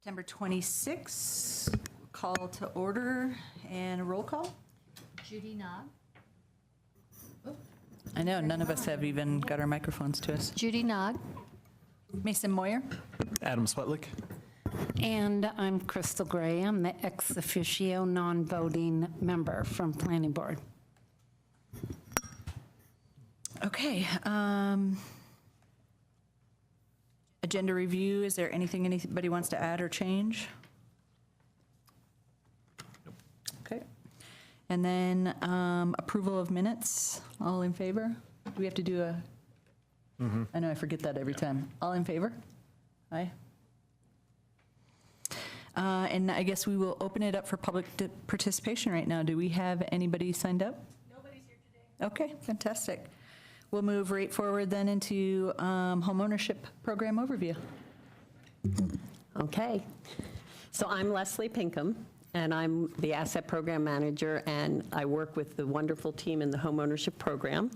September 26, call to order and roll call. Judy Nog. I know, none of us have even got our microphones to us. Judy Nog. Mason Moyer. Adam Swetlick. And I'm Crystal Gray. I'm the ex officio non-voting member from Planning Board. Okay. Agenda review, is there anything anybody wants to add or change? Okay. And then approval of minutes, all in favor? Do we have to do a, I know I forget that every time. All in favor? Aye. And I guess we will open it up for public participation right now. Do we have anybody signed up? Nobody's here today. Okay, fantastic. We'll move right forward then into homeownership program overview. Okay. So I'm Leslie Pinkham, and I'm the Asset Program Manager, and I work with the wonderful team in the homeownership program.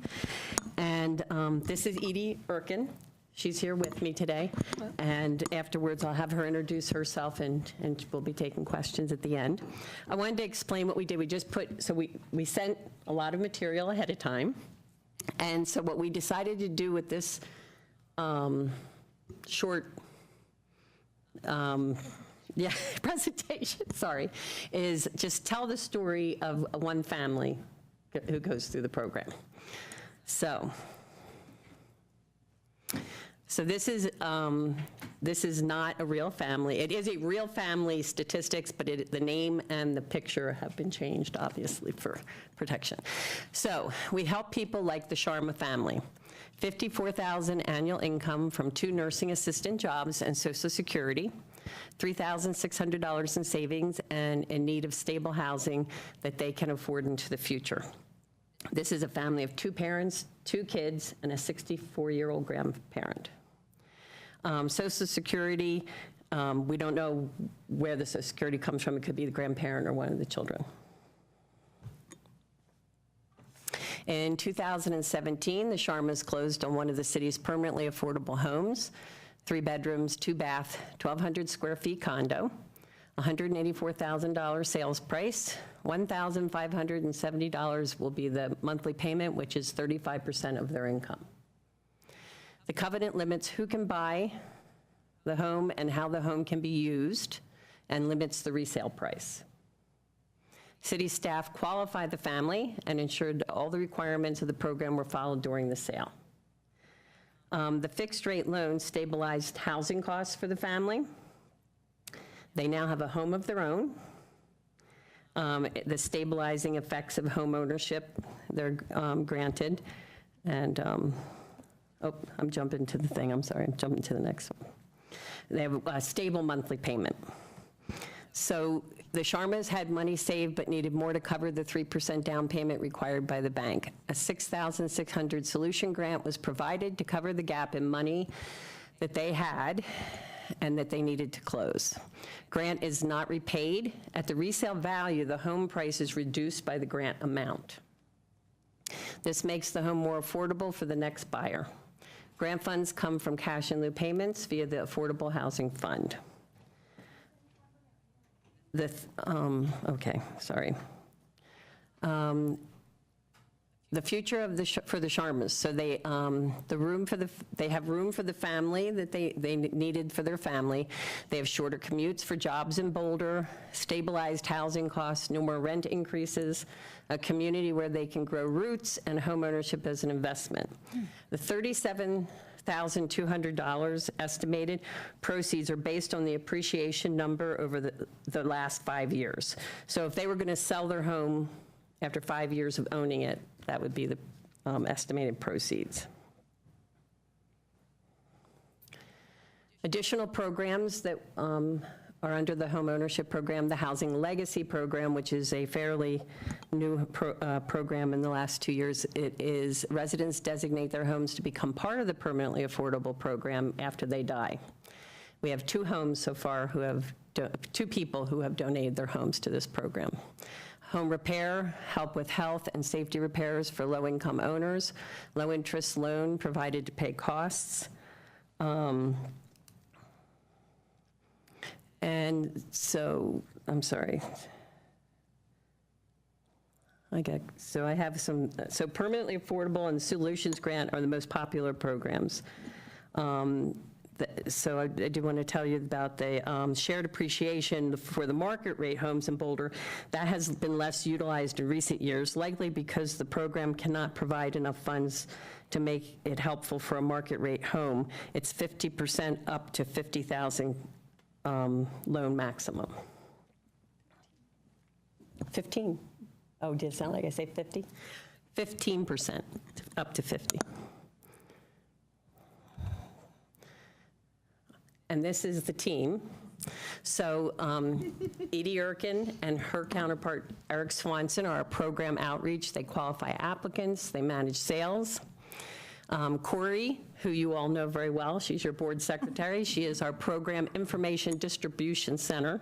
And this is Edie Erkin. She's here with me today. And afterwards, I'll have her introduce herself, and we'll be taking questions at the end. I wanted to explain what we did. We just put, so we sent a lot of material ahead of time. And so what we decided to do with this short presentation, sorry, is just tell the story of one family who goes through the program. So this is not a real family. It is a real family statistics, but the name and the picture have been changed, obviously, for protection. So we help people like the Sharma family. $54,000 annual income from 2 nursing assistant jobs and Social Security, $3,600 in savings, and in need of stable housing that they can afford into the future. This is a family of 2 parents, 2 kids, and a 64-year-old grandparent. Social Security, we don't know where the Social Security comes from. It could be the grandparent or one of the children. In 2017, the Sharmas closed on one of the city's permanently affordable homes, 3 bedrooms, 2 bath, 1,200 square feet condo, $184,000 sales price, $1,570 will be the monthly payment, which is 35% of their income. The covenant limits who can buy the home and how the home can be used, and limits the resale price. City staff qualified the family and ensured all the requirements of the program were followed during the sale. The fixed rate loan stabilized housing costs for the family. They now have a home of their own. The stabilizing effects of home ownership, they're granted. And, oh, I'm jumping to the thing, I'm sorry, I'm jumping to the next one. They have a stable monthly payment. So the Sharmas had money saved but needed more to cover the 3% down payment required by the bank. A $6,600 solution grant was provided to cover the gap in money that they had and that they needed to close. Grant is not repaid. At the resale value, the home price is reduced by the grant amount. This makes the home more affordable for the next buyer. Grant funds come from cash in lieu payments via the Affordable Housing Fund. Okay, sorry. The future of for the Sharmas. So they have room for the family that they needed for their family. They have shorter commutes for jobs in Boulder, stabilized housing costs, no more rent increases, a community where they can grow roots, and home ownership as an investment. The $37,200 estimated proceeds are based on the appreciation number over the last 5 years. So if they were going to sell their home after 5 years of owning it, that would be the estimated proceeds. Additional programs that are under the home ownership program, the Housing Legacy Program, which is a fairly new program in the last 2 years. It is residents designate their homes to become part of the permanently affordable program after they die. We have 2 homes so far who have, 2 people who have donated their homes to this program. Home repair, help with health and safety repairs for low-income owners, low-interest loan provided to pay costs. And so, I'm sorry. So I have some, so permanently affordable and solutions grant are the most popular programs. So I do want to tell you about the shared appreciation for the market rate homes in Boulder. That has been less utilized in recent years, likely because the program cannot provide enough funds to make it helpful for a market rate home. It's 50% up to 50,000 loan maximum. 15. Oh, did it sound like I say 50? 15% up to 50. And this is the team. So Edie Erkin and her counterpart Eric Swanson are our program outreach. They qualify applicants, they manage sales. Corey, who you all know very well, she's your board secretary. She is our program information distribution center.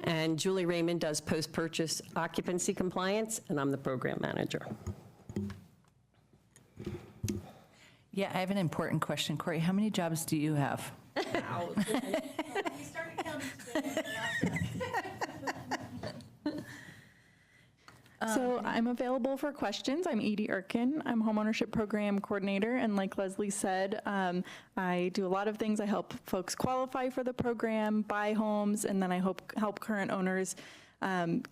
And Julie Raymond does post-purchase occupancy compliance, and I'm the program manager. Yeah, I have an important question. Corey, how many jobs do you have? We started counting today. So I'm available for questions. I'm Edie Erkin. I'm homeownership program coordinator, and like Leslie said, I do a lot of things. I help folks qualify for the program, buy homes, and then I help current owners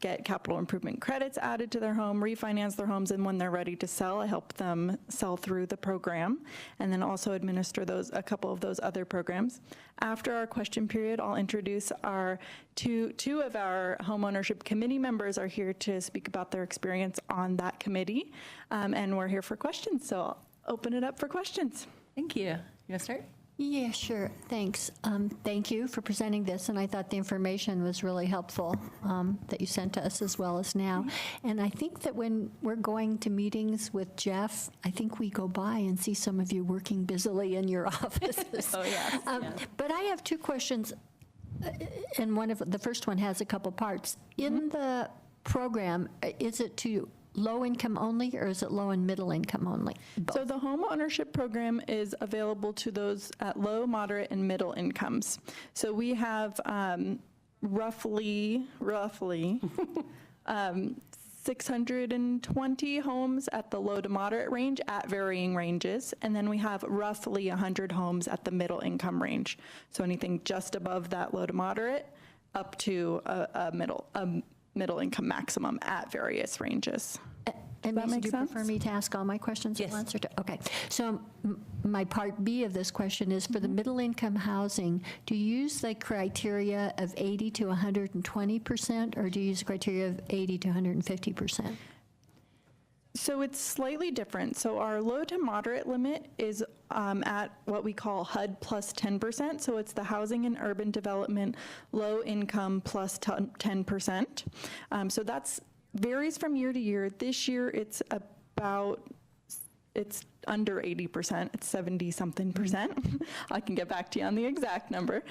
get capital improvement credits added to their home, refinance their homes, and when they're ready to sell, I help them sell through the program, and then also administer a couple of those other programs. After our question period, I'll introduce our two of our homeownership committee members are here to speak about their experience on that committee, and we're here for questions, so I'll open it up for questions. Thank you. You want to start? Yeah, sure. Thanks. Thank you for presenting this, and I thought the information was really helpful that you sent to us as well as now. And I think that when we're going to meetings with Jeff, I think we go by and see some of you working busily in your offices. Oh, yes. But I have two questions, and the first one has a couple parts. In the program, is it to low income only, or is it low and middle income only? So the home ownership program is available to those at low, moderate, and middle incomes. So we have roughly 620 homes at the low to moderate range at varying ranges, and then we have roughly 100 homes at the middle income range. So anything just above that low to moderate up to a middle income maximum at various ranges. And that Lisa, make do you sense? prefer me to ask all my questions at Yes. once? Okay. So my part B of this question is for the middle income housing, do you use the criteria of 80 to 120%, or do you use the criteria of 80 to 150%? So it's slightly different. So our low to moderate limit is at what we call HUD plus 10%. So it's the housing and urban development low income plus 10%. So that's varies from year to year. This year it's under 80%. It's 70-something%. I can get back to you on the exact number.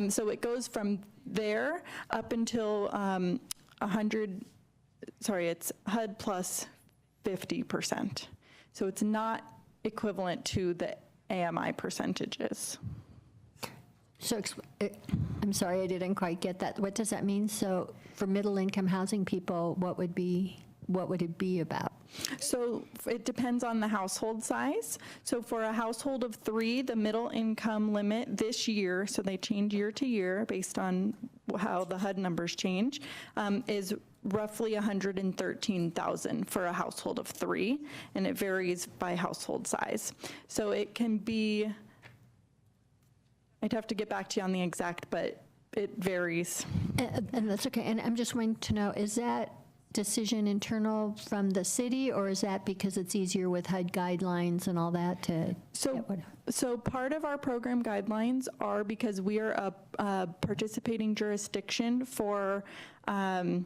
So it goes from there up until it's HUD plus 50%. So it's not equivalent to the AMI percentages. So I'm sorry, I didn't quite get that. What does that mean? So for middle income housing people, what would it be about? So it depends on the household size. So for a household of 3, the middle income limit this year, so they change year to year based on how the HUD numbers change, is roughly $113,000 for a household of 3, and it varies by household size. So it can be, I'd have to get back to you on the exact, but it varies. And that's okay. And I'm just wanting to know, is that decision internal from the city, or is that because it's easier with HUD guidelines and all that to? So part of our program guidelines are because we are a participating jurisdiction for HUD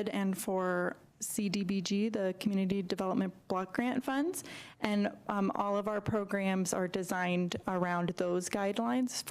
and for CDBG, the Community Development Block Grant Funds, and all of our programs are designed around those guidelines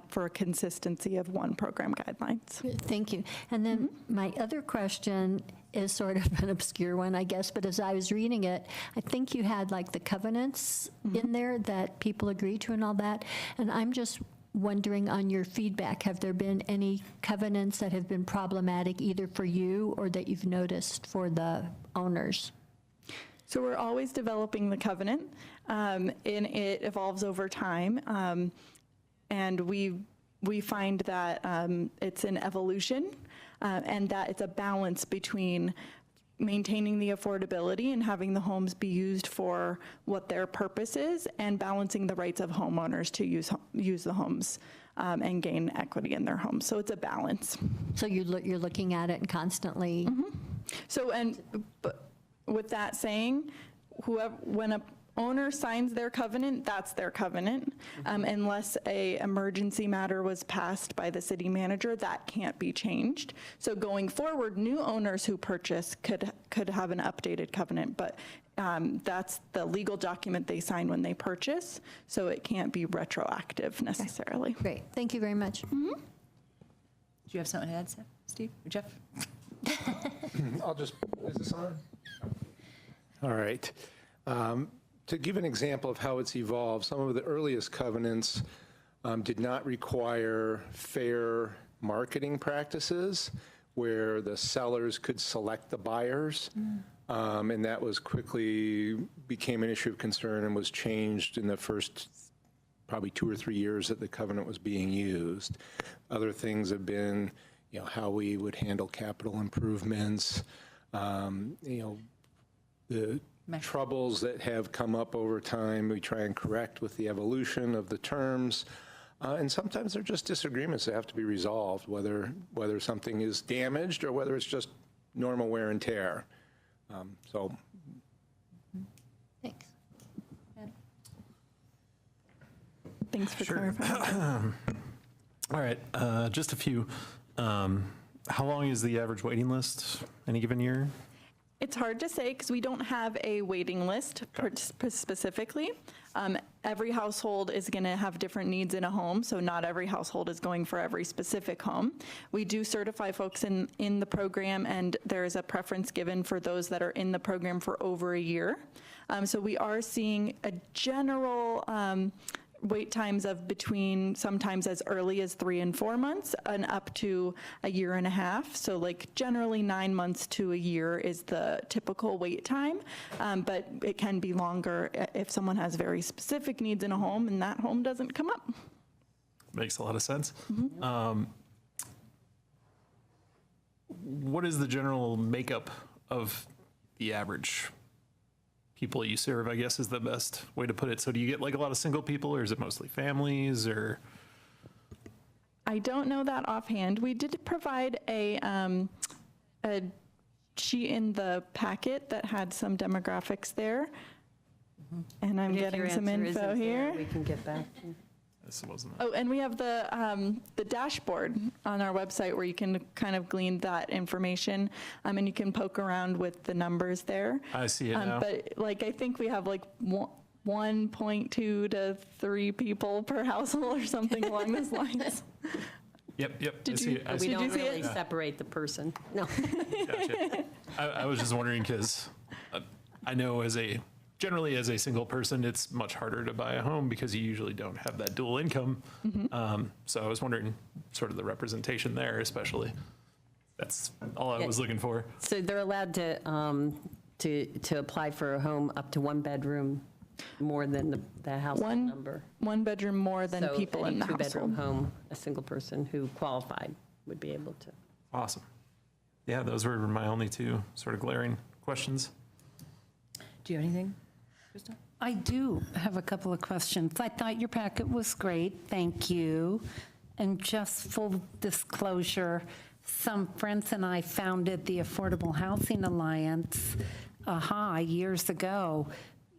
for consistency of one program guidelines. Thank you. And then my other question is sort of an obscure one, I guess, but as I was reading it, I think you had like the covenants in there that people agree to and all that, and I'm just wondering on your feedback, have there been any covenants that have been problematic either for you or that you've noticed for the owners? So we're always developing the covenant, and it evolves over time. And we find that it's an evolution, and that it's a balance between maintaining the affordability and having the homes be used for what their purpose is, and balancing the rights of homeowners to use the homes and gain equity in their homes. So it's a balance. So you're looking at it and constantly. So, but with that saying, when a owner signs their covenant, that's their covenant. Unless a emergency matter was passed by the city manager, that can't be changed. So going forward, new owners who purchase could have an updated covenant, but that's the legal document they sign when they purchase, so it can't be retroactive necessarily. Great, thank you very much. Do you have something to add, Steve or Jeff? Is this on? All right. To give an example of how it's evolved, some of the earliest covenants did not require fair marketing practices where the sellers could select the buyers. And that was quickly became an issue of concern and was changed in the first probably 2 or 3 years that the covenant was being used. Other things have been, how we would handle capital improvements, the troubles that have come up over time, we try and correct with the evolution of the terms. And sometimes they're just disagreements that have to be resolved, whether something is damaged or whether it's just normal wear and tear. Thanks. Thanks for Sure. clarifying. All right, just a few. How long is the average waiting list any given year? It's hard to say because we don't have a waiting list specifically. Every household is going to have different needs in a home, so not every household is going for every specific home. We do certify folks in the program, and there is a preference given for those that are in the program for over a year. So we are seeing a general wait times of between sometimes as early as 3 and 4 months and up to a year and a half. So like generally 9 months to a year is the typical wait time, but it can be longer if someone has very specific needs in a home and that home doesn't come up. Makes a lot of sense. What is the general makeup of the average people you serve, I guess is the best way to put it. So do you get like a lot of single people, or is it mostly families, or? I don't know that offhand. We did provide a sheet in the packet that had some demographics there. And I'm getting some info here. We can get back to. This wasn't. Oh, and we have the dashboard on our website where you can kind of glean that information, and you can poke around with the numbers there. I see it now. But like, I think we have like 1.2 to 3 people per household or something along those lines. Yep. Did I see you- it. I We see don't see really it? separate the person. No. Gotcha. I was just wondering because I know generally as a single person, it's much harder to buy a home because you usually don't have that dual income. So I was wondering sort of the representation there, especially. That's all I was looking for. So they're allowed to apply for a home up to 1 bedroom more than the household number. 1 bedroom more than So people in the any 2-bedroom household. home, a single person who qualified would be able to. Awesome. Yeah, those were my only 2 sort of glaring questions. Do you have anything, Krista? I do have a couple of questions. I thought your packet was great, thank you. And just full disclosure, some friends and I founded the Affordable Housing Alliance, years ago.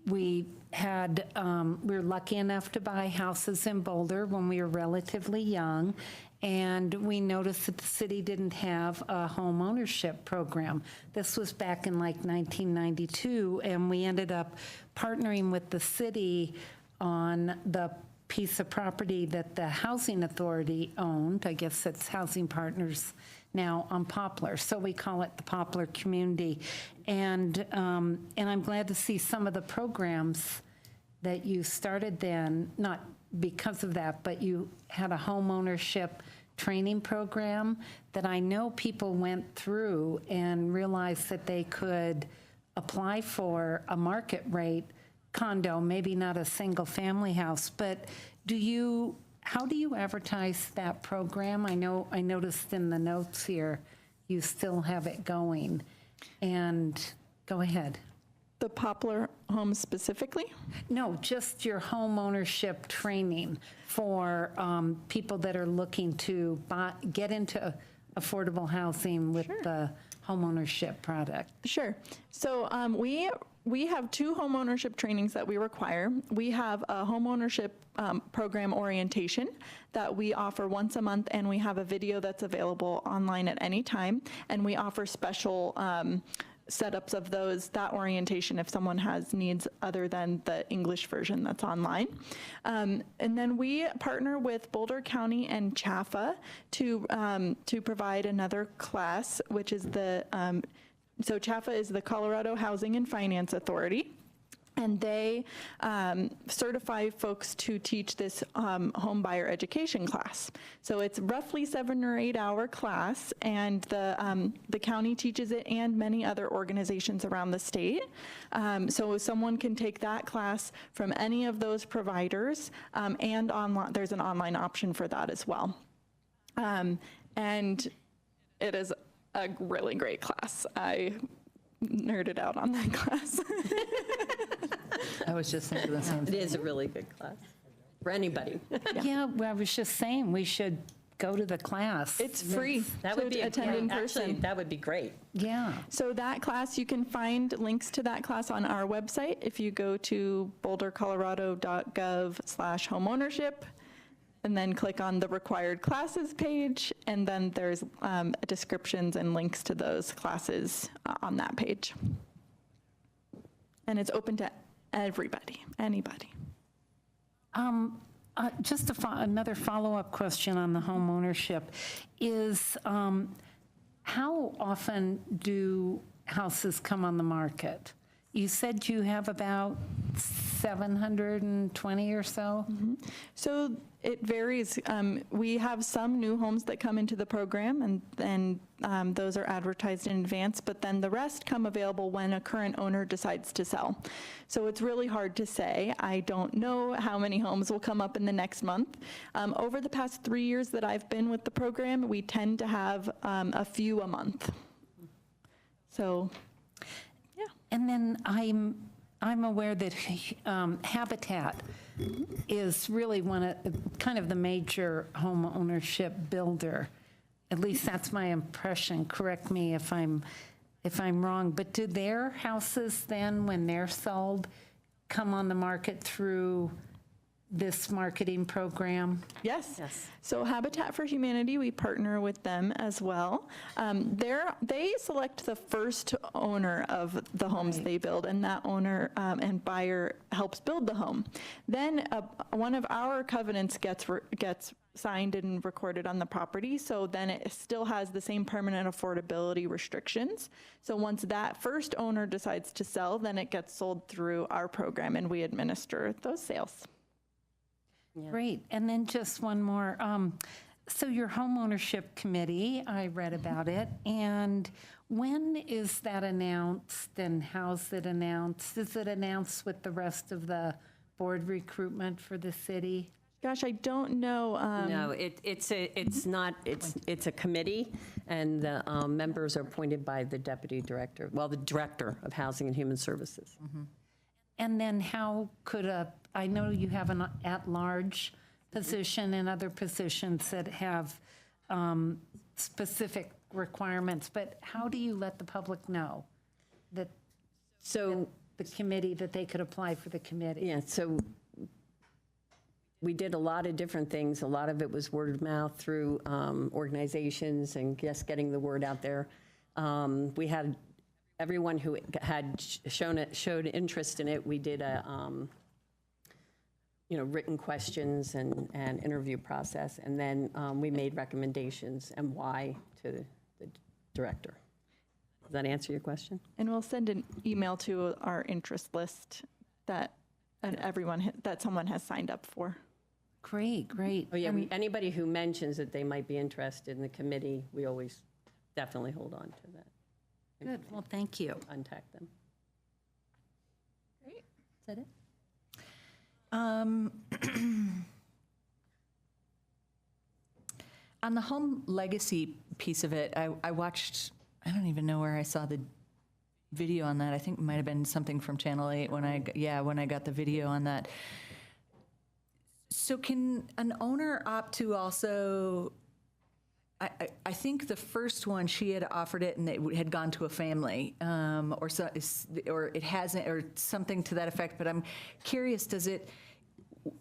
We were lucky enough to buy houses in Boulder when we were relatively young, and we noticed that the city didn't have a home ownership program. This was back in like 1992, and we ended up partnering with the city on the piece of property that the Housing Authority owned. I guess it's Housing Partners now on Poplar, so we call it the Poplar Community. And I'm glad to see some of the programs that you started then, not because of that, but you had a homeownership training program that I know people went through and realized that they could apply for a market rate condo, maybe not a single family house, but how do you advertise that program? I noticed in the notes here, you still have it going. And go ahead. The Poplar homes specifically? No, just your home ownership training for people that are looking to get into affordable housing with the home ownership product. Sure. So we have 2 home ownership trainings that we require. We have a home ownership program orientation that we offer once a month, and we have a video that's available online at any time. And we offer special setups of that orientation if someone has needs other than the English version that's online. And then we partner with Boulder County and CHAFA to provide another class, which is so CHAFA is the Colorado Housing and Finance Authority. And they certify folks to teach this home buyer education class. So it's roughly 7 or 8 hour class, and the county teaches it and many other organizations around the state. So someone can take that class from any of those providers, and online. There's an online option for that as well. And it is a really great class. I nerded out on that class. I was just thinking the same It thing. is a really good class for anybody. Yeah, well, I was just saying, we should go to the class. It's free That to would be attend in person. Actually, that would be great. Yeah. So that class, you can find links to that class on our website. If you go to bouldercolorado.gov/homeownership, and then click on the required classes page, and then there's descriptions and links to those classes on that page. And it's open to everybody, anybody. Just another follow-up question on the home ownership is, how often do houses come on the market? You said you have about 720 or so? So it varies. We have some new homes that come into the program, and those are advertised in advance, but then the rest come available when a current owner decides to sell. So it's really hard to say. I don't know how many homes will come up in the next month. Over the past 3 years that I've been with the program, we tend to have a few a month. So, yeah. And then I'm aware that Habitat is really kind of the major home ownership builder. At least that's my impression. Correct me if I'm wrong. But do their houses then, when they're sold, come on the market through this marketing program? Yes. Yes. So Habitat for Humanity, we partner with them as well. They select the first owner of the homes they build, and that owner and buyer helps build the home. Then one of our covenants gets signed and recorded on the property, so then it still has the same permanent affordability restrictions. So once that first owner decides to sell, then it gets sold through our program, and we administer those sales. Great. And then just one more. So your home ownership committee, I read about it. And when is that announced, and how's it announced? Is it announced with the rest of the board recruitment for the city? Gosh, I don't know. No, it's a committee, and the members are appointed by the deputy director, the director of Housing and Human Services. And then how could I know you have an at-large position and other positions that have specific requirements, but how do you let the public know that the committee, that they could apply for the committee? Yeah, so we did a lot of different things. A lot of it was word of mouth through organizations and just getting the word out there. We had everyone who had showed interest in it. We did written questions and interview process, and then we made recommendations and why to the director. Does that answer your question? And we'll send an email to our interest list that someone has signed up for. Great, great. Oh, yeah, anybody who mentions that they might be interested in the committee, we always definitely hold on to that. Good, well, thank you. Contact them. Is that it? On the home legacy piece of it, I watched, I don't even know where I saw the video on that. I think it might have been something from Channel 8 when I got the video on that. So can an owner opt to also, I think the first one, she had offered it and it had gone to a family, or it hasn't, or something to that effect, but I'm curious,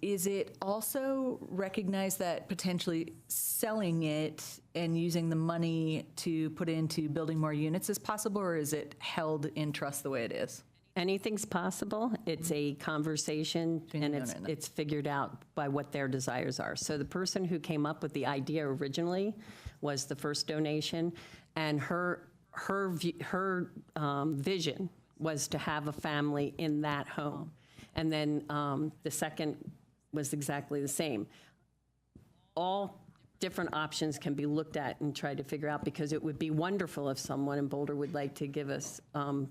is it also recognize that potentially selling it and using the money to put into building more units is possible, or is it held in trust the way it is? Anything's possible. It's a conversation, and it's figured out by what their desires are. So the person who came up with the idea originally was the first donation, and her vision was to have a family in that home. And then the second was exactly the same. All different options can be looked at and tried to figure out, because it would be wonderful if someone in Boulder would like to give us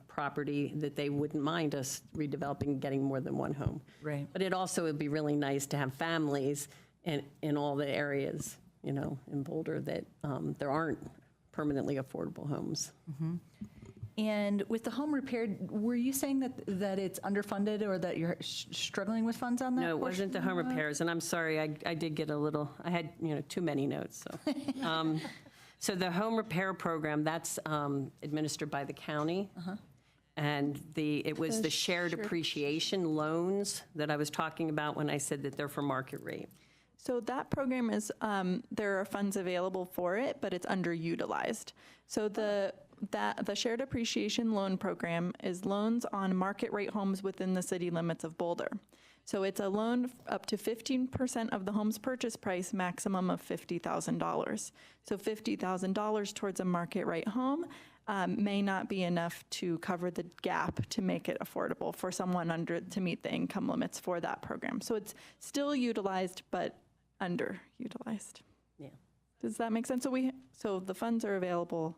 property that they wouldn't mind us redeveloping and getting more than one home. Right. But it also would be really nice to have families in all the areas, in Boulder that there aren't permanently affordable homes. Mm-hmm. And with the home repair, were you saying that it's underfunded, or that you're struggling with funds on that? No, it portion? wasn't the home repairs, and I'm sorry, I did get I had, too many notes, so. So the home repair program, that's administered by the county. And it was the shared appreciation loans that I was talking about when I said that they're for market rate. So that program is, there are funds available for it, but it's underutilized. So the shared appreciation loan program is loans on market rate homes within the city limits of Boulder. So it's a loan up to 15% of the home's purchase price, maximum of $50,000. So $50,000 towards a market rate home may not be enough to cover the gap to make it affordable for someone to meet the income limits for that program. So it's still utilized, but underutilized. Yeah. Does that make sense? So the funds are available.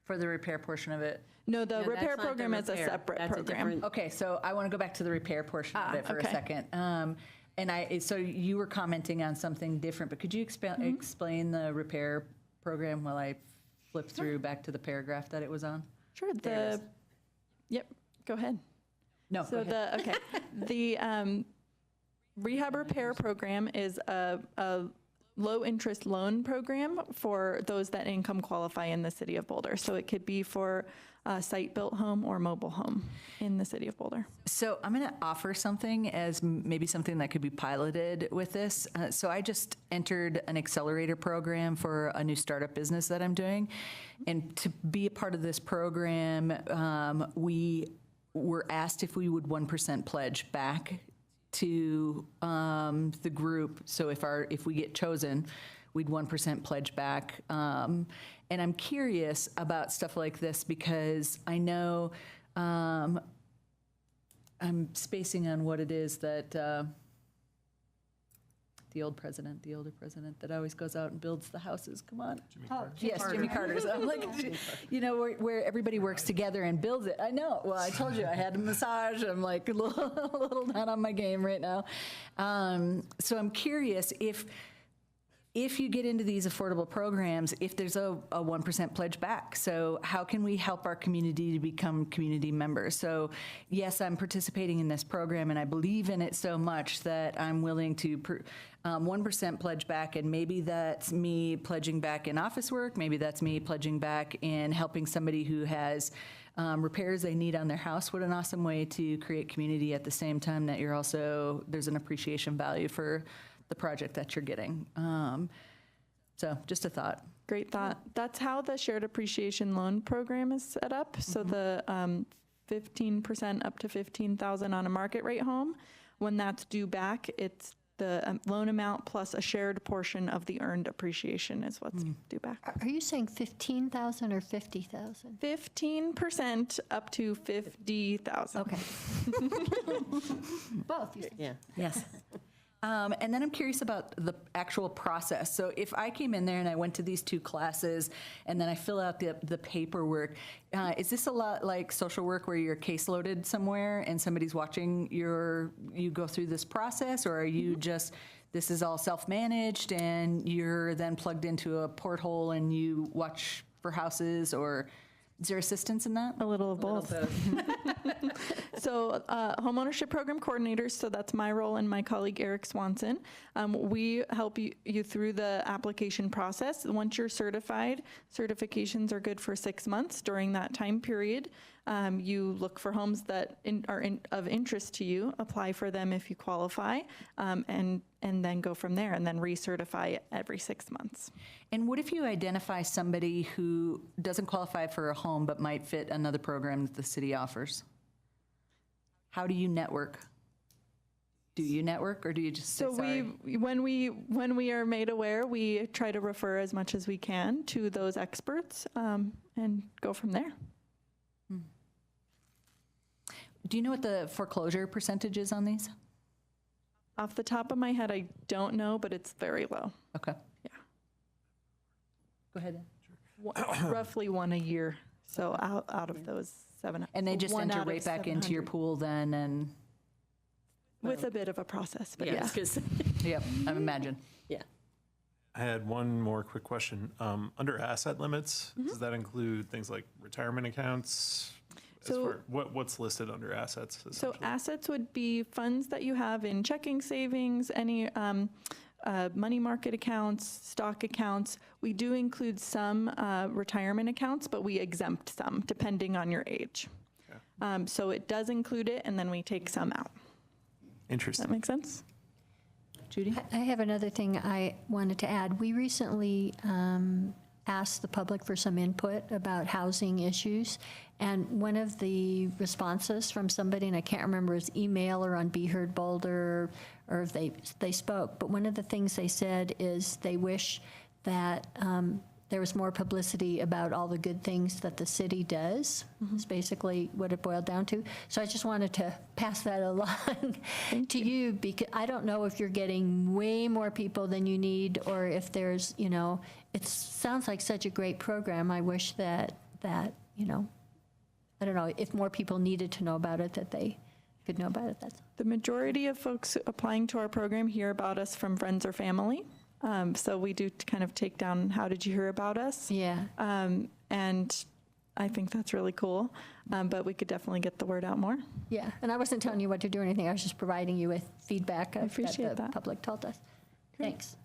For the repair portion of it? No, the No, repair that's not the program is a repair. separate That's a program. different- Okay, so I want to go back to the repair portion of it for a okay. second. So you were commenting on something different, but could you explain the repair program while I flip through back to the paragraph that it was on? Sure. There it is. Yep. Go ahead. No, go ahead. The rehab repair program is a low interest loan program for those that income qualify in the city of Boulder. So it could be for a site-built home or mobile home in the city of Boulder. So I'm going to offer something as maybe something that could be piloted with this. So I just entered an accelerator program for a new startup business that I'm doing. And to be a part of this program, we were asked if we would 1% pledge back to the group. So if we get chosen, we'd 1% pledge back. And I'm curious about stuff like this because I know I'm spacing on what it is that the older president that always goes out and builds the houses. Come on. Yes, Jimmy Carter's. I'm like, where everybody works together and builds it. I know. Well, I told you I had a massage. I'm like a little not on my game right now. So I'm curious if you get into these affordable programs, if there's a 1% pledge back. So how can we help our community to become community members? So yes, I'm participating in this program and I believe in it so much that I'm willing to 1% pledge back, and maybe that's me pledging back in office work, maybe that's me pledging back in helping somebody who has repairs they need on their house. What an awesome way to create community at the same time that there's an appreciation value for the project that you're getting. So just a thought. Great thought. That's how the shared appreciation loan program is set up. So the 15% up to $15,000 on a market rate home, when that's due back, it's the loan amount plus a shared portion of the earned appreciation is what's due back. Are you saying 15,000 or 50,000? 15% up to 50,000. Okay. Both. Yeah. Yes. And then I'm curious about the actual process. So if I came in there and I went to these 2 classes and then I fill out the paperwork, is this a lot like social work where you're caseloaded somewhere and somebody's watching you go through this process, or are you just, this is all self-managed and you're then plugged into a porthole and you watch for houses, or is there assistance in that? A little of both. So homeownership program coordinators, so that's my role and my colleague Eric Swanson. We help you through the application process. Once you're certified, certifications are good for 6 months. During that time period, you look for homes that are of interest to you, apply for them if you qualify, and then go from there, and then recertify every 6 months. And what if you identify somebody who doesn't qualify for a home but might fit another program that the city offers? How do you network? Do you network, or do you just say So sorry? when we are made aware, we try to refer as much as we can to those experts, and go from there. Do you know what the foreclosure percentage is on these? Off the top of my head, I don't know, but it's very low. Okay. Yeah. Go ahead. Roughly 1 a year. So out of those 700. And they just one enter out of right back into your 700. pool then, and, With a bit of a process, but yeah. yep, I imagine. Yeah. I had one more quick question. Under asset limits, does that include things like retirement accounts? So- What's listed under assets? So essentially? assets would be funds that you have in checking savings, any money market accounts, stock accounts. We do include some retirement accounts, but we exempt some depending on your age. Okay. So it does include it, and then we take some out. Does Interesting. that make sense? Judy? I have another thing I wanted to add. We recently asked the public for some input about housing issues, and one of the responses from somebody, and I can't remember his email or on Be Heard Boulder, or if they spoke, but one of the things they said is they wish that there was more publicity about all the good things that the city does, is basically what it boiled down to. So I just wanted to pass that along to you, because I don't know if you're getting way more people than you need, or if there's, it sounds like such a great program. I wish that, I don't know, if more people needed to know about it, that they could know about it. That's The majority of folks applying to our program hear about us from friends or family. So we do kind of take down, how did you hear about us? yeah. And I think that's really cool. But we could definitely get the word out more. Yeah, and I wasn't telling you what to do or anything. I was just providing you with feedback appreciate that the that. public told us. Thanks.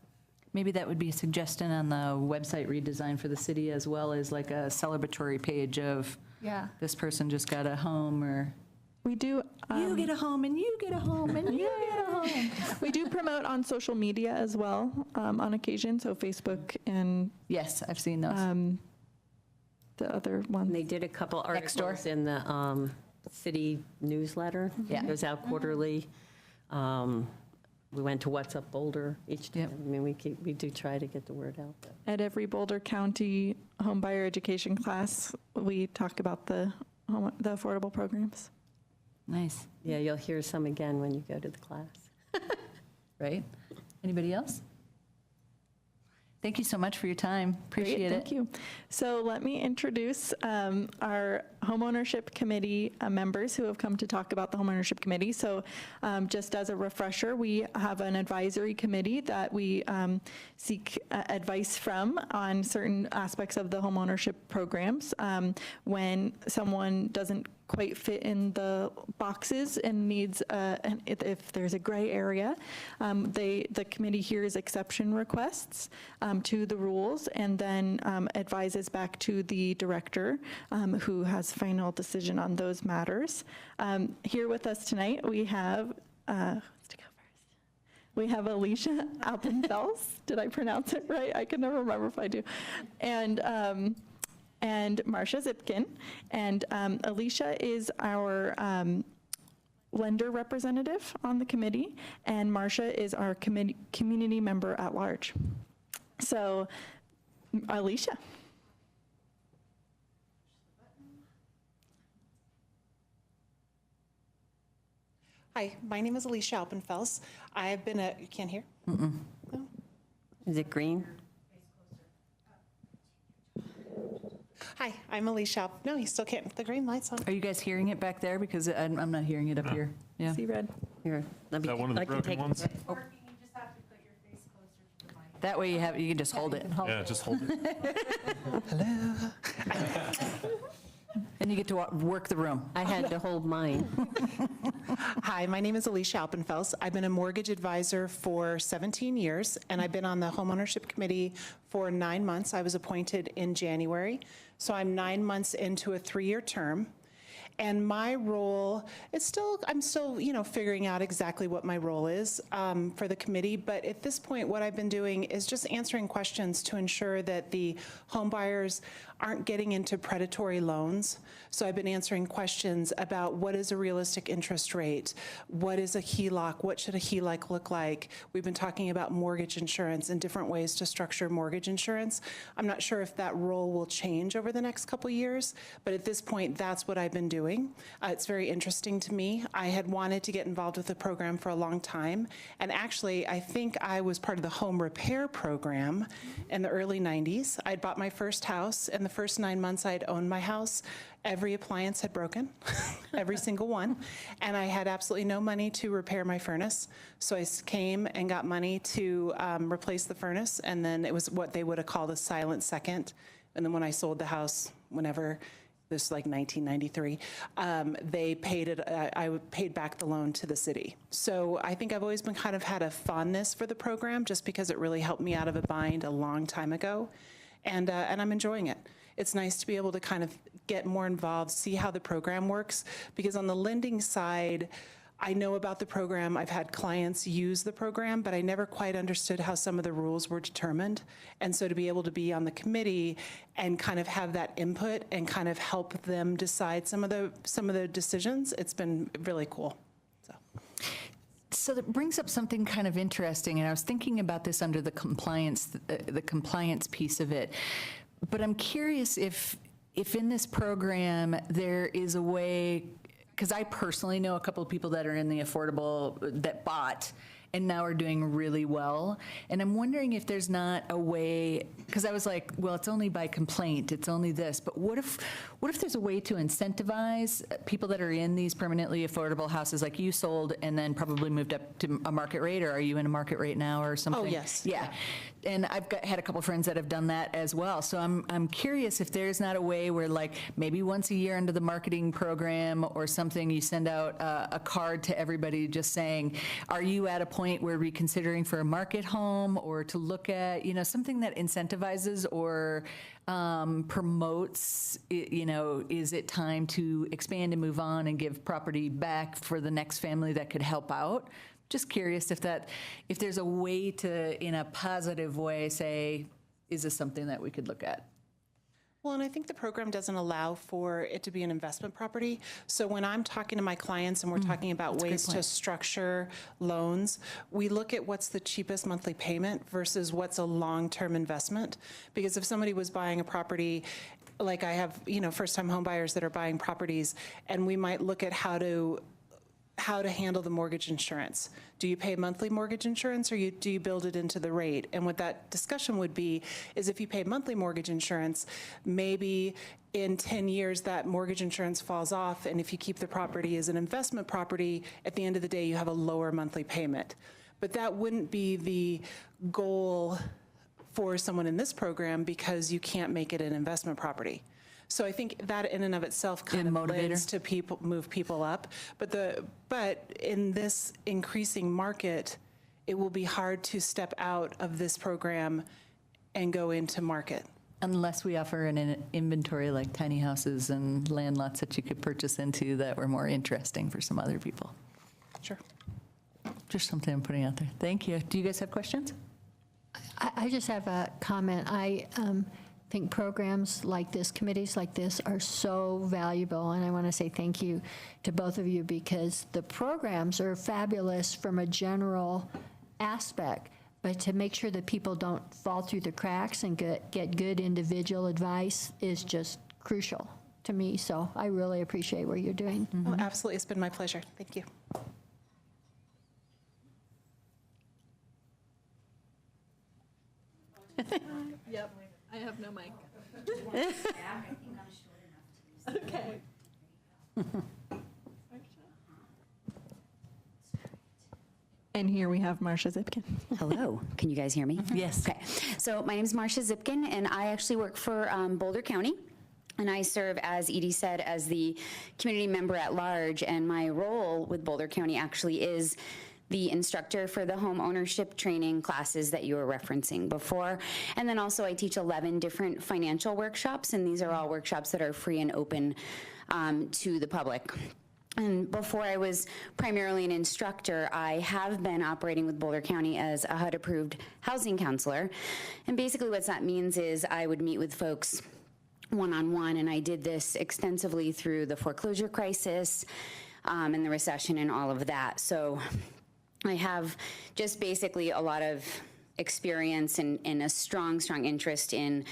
Maybe that would be a suggestion on the website redesign for the city, as well as like a celebratory page of Yeah. this person just got a home, or We do. you get a home, and you get a home, and you get a home. We do promote on social media as well, on occasion, so Facebook and Yes, I've seen those. the other And ones. they did a couple Next door. articles in the city newsletter. Yeah. It goes out quarterly. We went to What's Up Boulder each time. Yep. I mean, we do try to get the word out. But At every Boulder County home buyer education class, we talk about the affordable programs. Nice, yeah, you'll hear some again when you go to the class. right? Anybody else? Thank you so much for your time. Appreciate Great, it. thank you. So let me introduce our homeownership committee members who have come to talk about the homeownership committee. So just as a refresher, we have an advisory committee that we seek advice from on certain aspects of the homeownership programs. When someone doesn't quite fit in the boxes and needs, if there's a gray area, the committee hears exception requests to the rules, and then advises back to the director, who has final decision on those matters. Here with us tonight, we have, who's to go first? We have Alicia Alpenfels. Did I pronounce it right? I can never remember if I do. And Marcia Zipkin. And Alicia is our lender representative on the committee, and Marcia is our community member at large. So, Alicia. Hi, my name is Alicia Alpenfels. I've been you can't hear? Is it green? Hi, I'm Alicia. No, you still can't. The green light's on. Are you guys hearing it back there? Because I'm not hearing it up here. Yeah. See red? Here, let Is me, that one of the I can broken take ones? That way you can just hold it. Yeah, just hold it. And you get to work the room. I had to hold mine. Hi, my name is Alicia Alpenfels. I've been a mortgage advisor for 17 years, and I've been on the homeownership committee for 9 months. I was appointed in January, so I'm 9 months into a 3-year term. And my role is I'm still, figuring out exactly what my role is for the committee. But at this point, what I've been doing is just answering questions to ensure that the home buyers aren't getting into predatory loans. So I've been answering questions about what is a realistic interest rate? What is a HELOC? What should a HELOC look like? We've been talking about mortgage insurance and different ways to structure mortgage insurance. I'm not sure if that role will change over the next couple years, but at this point, that's what I've been doing. It's very interesting to me. I had wanted to get involved with the program for a long time, and actually, I think I was part of the home repair program in the early 90s. I'd bought my first house, and the first 9 months I'd owned my house, every appliance had broken, every single one, and I had absolutely no money to repair my furnace. So I came and got money to replace the furnace, and then it was what they would have called a silent second. And then when I sold the house, whenever, this was like 1993, they paid it, I paid back the loan to the city. So I think I've always been kind of had a fondness for the program just because it really helped me out of a bind a long time ago. And I'm enjoying it. It's nice to be able to kind of get more involved, see how the program works, because on the lending side, I know about the program. I've had clients use the program, but I never quite understood how some of the rules were determined. And so to be able to be on the committee and kind of have that input and kind of help them decide some of the decisions, it's been really cool. So that brings up something kind of interesting, and I was thinking about this under the compliance piece of it. But I'm curious if in this program there is a way, because I personally know a couple of people that are in the affordable that bought and now are doing really well. And I'm wondering if there's not a way, because I was like, well, it's only by complaint, it's only this, but what if there's a way to incentivize people that are in these permanently affordable houses, like you sold and then probably moved up to a market rate, or are you in a market rate now or something? Oh, yes. Yeah. And I've had a couple friends that have done that as well. So I'm curious if there's not a way where, like, maybe once a year under the marketing program or something, you send out a card to everybody just saying, are you at a point where reconsidering for a market home, or to look at, something that incentivizes or promotes, is it time to expand and move on and give property back for the next family that could help out? Just curious if there's a way to, in a positive way, say, is this something that we could look at? Well, and I think the program doesn't allow for it to be an investment property. So when I'm talking to my clients and we're talking about ways to structure loans, we look at what's the cheapest monthly payment versus what's a long-term investment. Because if somebody was buying a property, like I have, first-time home buyers that are buying properties, and we might look at how to handle the mortgage insurance. Do you pay monthly mortgage insurance, or do you build it into the rate? And what that discussion would be is, if you pay monthly mortgage insurance, maybe in 10 years that mortgage insurance falls off, and if you keep the property as an investment property, at the end of the day you have a lower monthly payment. But that wouldn't be the goal for someone in this program, because you can't make it an investment property. So I think that in and of itself kind of lends to move people up. But in this increasing market, it will be hard to step out of this program and go into market. Unless we offer an inventory like tiny houses and land lots that you could purchase into that were more interesting for some other people. Sure. Just something I'm putting out there. Thank you. Do you guys have questions? I just have a comment. I think programs like this, committees like this, are so valuable, and I want to say thank you to both of you, because the programs are fabulous from a general aspect, but to make sure that people don't fall through the cracks and get good individual advice is just crucial to me. So I really appreciate what you're doing. Oh, absolutely. It's been my pleasure. Thank you. Yep, I have no mic. Okay. And here we have Marcia Zipkin. Hello, can you guys hear me? Yes. Okay, so my name is Marcia Zipkin, and I actually work for Boulder County, and I serve, as Edie said, as the community member at large, and my role with Boulder County actually is the instructor for the home ownership training classes that you were referencing before. And then also I teach 11 different financial workshops, and these are all workshops that are free and open to the public. And before I was primarily an instructor, I have been operating with Boulder County as a HUD-approved housing counselor. And basically what that means is I would meet with folks one-on-one, and I did this extensively through the foreclosure crisis and the recession and all of that. So I have just basically a lot of experience and a strong interest in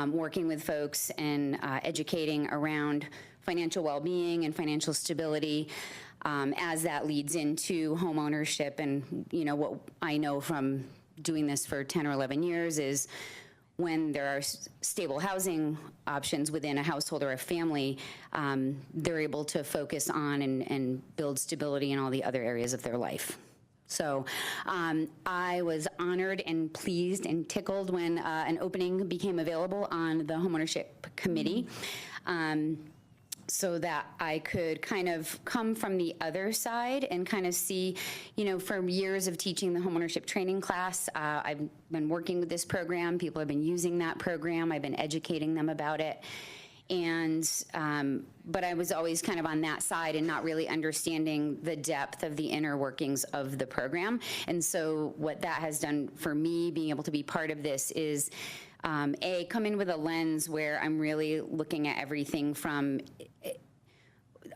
working with folks and educating around financial well-being and financial stability as that leads into home ownership. And you know what I know from doing this for 10 or 11 years is when there are stable housing options within a household or a family, they're able to focus on and build stability in all the other areas of their life. So I was honored and pleased and tickled when an opening became available on the homeownership committee. So that I could kind of come from the other side and kind of see, you know, for years of teaching the homeownership training class, I've been working with this program. People have been using that program. I've been educating them about it. And, but I was always kind of on that side and not really understanding the depth of the inner workings of the program. And so what that has done for me, being able to be part of this, is come in with a lens where I'm really looking at everything from,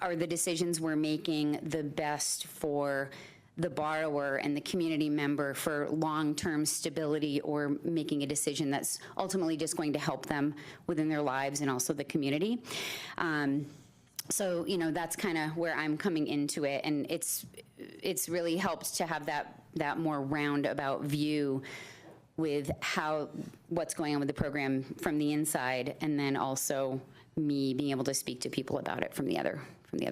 are the decisions we're making the best for the borrower and the community member for long-term stability, or making a decision that's ultimately just going to help them within their lives and also the community. So, you know, that's kind of where I'm coming into it, and it's really helped to have that more roundabout view with what's going on with the program from the inside, and then also me being able to speak to people about it from the other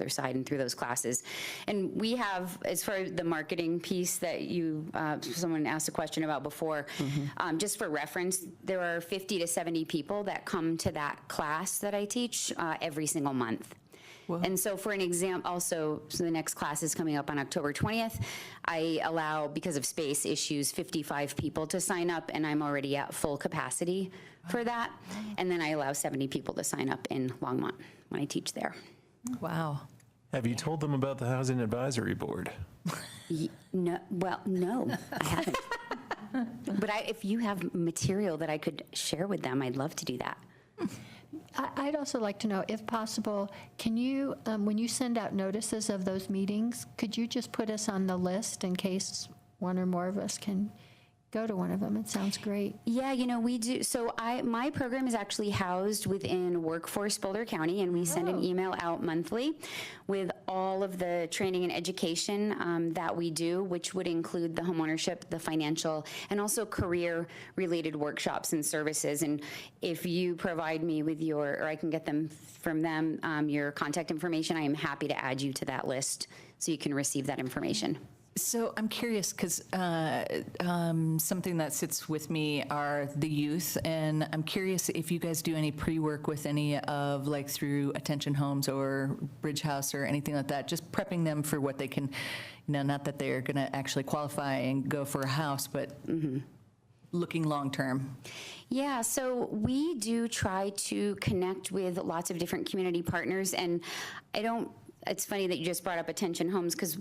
side and through those classes. And we have, as far as the marketing piece that someone asked a question about before, just for reference, there are 50 to 70 people that come to that class that I teach every single month. Whoa. And so for an example, also, so the next class is coming up on October 20th. I allow, because of space issues, 55 people to sign up, and I'm already at full capacity for that. And then I allow 70 people to sign up in Longmont when I teach there. Wow. Have you told them about the Housing Advisory Board? No, I haven't. But if you have material that I could share with them, I'd love to do that. I'd also like to know, if possible, can you, when you send out notices of those meetings, could you just put us on the list in case one or more of us can go to one of them? It sounds great. Yeah, you know, we do. So my program is actually housed within Workforce Boulder County, and we send an email out monthly with all of the training and education that we do, which would include the homeownership, the financial, and also career-related workshops and services. And if you provide me with or I can get them from them, your contact information, I am happy to add you to that list so you can receive that information. So I'm curious, because something that sits with me are the youth, and I'm curious if you guys do any pre-work with any of, like, through Attention Homes or Bridge House or anything like that, just prepping them for what they can, you know, not that they're going to actually qualify and go for a house, but looking long-term. Yeah, so we do try to connect with lots of different community partners, and it's funny that you just brought up Attention Homes, because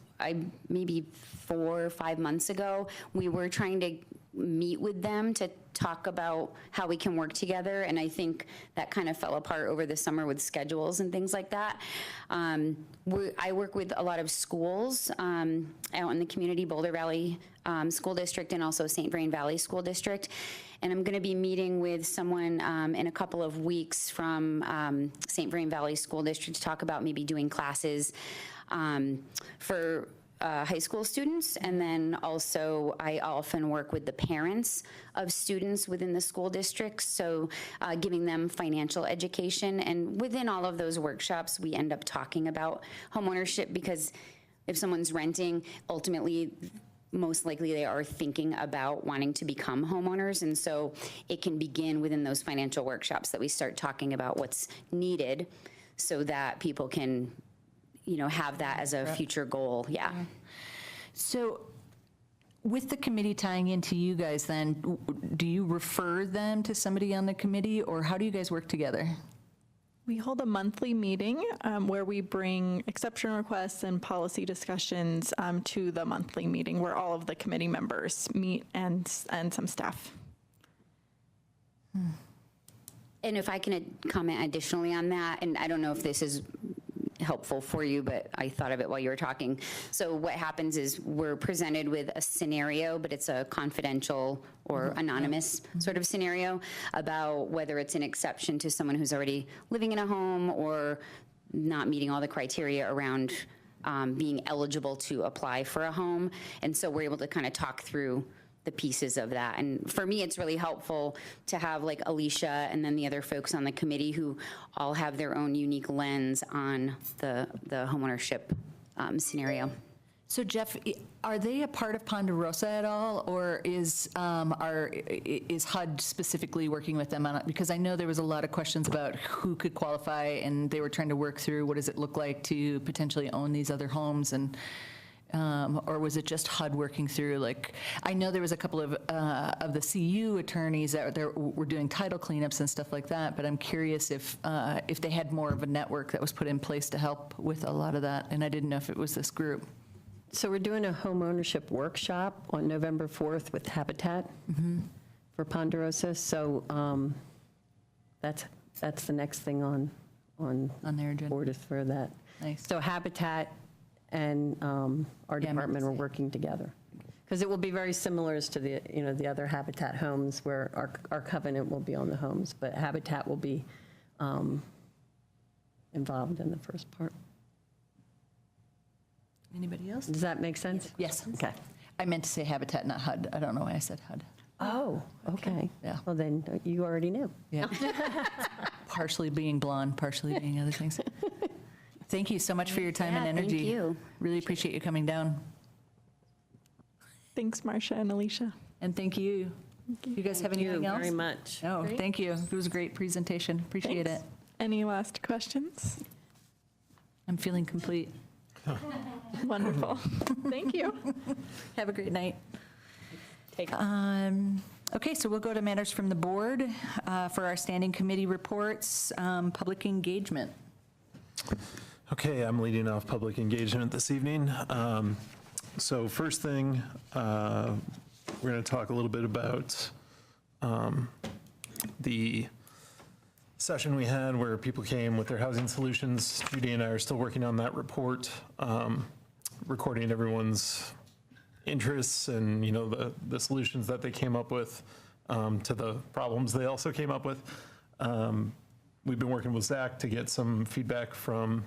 maybe 4 or 5 months ago, we were trying to meet with them to talk about how we can work together, and I think that kind of fell apart over the summer with schedules and things like that. I work with a lot of schools out in the community, Boulder Valley School District and also St. Vrain Valley School District, and I'm going to be meeting with someone in a couple of weeks from St. Vrain Valley School District to talk about maybe doing classes for high school students, and then also I often work with the parents of students within the school districts, so giving them financial education. And within all of those workshops, we end up talking about homeownership, because if someone's renting, ultimately, most likely they are thinking about wanting to become homeowners. And so it can begin within those financial workshops that we start talking about what's needed so that people can, have that as a future goal. Yeah. So with the committee tying into you guys then, do you refer them to somebody on the committee, or how do you guys work together? We hold a monthly meeting where we bring exception requests and policy discussions to the monthly meeting where all of the committee members meet and some staff. And if I can comment additionally on that, and I don't know if this is helpful for you, but I thought of it while you were talking. So what happens is we're presented with a scenario, but it's a confidential or anonymous sort of scenario about whether it's an exception to someone who's already living in a home or not meeting all the criteria around being eligible to apply for a home. And so we're able to kind of talk through the pieces of that. And for me, it's really helpful to have like Alicia and then the other folks on the committee who all have their own unique lens on the homeownership scenario. So Jeff, are they a part of Ponderosa at all, or is HUD specifically working with them on it? Because I know there was a lot of questions about who could qualify, and they were trying to work through what does it look like to potentially own these other homes, and or was it just HUD working through, like, I know there was a couple of the CU attorneys that were doing title cleanups and stuff like that, but I'm curious if they had more of a network that was put in place to help with a lot of that, and I didn't know if it was this group. So we're doing a home ownership workshop on November 4th with Habitat for Ponderosa. So that's the next thing on their agenda. board is for that. Nice. So Habitat and our department are working together. Because it will be very similar as to the other Habitat homes where our covenant will be on the homes, but Habitat will be involved in the first part. Anybody else? Does that make sense? Yes. Okay. I meant to say Habitat, not HUD. I don't know why I said HUD. Oh, okay. Yeah. Well, then you already knew. Yeah. Partially being blonde, partially being other things. Thank you so much for your time and Yeah, energy. thank you. Really appreciate you coming down. Thanks, Marcia and Alicia. And thank you. You guys have anything else? Very much. No, thank you. It was a great presentation. Appreciate Thanks. it. Any last questions? I'm feeling complete. Wonderful. Thank you. Have a great night. Okay, so we'll go to matters from the board for our standing committee reports, public engagement. Okay, I'm leading off public engagement this evening. So first thing, we're going to talk a little bit about the session we had where people came with their housing solutions. Judy and I are still working on that report, recording everyone's interests and, the solutions that they came up with to the problems they also came up with. We've been working with Zach to get some feedback from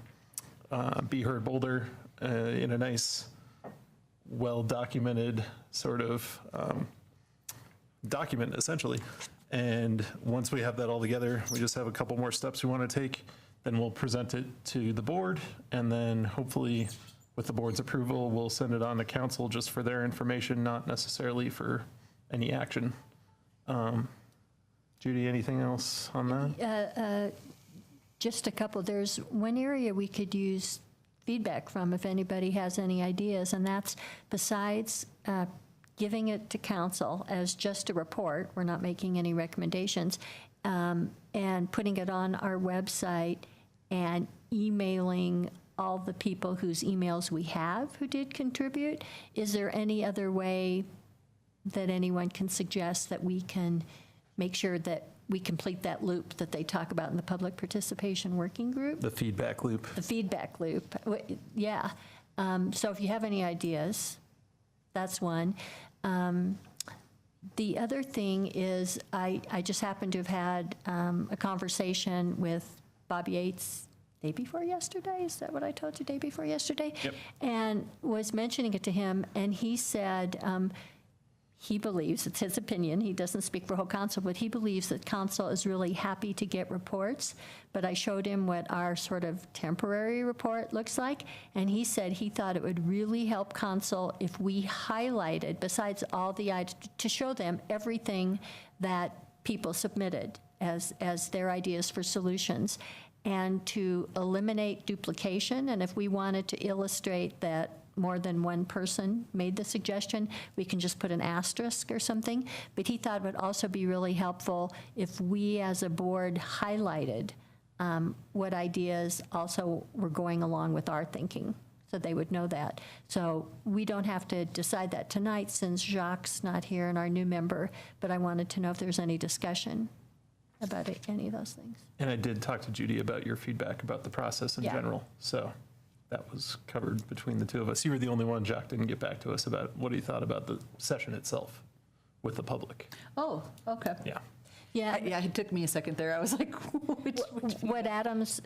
Be Heard Boulder in a nice, well-documented sort of document, essentially. And once we have that all together, we just have a couple more steps we want to take. Then we'll present it to the board, and then hopefully, with the board's approval, we'll send it on to council just for their information, not necessarily for any action. Judy, anything else on that? Just a couple. There's one area we could use feedback from if anybody has any ideas, and that's besides giving it to council as just a report, we're not making any recommendations, and putting it on our website and emailing all the people whose emails we have who did contribute. Is there any other way that anyone can suggest that we can make sure that we complete that loop that they talk about in the public participation working group? The feedback loop. The feedback loop, yeah. So if you have any ideas, that's one. The other thing is I just happened to have had a conversation with Bob Yates day before yesterday. Is that what I told you, day before yesterday? Yep. And was mentioning it to him, and he said he believes, it's his opinion, he doesn't speak for whole council, but he believes that council is really happy to get reports. But I showed him what our sort of temporary report looks like, and he said he thought it would really help council if we highlighted, besides all the items, to show them everything that people submitted as their ideas for solutions, and to eliminate duplication. And if we wanted to illustrate that more than one person made the suggestion, we can just put an asterisk or something. But he thought it would also be really helpful if we as a board highlighted what ideas also were going along with our thinking, so they would know that. So we don't have to decide that tonight since Jacques' not here and our new member, but I wanted to know if there's any discussion about any of those things. And I did talk to Judy about your feedback about the process in Yeah. general. So that was covered between the two of us. You were the only one, Jacques didn't get back to us about what he thought about the session itself with the public. Oh, okay. Yeah. Yeah. Yeah, it took me a second there. I was like, which What Adam's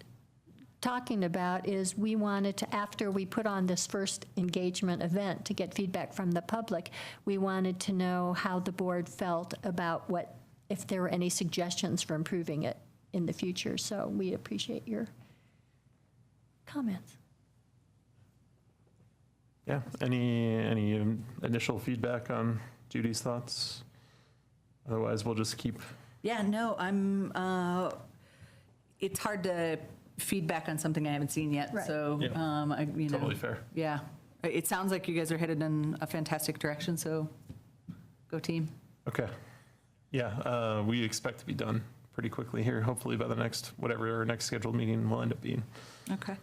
talking about is we wanted to, after we put on this first engagement event to get feedback from the public, we wanted to know how the board felt about what, if there were any suggestions for improving it in the future. So we appreciate your comments. Yeah. Any initial feedback on Judy's thoughts? Otherwise, we'll just keep. Yeah, no, it's hard to feedback on something I haven't seen yet, Right. so, Yeah. you know. Totally fair. Yeah, it sounds like you guys are headed in a fantastic direction, so go team. Okay. Yeah, we expect to be done pretty quickly here, hopefully by the next, whatever our next scheduled meeting will end up being. Okay.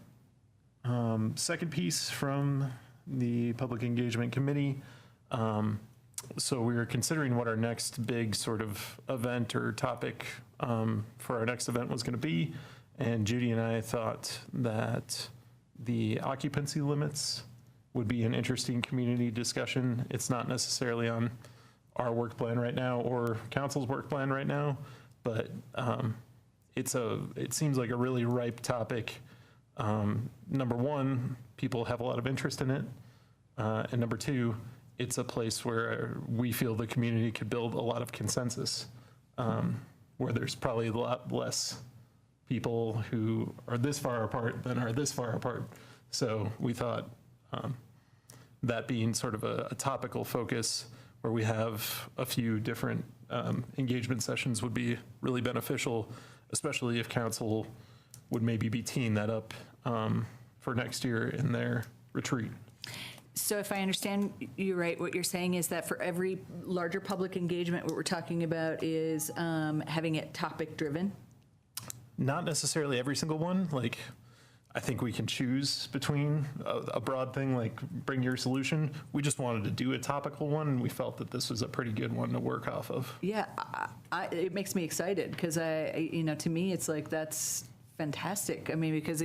Second piece from the Public Engagement Committee. So we were considering what our next big sort of event or topic for our next event was going to be. And Judy and I thought that the occupancy limits would be an interesting community discussion. It's not necessarily on our work plan right now or council's work plan right now, but it seems like a really ripe topic. Number one, people have a lot of interest in it. And number two, it's a place where we feel the community could build a lot of consensus, where there's probably a lot less people who are this far apart than are this far apart. So we thought that being sort of a topical focus where we have a few different engagement sessions would be really beneficial, especially if council would maybe be teeing that up for next year in their retreat. So if I understand you right, what you're saying is that for every larger public engagement, what we're talking about is having it topic-driven? Not necessarily every single one. Like, I think we can choose between a broad thing like bring your solution. We just wanted to do a topical one, and we felt that this was a pretty good one to work off of. Yeah, it makes me excited because to me, it's like, that's fantastic. I mean, because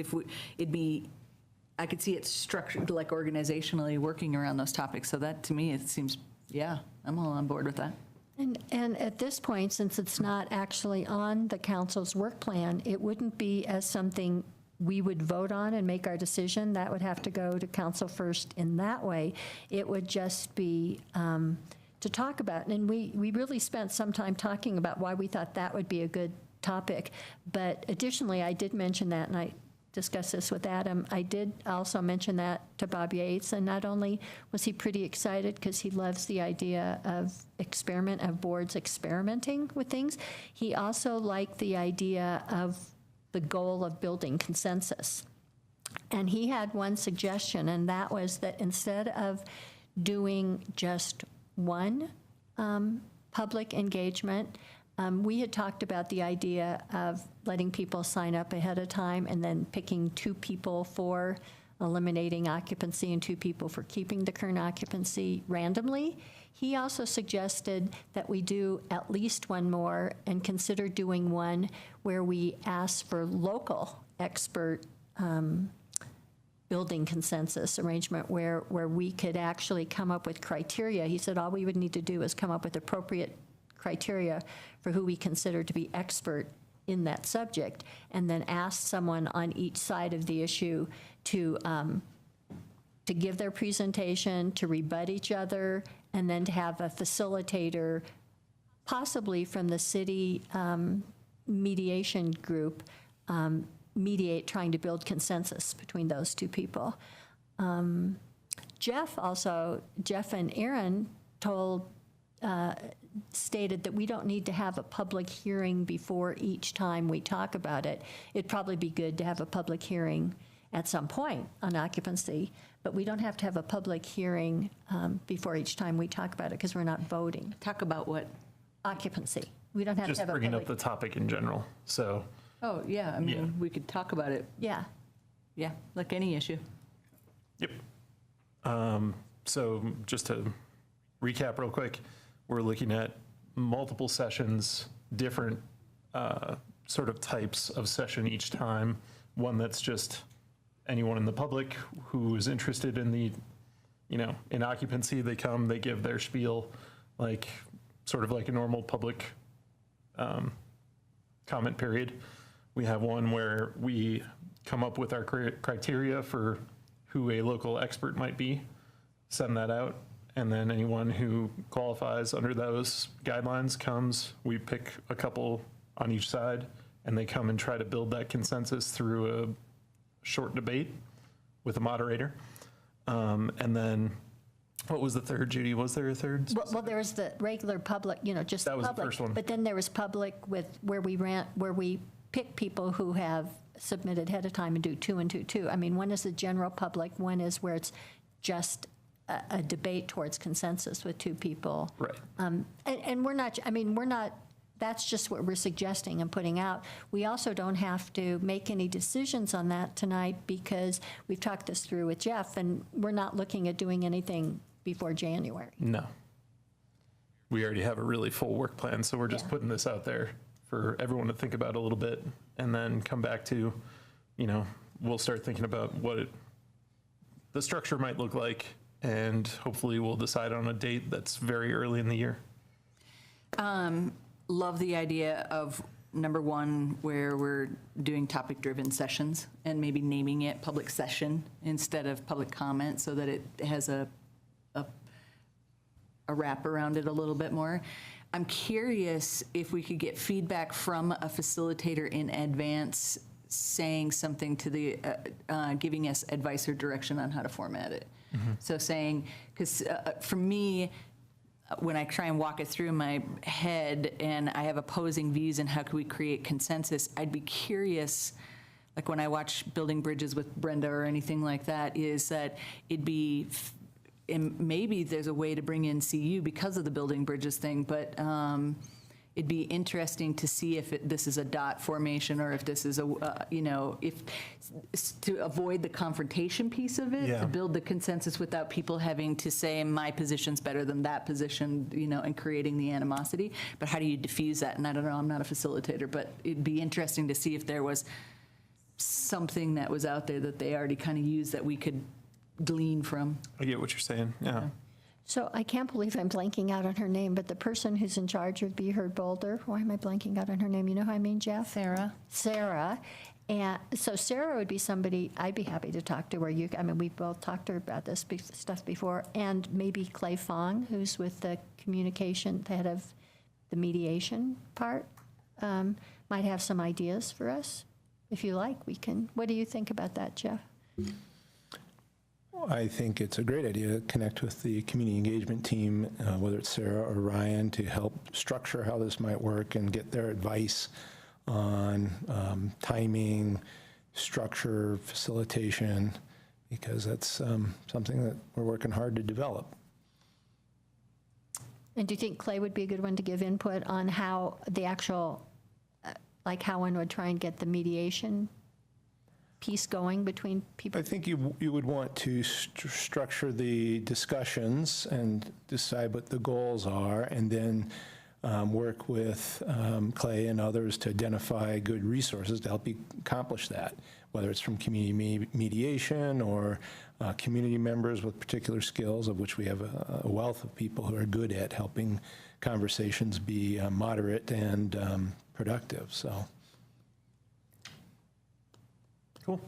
I could see it structured, like organizationally working around those topics. So that, to me, it seems, yeah, I'm all on board with that. And at this point, since it's not actually on the council's work plan, it wouldn't be as something we would vote on and make our decision. That would have to go to council first in that way. It would just be to talk about. And we really spent some time talking about why we thought that would be a good topic. But additionally, I did mention that, and I discussed this with Adam. I did also mention that to Bob Yates, and not only was he pretty excited because he loves the idea of boards experimenting with things, he also liked the idea of the goal of building consensus. And he had one suggestion, and that was that instead of doing just one public engagement, we had talked about the idea of letting people sign up ahead of time and then picking 2 people for eliminating occupancy and 2 people for keeping the current occupancy randomly. He also suggested that we do at least one more and consider doing one where we ask for local expert building consensus arrangement where we could actually come up with criteria. He said all we would need to do is come up with appropriate criteria for who we consider to be expert in that subject, and then ask someone on each side of the issue to give their presentation, to rebut each other, and then to have a facilitator, possibly from the city mediation group, mediate, trying to build consensus between those two people. Jeff and Aaron stated that we don't need to have a public hearing before each time we talk about it. It'd probably be good to have a public hearing at some point on occupancy, but we don't have to have a public hearing before each time we talk about it, because we're not voting. Talk about what? Occupancy. We don't have Just to have a bringing public. up the topic in general. So, Oh, yeah, I mean, Yeah. we could talk about it, Yeah. yeah, like any issue. yep. So just to recap real quick, we're looking at multiple sessions, different sort of types of session each time. One that's just anyone in the public who is interested in the, in occupancy, they come, they give their spiel, like sort of like a normal public comment period. We have one where we come up with our criteria for who a local expert might be, send that out, and then anyone who qualifies under those guidelines comes. We pick a couple on each side, and they come and try to build that consensus through a short debate with a moderator. And then, what was the third, Judy? Was there a third? Well, there was the regular public, just the That was the public. first one. But then there was public where we pick people who have submitted ahead of time and do 2 and 2, 2. I mean, one is the general public, one is where it's just a debate towards consensus with 2 people. Right. And we're not, that's just what we're suggesting and putting out. We also don't have to make any decisions on that tonight, because we've talked this through with Jeff, and we're not looking at doing anything before January. No. We already have a really full work plan, so we're just Yeah. putting this out there for everyone to think about a little bit, and then come back to, we'll start thinking about what the structure might look like, and hopefully we'll decide on a date that's very early in the year. Love the idea of, number one, where we're doing topic-driven sessions and maybe naming it public session instead of public comment, so that it has a wrap around it a little bit more. I'm curious if we could get feedback from a facilitator in advance, saying something to the, giving us advice or direction on how to format it. So saying, because for me, when I try and walk it through my head and I have opposing views and how can we create consensus, I'd be curious, like when I watch Building Bridges with Brenda or anything like that, is that it'd be, and maybe there's a way to bring in CU because of the Building Bridges thing, but it'd be interesting to see if this is a dot formation, or if this is to avoid the confrontation piece of it, Yeah. to build the consensus without people having to say my position's better than that position, and creating the animosity. But how do you diffuse that? And I don't know, I'm not a facilitator, but it'd be interesting to see if there was something that was out there that they already kind of used that we could glean from. I get what you're saying, yeah. So I can't believe I'm blanking out on her name, but the person who's in charge of Be Heard Boulder, why am I blanking out on her name? You know who I mean, Jeff? Sarah. And so Sarah would be somebody I'd be happy to talk to, we've both talked to her about this stuff before, and maybe Clay Fong, who's with the communication, the head of the mediation part, might have some ideas for us. If you like, we can. What do you think about that, Jeff? I think it's a great idea to connect with the community engagement team, whether it's Sarah or Ryan, to help structure how this might work and get their advice on timing, structure, facilitation, because that's something that we're working hard to develop. And do you think Clay would be a good one to give input on how the actual, like how one would try and get the mediation piece going between people? I think you would want to structure the discussions and decide what the goals are, and then work with Clay and others to identify good resources to help you accomplish that, whether it's from community mediation or community members with particular skills, of which we have a wealth of people who are good at helping conversations be moderate and productive. So Cool.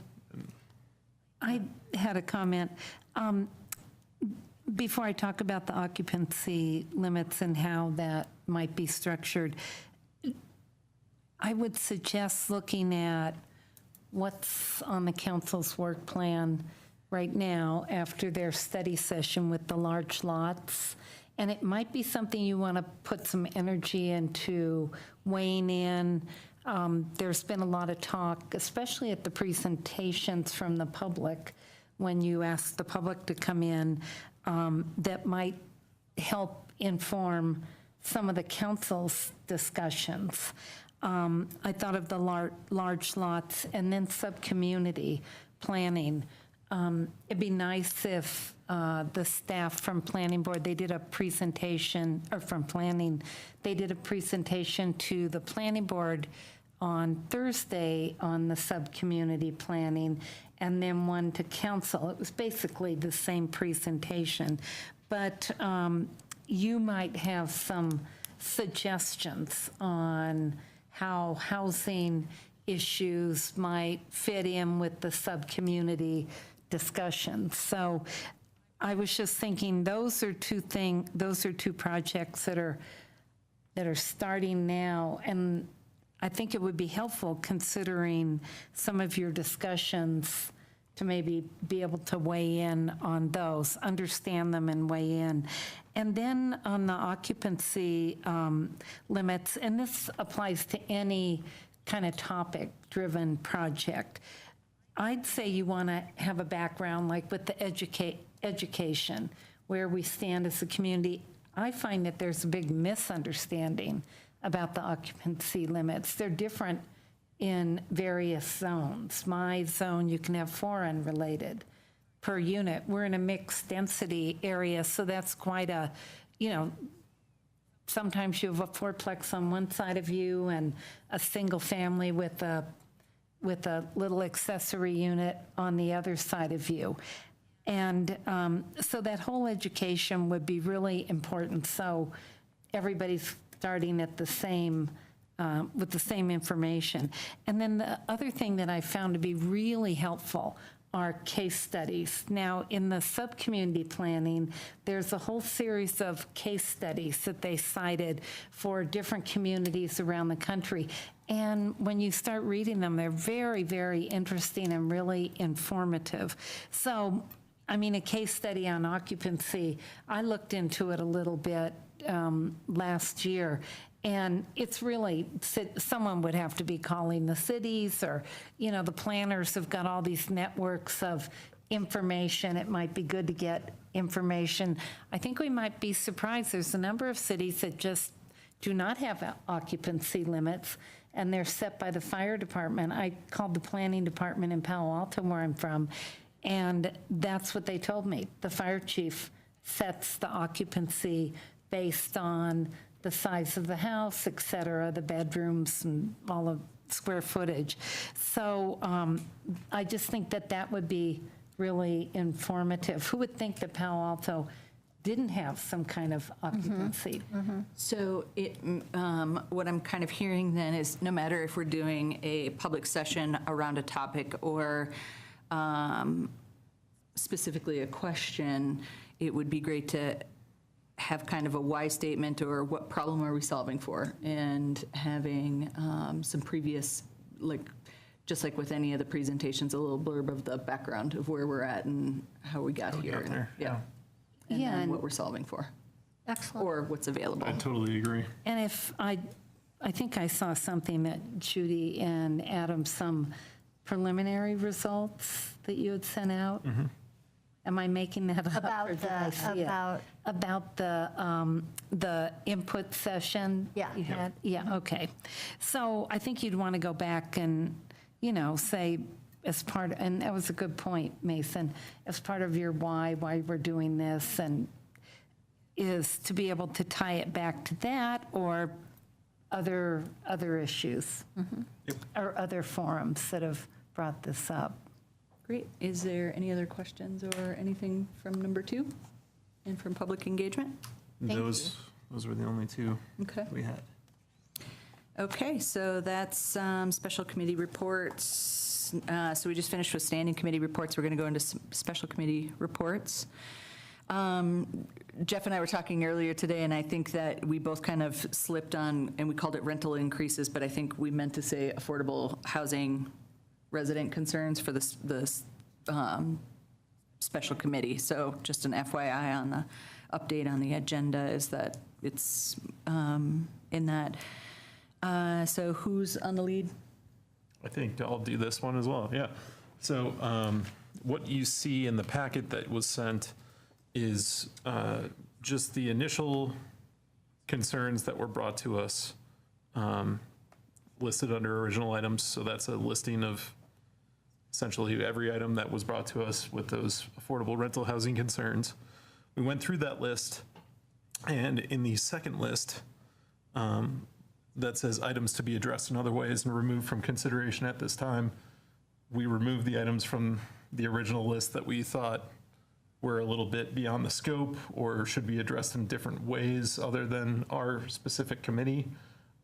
I had a comment. Before I talk about the occupancy limits and how that might be structured, I would suggest looking at what's on the council's work plan right now after their study session with the large lots. And it might be something you want to put some energy into weighing in. There's been a lot of talk, especially at the presentations from the public, when you ask the public to come in, that might help inform some of the council's discussions. I thought of the large lots and then sub-community planning. It'd be nice if the staff from planning board, they did a presentation, or from planning, they did a presentation to the planning board on Thursday on the sub-community planning, and then one to council. It was basically the same presentation, but you might have some suggestions on how housing issues might fit in with the sub-community discussions. So I was just thinking those are two projects that are starting now, and I think it would be helpful, considering some of your discussions, to maybe be able to weigh in on those, understand them and weigh in. And then on the occupancy limits, and this applies to any kind of topic-driven project, I'd say you want to have a background like with the education, where we stand as a community. I find that there's a big misunderstanding about the occupancy limits. They're different in various zones. My zone, you can have 4 unrelated per unit. We're in a mixed density area, so that's quite a, sometimes you have a 4-plex on one side of you and a single family with a little accessory unit on the other side of you. And so that whole education would be really important, so everybody's starting at the same, with the same information. And then the other thing that I found to be really helpful are case studies. Now, in the sub-community planning, there's a whole series of case studies that they cited for different communities around the country. And when you start reading them, they're very, very interesting and really informative. So, I mean, a case study on occupancy, I looked into it a little bit last year, and it's really, someone would have to be calling the cities, or, the planners have got all these networks of information. It might be good to get information. I think we might be surprised. There's a number of cities that just do not have occupancy limits, and they're set by the fire department. I called the planning department in Palo Alto, where I'm from, and that's what they told me. The fire chief sets the occupancy based on the size of the house, et cetera, the bedrooms and all the square footage. So I just think that would be really informative. Who would think that Palo Alto didn't have some kind of occupancy? So what I'm kind of hearing then is, no matter if we're doing a public session around a topic or specifically a question, it would be great to have kind of a why statement, or what problem are we solving for, and having some previous, just like with any of the presentations, a little blurb of the background of where we're at and how we got here. There. Yeah. And then what we're solving for. Excellent. Or what's available. I totally agree. And if I think I saw something that Judy and Adam, some preliminary results that you had sent out. Am I making that up? About or did I see it? About the input session Yeah. you had? Yeah, okay. So I think you'd want to go back and, say, as part, and that was a good point, Mason, as part of your why we're doing this, and is to be able to tie it back to that, or other issues, or other forums that have brought this up. Great. Is there any other questions or anything from number 2 and from public engagement? Those were the only 2 Okay. we had. Okay, so that's special committee reports. So we just finished with standing committee reports. We're going to go into special committee reports. Jeff and I were talking earlier today, and I think that we both kind of slipped on, and we called it rental increases, but I think we meant to say affordable housing resident concerns for the special committee. So just an FYI on the update on the agenda is that it's in that. So who's on the lead? I think I'll do this one as well, yeah. So what you see in the packet that was sent is just the initial concerns that were brought to us, listed under original items. So that's a listing of essentially every item that was brought to us with those affordable rental housing concerns. We went through that list, and in the second list, that says items to be addressed in other ways and removed from consideration at this time, we removed the items from the original list that we thought were a little bit beyond the scope or should be addressed in different ways other than our specific committee.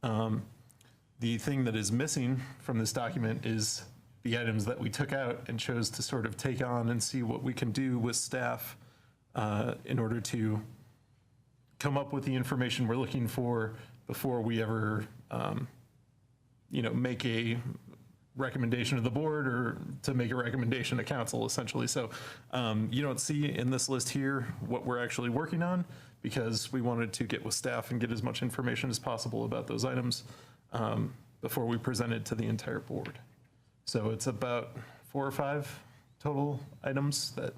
The thing that is missing from this document is the items that we took out and chose to sort of take on and see what we can do with staff in order to come up with the information we're looking for before we ever, make a recommendation to the board or to make a recommendation to council, essentially. So you don't see in this list here what we're actually working on because we wanted to get with staff and get as much information as possible about those items before we present it to the entire board. So it's about 4 or 5 total items that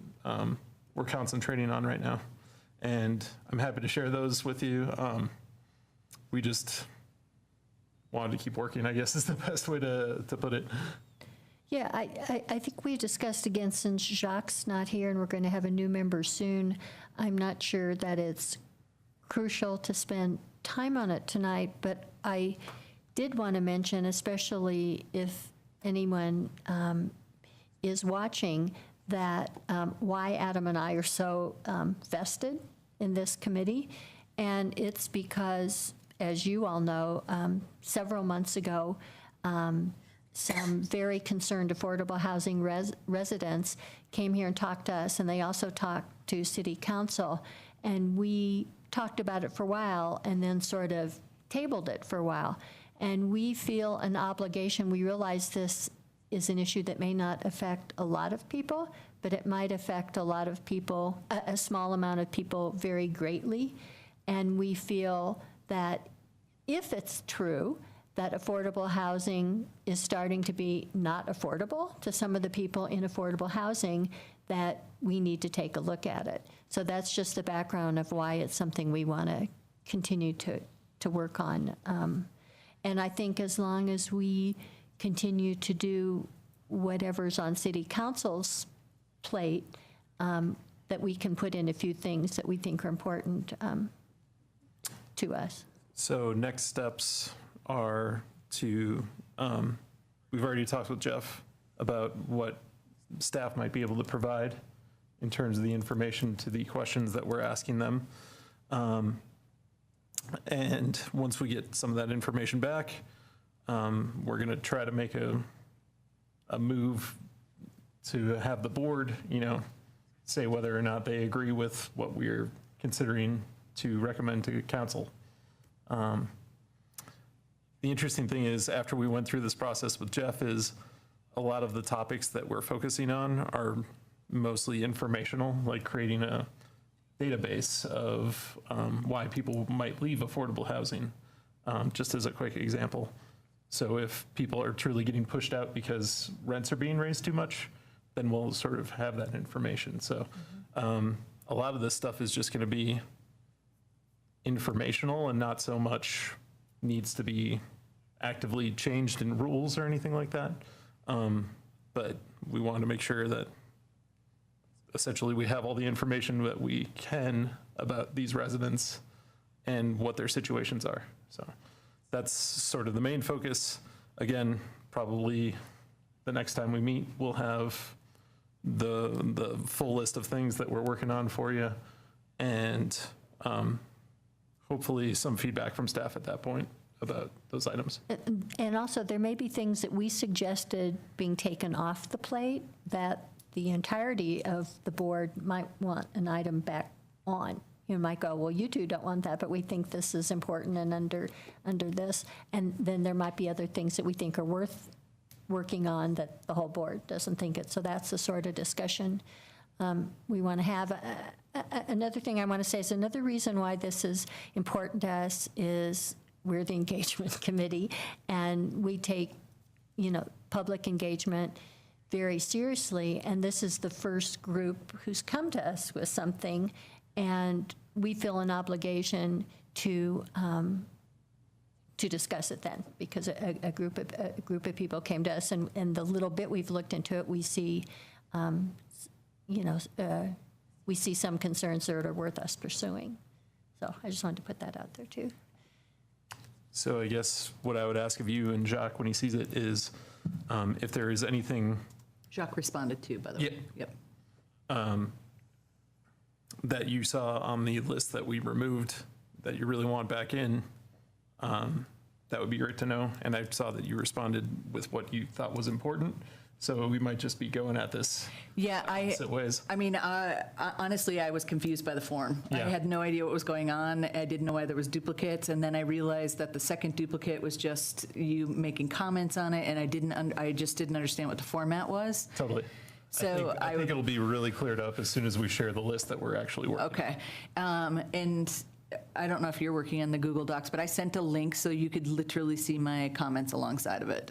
we're concentrating on right now. And I'm happy to share those with you. We just wanted to keep working, I guess is the best way to put it. Yeah, I think we discussed again, since Jacques' not here and we're going to have a new member soon, I'm not sure that it's crucial to spend time on it tonight, but I did want to mention, especially if anyone is watching, that why Adam and I are so vested in this committee. And it's because, as you all know, several months ago, some very concerned affordable housing residents came here and talked to us, and they also talked to City Council. And we talked about it for a while and then sort of tabled it for a while. And we feel an obligation. We realize this is an issue that may not affect a lot of people, but it might affect a lot of people, a small amount of people, very greatly. And we feel that if it's true that affordable housing is starting to be not affordable to some of the people in affordable housing, that we need to take a look at it. So that's just the background of why it's something we want to continue to work on. And I think as long as we continue to do whatever's on City Council's plate, that we can put in a few things that we think are important to us. So next steps are to, we've already talked with Jeff about what staff might be able to provide in terms of the information to the questions that we're asking them. And once we get some of that information back, we're going to try to make a move to have the board, say whether or not they agree with what we're considering to recommend to council. The interesting thing is, after we went through this process with Jeff, is a lot of the topics that we're focusing on are mostly informational, like creating a database of why people might leave affordable housing, just as a quick example. So if people are truly getting pushed out because rents are being raised too much, then we'll sort of have that information. So a lot of this stuff is just going to be informational and not so much needs to be actively changed in rules or anything like that. But we want to make sure that essentially we have all the information that we can about these residents and what their situations are. So that's sort of the main focus. Again, probably the next time we meet, we'll have the full list of things that we're working on for you, and hopefully some feedback from staff at that point about those items. And also, there may be things that we suggested being taken off the plate that the entirety of the board might want an item back on. You might go, well, you two don't want that, but we think this is important and under this. And then there might be other things that we think are worth working on that the whole board doesn't think it. So that's the sort of discussion we want to have. Another thing I want to say is another reason why this is important to us is we're the engagement committee, and we take, public engagement very seriously, and this is the first group who's come to us with something, and we feel an obligation to discuss it then, because a group of people came to us, and the little bit we've looked into it, we see, we see some concerns that are worth us pursuing. So I just wanted to put that out there too. So I guess what I would ask of you and Jacques when he sees it is if there is anything Jacques responded to, by the way. Yep. that you saw on the list that we removed that you really want back in, that would be great to know. And I saw that you responded with what you thought was important. So we might just be going at this opposite ways. I mean, honestly, I was confused by the form. Yeah. I had no idea what was going on. I didn't know why there was duplicates, and then I realized that the second duplicate was just you making comments on it, and I just didn't understand what the format was. Totally. So I think it'll be really cleared up as soon as we share the list that we're actually working on. Okay. And I don't know if you're working on the Google Docs, but I sent a link so you could literally see my comments alongside of it.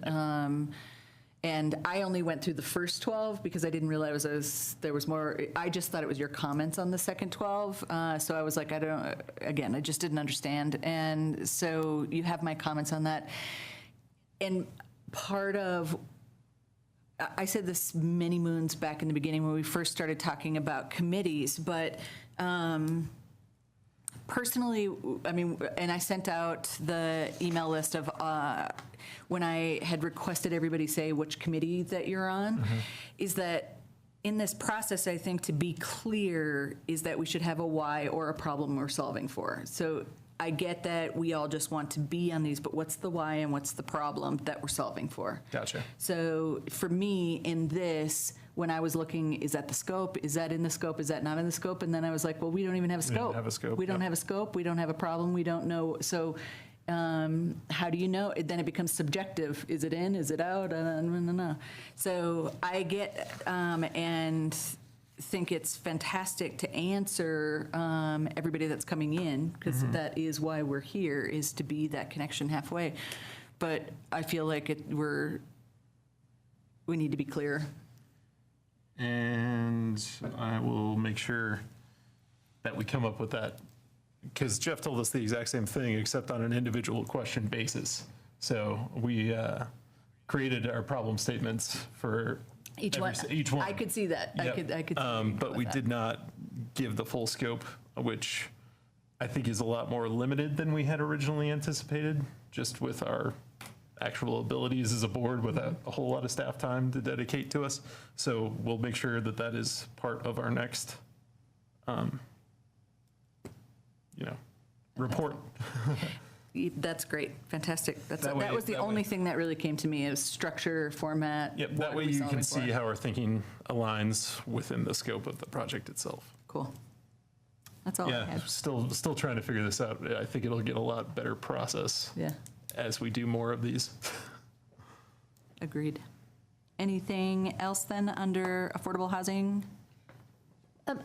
And I only went through the first 12 because I didn't realize there was more. I just thought it was your comments on the second 12. So I was like, I just didn't understand. And so you have my comments on that. And part of, I said this many moons back in the beginning when we first started talking about committees, but personally, I mean, and I sent out the email list of when I had requested everybody say which committee that you're on, is that in this process, I think to be clear is that we should have a why or a problem we're solving for. So I get that we all just want to be on these, but what's the why and what's the problem that we're solving for? Gotcha. So for me, in this, when I was looking, is that the scope? Is that in the scope? Is that not in the scope? And then I was like, well, we don't even have a scope. We don't have a scope, We don't yep. have a scope. We don't have a problem. We don't know. So how do you know? Then it becomes subjective. Is it in? Is it out? No. So I get and think it's fantastic to answer everybody that's coming in, because that is why we're here, is to be that connection halfway. But I feel like we need to be clear. And I will make sure that we come up with that, because Jeff told us the exact same thing, except on an individual question basis. So we created our problem statements for Each one. I could see that. Yep. I could see but we did not give the full scope, which I think is a lot more limited than we had originally anticipated, just with our actual abilities as a board without a whole lot of staff time to dedicate to us. So we'll make sure that that is part of our next, report. That's great. Fantastic. That was the that only way- thing that really came to me, is structure, format. Yep, what that are way we you solving can see for? how our thinking aligns within the scope of the project itself. Cool. That's all I Yeah, had. still trying to figure this out. I think it'll get a lot better process Yeah, as we do more of these. agreed. Anything else then under affordable housing?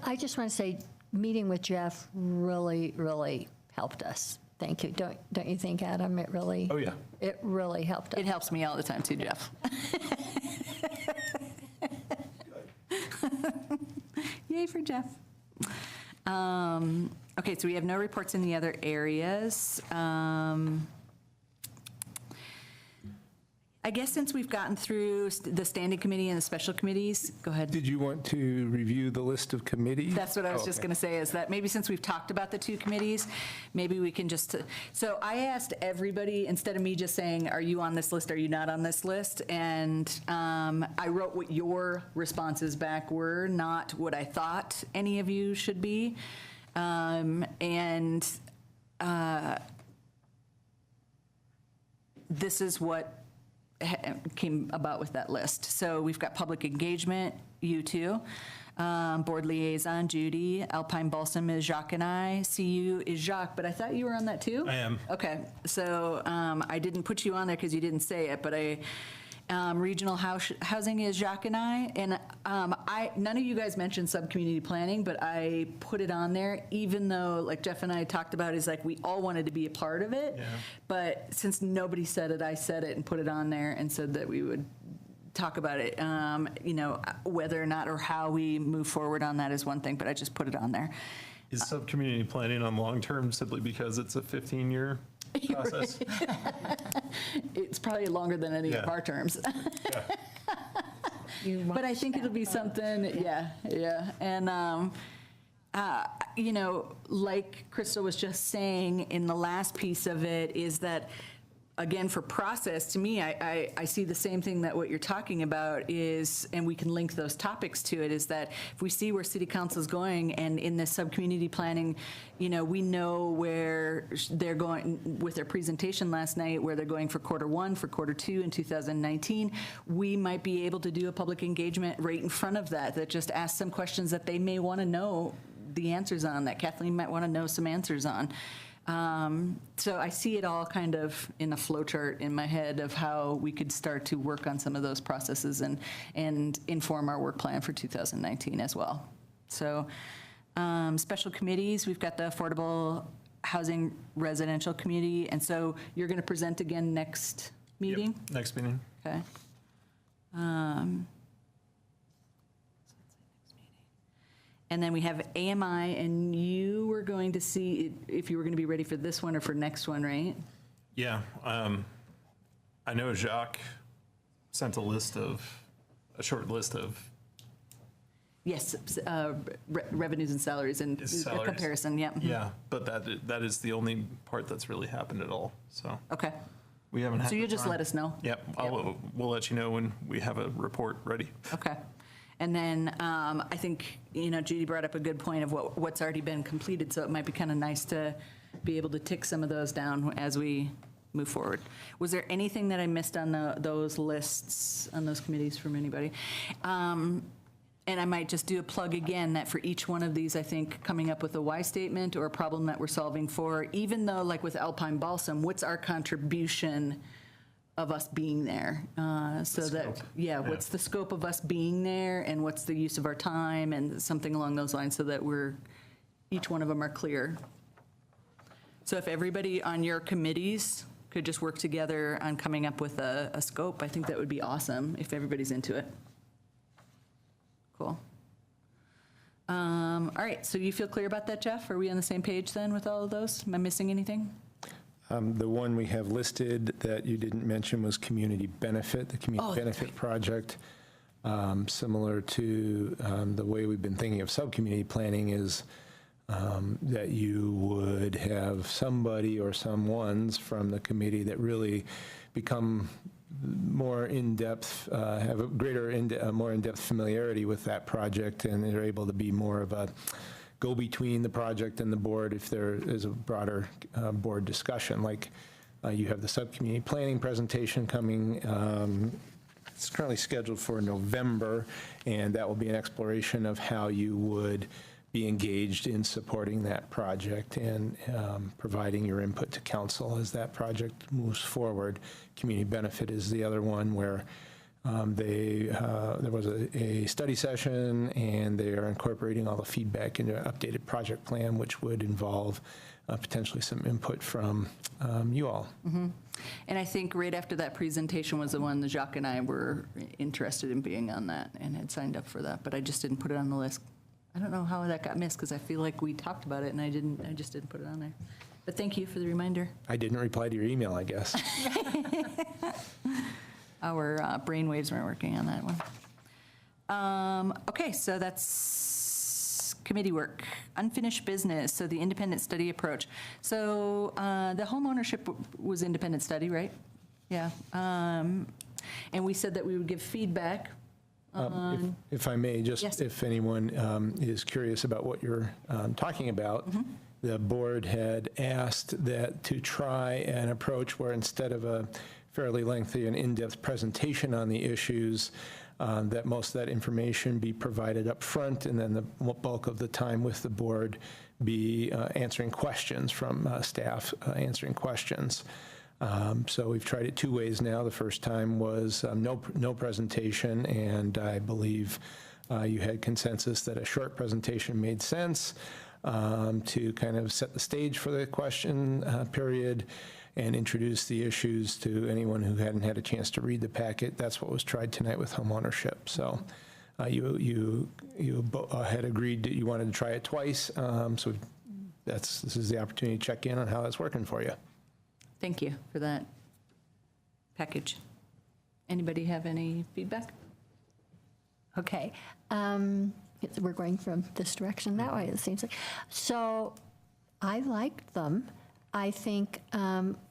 I just want to say, meeting with Jeff really, really helped us. Thank you. Don't you think, Adam? It really. Oh, yeah. It really helped us. It helps me all the time too, Jeff. Yay for Jeff. Okay, so we have no reports in the other areas. I guess since we've gotten through the standing committee and the special committees, go ahead. Did you want to review the list of committees? That's what I was just going to say, is that maybe since we've talked about the two committees, maybe we can just, so I asked everybody, instead of me just saying, are you on this list, are you not on this list? And I wrote what your responses back were, not what I thought any of you should be. this is what came about with that list. So we've got public engagement, you two, board liaison, Judy, Alpine Balsam is Jacques and I, CU is Jacques, but I thought you were on that too? I am. Okay, so I didn't put you on there because you didn't say it, but regional housing is Jacques and I, and none of you guys mentioned sub-community planning, but I put it on there, even though, like Jeff and I talked about, is like we all wanted to be a part of it, but since nobody said it, I said it and put it on there and said that we would talk about it. You know, whether or not or how we move forward on that is one thing, but I just put it on there. Is sub-community planning on long-term simply because it's a 15-year process? It's probably longer than any of our terms. But I think it'll be something, yeah. And, you know, like Crystal was just saying in the last piece of it is that, again, for process, to me, I see the same thing that what you're talking about is, and we can link those topics to it, is that if we see where city council is going and in this sub-community planning, you know, we know where they're going with their presentation last night, where they're going for Q1, for Q2 in 2019, we might be able to do a public engagement right in front of that just asks some questions that they may want to know the answers on, that Kathleen might want to know some answers on. So I see it all kind of in a flow chart in my head of how we could start to work on some of those processes and inform our work plan for 2019 as well. So special committees, we've got the Affordable Housing Residential Committee, and so you're going to present again next meeting? Yep, next meeting. Okay. And then we have AMI, and you were going to see if you were going to be ready for this one or for next one, right? Yeah. I know Jacques sent a short list of Yes, revenues and salaries and a comparison, yeah. Yeah, but that is the only part that's really happened at all, so. Okay. We haven't had So the you'll just time. let us know? Yep, we'll let you know when we have a report ready. Okay. And then I think, you know, Judy brought up a good point of what's already been completed, so it might be kind of nice to be able to tick some of those down as we move forward. Was there anything that I missed on those lists, on those committees from anybody? And I might just do a plug again that for each one of these, I think coming up with a why statement or a problem that we're solving for, even though like with Alpine Balsam, what's our contribution of us being there, so that, what's the scope of us being there and what's the use of our time and something along those lines so that each one of them are clear. So if everybody on your committees could just work together on coming up with a scope, I think that would be awesome if everybody's into it. Cool. All right, so you feel clear about that, Jeff? Are we on the same page then with all of those? Am I missing anything? The one we have listed that you didn't mention was community benefit, the community benefit project. Similar to the way we've been thinking of sub-community planning is that you would have somebody or someones from the committee that really become more in-depth, have a more in-depth familiarity with that project, and they're able to be more of a go-between the project and the board if there is a broader board discussion. Like you have the sub-community planning presentation coming. It's currently scheduled for November, and that will be an exploration of how you would be engaged in supporting that project and providing your input to council as that project moves forward. Community benefit is the other one where there was a study session, and they are incorporating all the feedback into an updated project plan, which would involve potentially some input from you all. Mm-hmm. And I think right after that presentation was the one that Jacques and I were interested in being on that and had signed up for that, but I just didn't put it on the list. I don't know how that got missed because I feel like we talked about it and I just didn't put it on there. But thank you for the reminder. I didn't reply to your email, I guess. Our brainwaves weren't working on that one. Okay, so that's committee work. Unfinished business, so the independent study approach. So the home ownership was independent study, right? Yeah. And we said that we would give feedback on... If I may, just Yes. if anyone is curious about what you're talking about, the board had asked that to try an approach where instead of a fairly lengthy and in-depth presentation on the issues, that most of that information be provided up front, and then the bulk of the time with the board be answering questions from staff, answering questions. So we've tried it two ways now. The first time was no presentation, and I believe you had consensus that a short presentation made sense to kind of set the stage for the question period and introduce the issues to anyone who hadn't had a chance to read the packet. That's what was tried tonight with homeownership. So you had agreed that you wanted to try it twice. So this is the opportunity to check in on how that's working for you. Thank you for that package. Anybody have any feedback? Okay. We're going from this direction that way, it seems like. So I liked them. I think,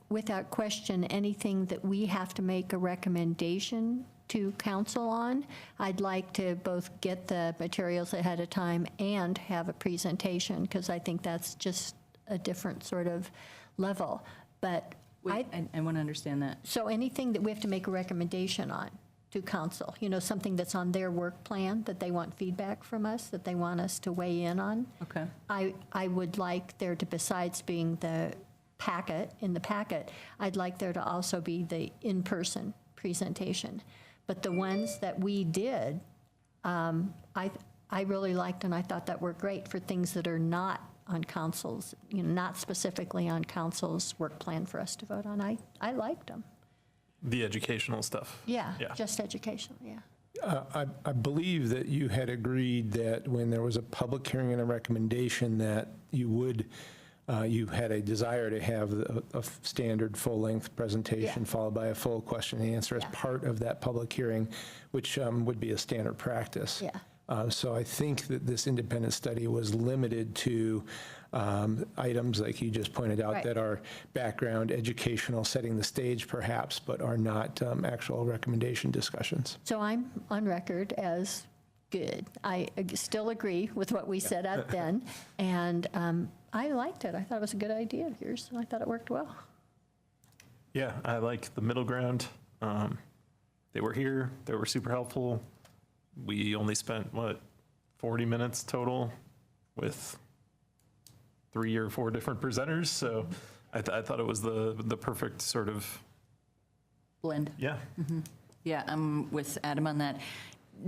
without question, anything that we have to make a recommendation to council on, I'd like to both get the materials ahead of time and have a presentation, because I think that's just a different sort of level. But I want to understand that. so anything that we have to make a recommendation on to council, something that's on their work plan that they want feedback from us, that they want us to weigh in on. Okay. I would like there to, besides being the packet, in the packet, I'd like there to also be the in-person presentation. But the ones that we did, I really liked, and I thought that were great for things that are not on council's, not specifically on council's work plan for us to vote on. I liked them. The educational stuff. Yeah, just educational, yeah. I believe that you had agreed that when there was a public hearing and a recommendation that you had a desire to have a standard full-length presentation followed by a full question and answer as part of that public hearing, which would be a standard practice. Yeah. So I think that this independent study was limited to items like you just pointed out, Right. that are background, educational, setting the stage perhaps, but are not actual recommendation discussions. So I'm on record as good. I still agree with what we said out then, and I liked it. I thought it was a good idea of yours, and I thought it worked well. Yeah, I like the middle ground. They were here. They were super helpful. We only spent, 40 minutes total with 3 or 4 different presenters. So I thought it was the perfect sort of, Blend. yeah. Yeah, I'm with Adam on that.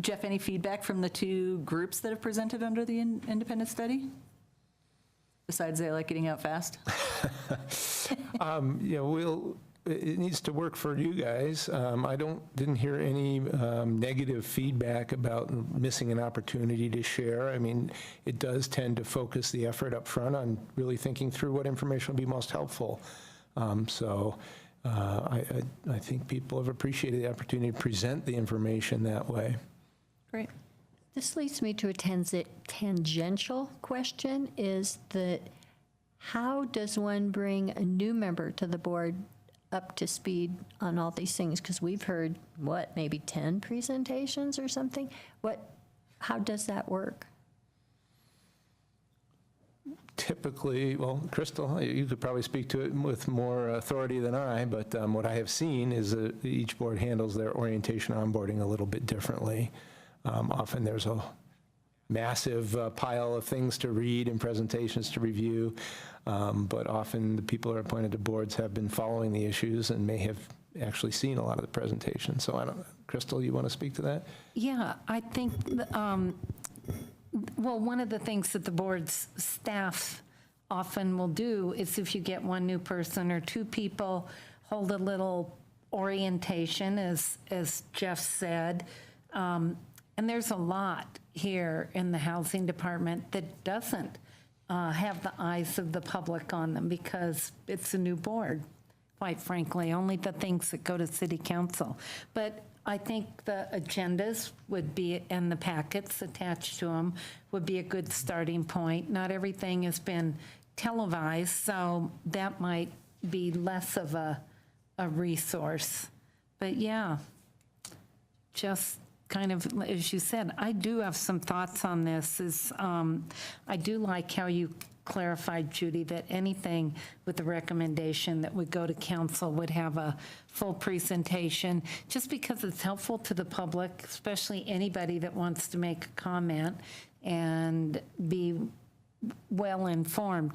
Jeff, any feedback from the two groups that have presented under the independent study? Besides they like getting out fast? It needs to work for you guys. I didn't hear any negative feedback about missing an opportunity to share. I mean, it does tend to focus the effort up front on really thinking through what information will be most helpful. I think people have appreciated the opportunity to present the information that way. Great. This leads me to a tangential question, is that how does one bring a new member to the board up to speed on all these things? Because we've heard, maybe 10 presentations or something? How does that work? Typically, well, Crystal, you could probably speak to it with more authority than I, but what I have seen is that each board handles their orientation onboarding a little bit differently. Often there's a massive pile of things to read and presentations to review, but often the people who are appointed to boards have been following the issues and may have actually seen a lot of the presentations. So Crystal, you want to speak to that? Yeah, I think, one of the things that the board's staff often will do is if you get one new person or two people, hold a little orientation, as Jeff said. And there's a lot here in the housing department that doesn't have the eyes of the public on them because it's a new board, quite frankly, only the things that go to city council. But I think the agendas would be, and the packets attached to them would be a good starting point. Not everything has been televised, so that might be less of a resource. But yeah, just kind of, as you said, I do have some thoughts on this. I do like how you clarified, Judy, that anything with the recommendation that would go to council would have a full presentation, just because it's helpful to the public, especially anybody that wants to make a comment and be well informed.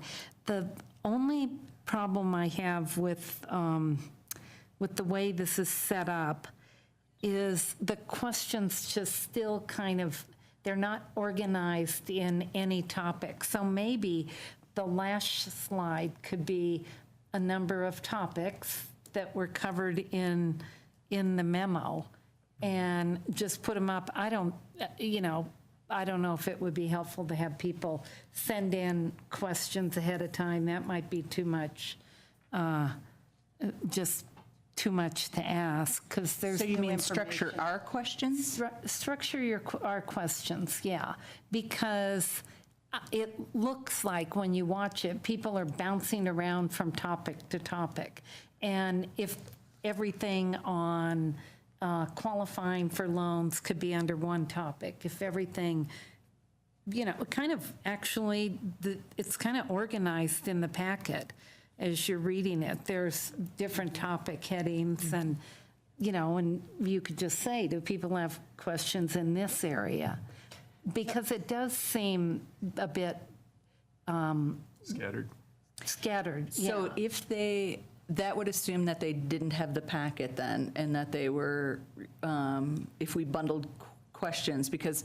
The only problem I have with the way this is set up is the questions just still kind of, they're not organized in any topic. So maybe the last slide could be a number of topics that were covered in the memo and just put them up. I don't know if it would be helpful to have people send in questions ahead of time. That might be too much, just too much to ask, because there's So you new mean structure information. our questions? Structure our questions, yeah, because it looks like when you watch it, people are bouncing around from topic to topic. And if everything on qualifying for loans could be under one topic, if everything, kind of actually, it's kind of organized in the packet as you're reading it. There's different topic headings and, and you could just say, do people have questions in this area? Because it does seem a bit scattered. So yeah. if that would assume that they didn't have the packet then, and that they were, if we bundled questions, because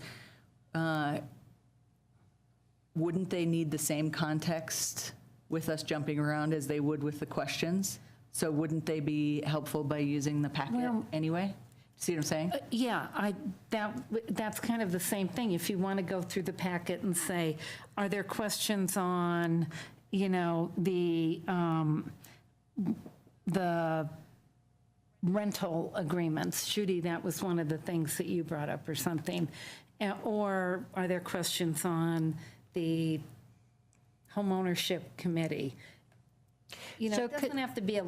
wouldn't they need the same context with us jumping around as they would with the questions? So wouldn't they be helpful by using the packet anyway? See what I'm saying? Yeah, that's kind of the same thing. If you want to go through the packet and say, are there questions on, the rental agreements? Judy, that was one of the things that you brought up or something. Or are there questions on the homeownership committee? So it doesn't have to be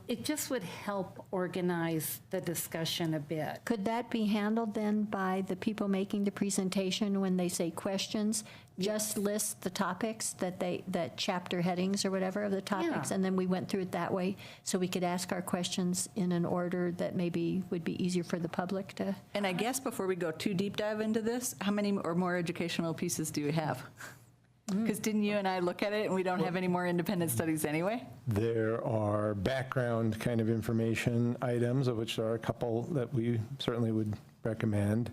it just would help organize the discussion a bit. Could that be handled then by the people making the presentation when they say questions? Just list the topics that chapter headings or whatever of the topics, Yeah. and then we went through it that way, so we could ask our questions in an order that maybe would be easier for the public to. And I guess before we go too deep dive into this, how many or more educational pieces do you have? Because didn't you and I look at it and we don't have any more independent studies anyway? There are background kind of information items, of which there are a couple that we certainly would recommend.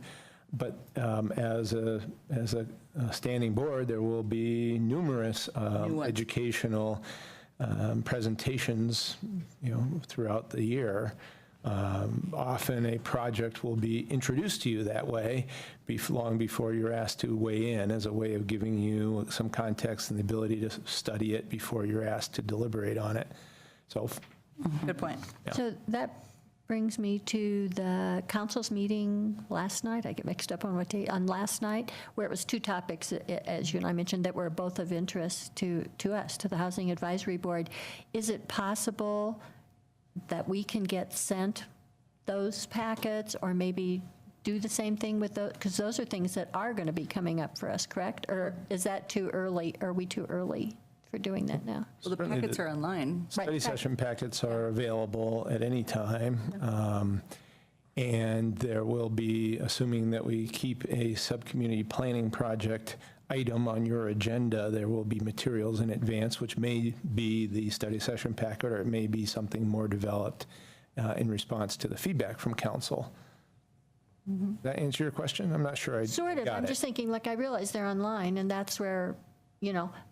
But as a standing board, there will be numerous educational presentations, throughout the year. Often a project will be introduced to you that way long before you're asked to weigh in, as a way of giving you some context and the ability to study it before you're asked to deliberate on it. So, Good point. Yeah. So that brings me to the council's meeting last night. I get mixed up on what day, on last night, where it was two topics, as you and I mentioned, that were both of interest to us, to the Housing Advisory Board. Is it possible that we can get sent those packets, or maybe do the same thing with those? Because those are things that are going to be coming up for us, correct? Or is that too early? Are we too early for doing that now? Well, the Certainly packets are online. study session packets are available at any time. And there will be, assuming that we keep a sub-community planning project item on your agenda, there will be materials in advance, which may be the study session packet, or it may be something more developed in response to the feedback from council. Does that answer your question? I'm not sure I Sort of. got I'm it. just thinking, I realize they're online, and that's where,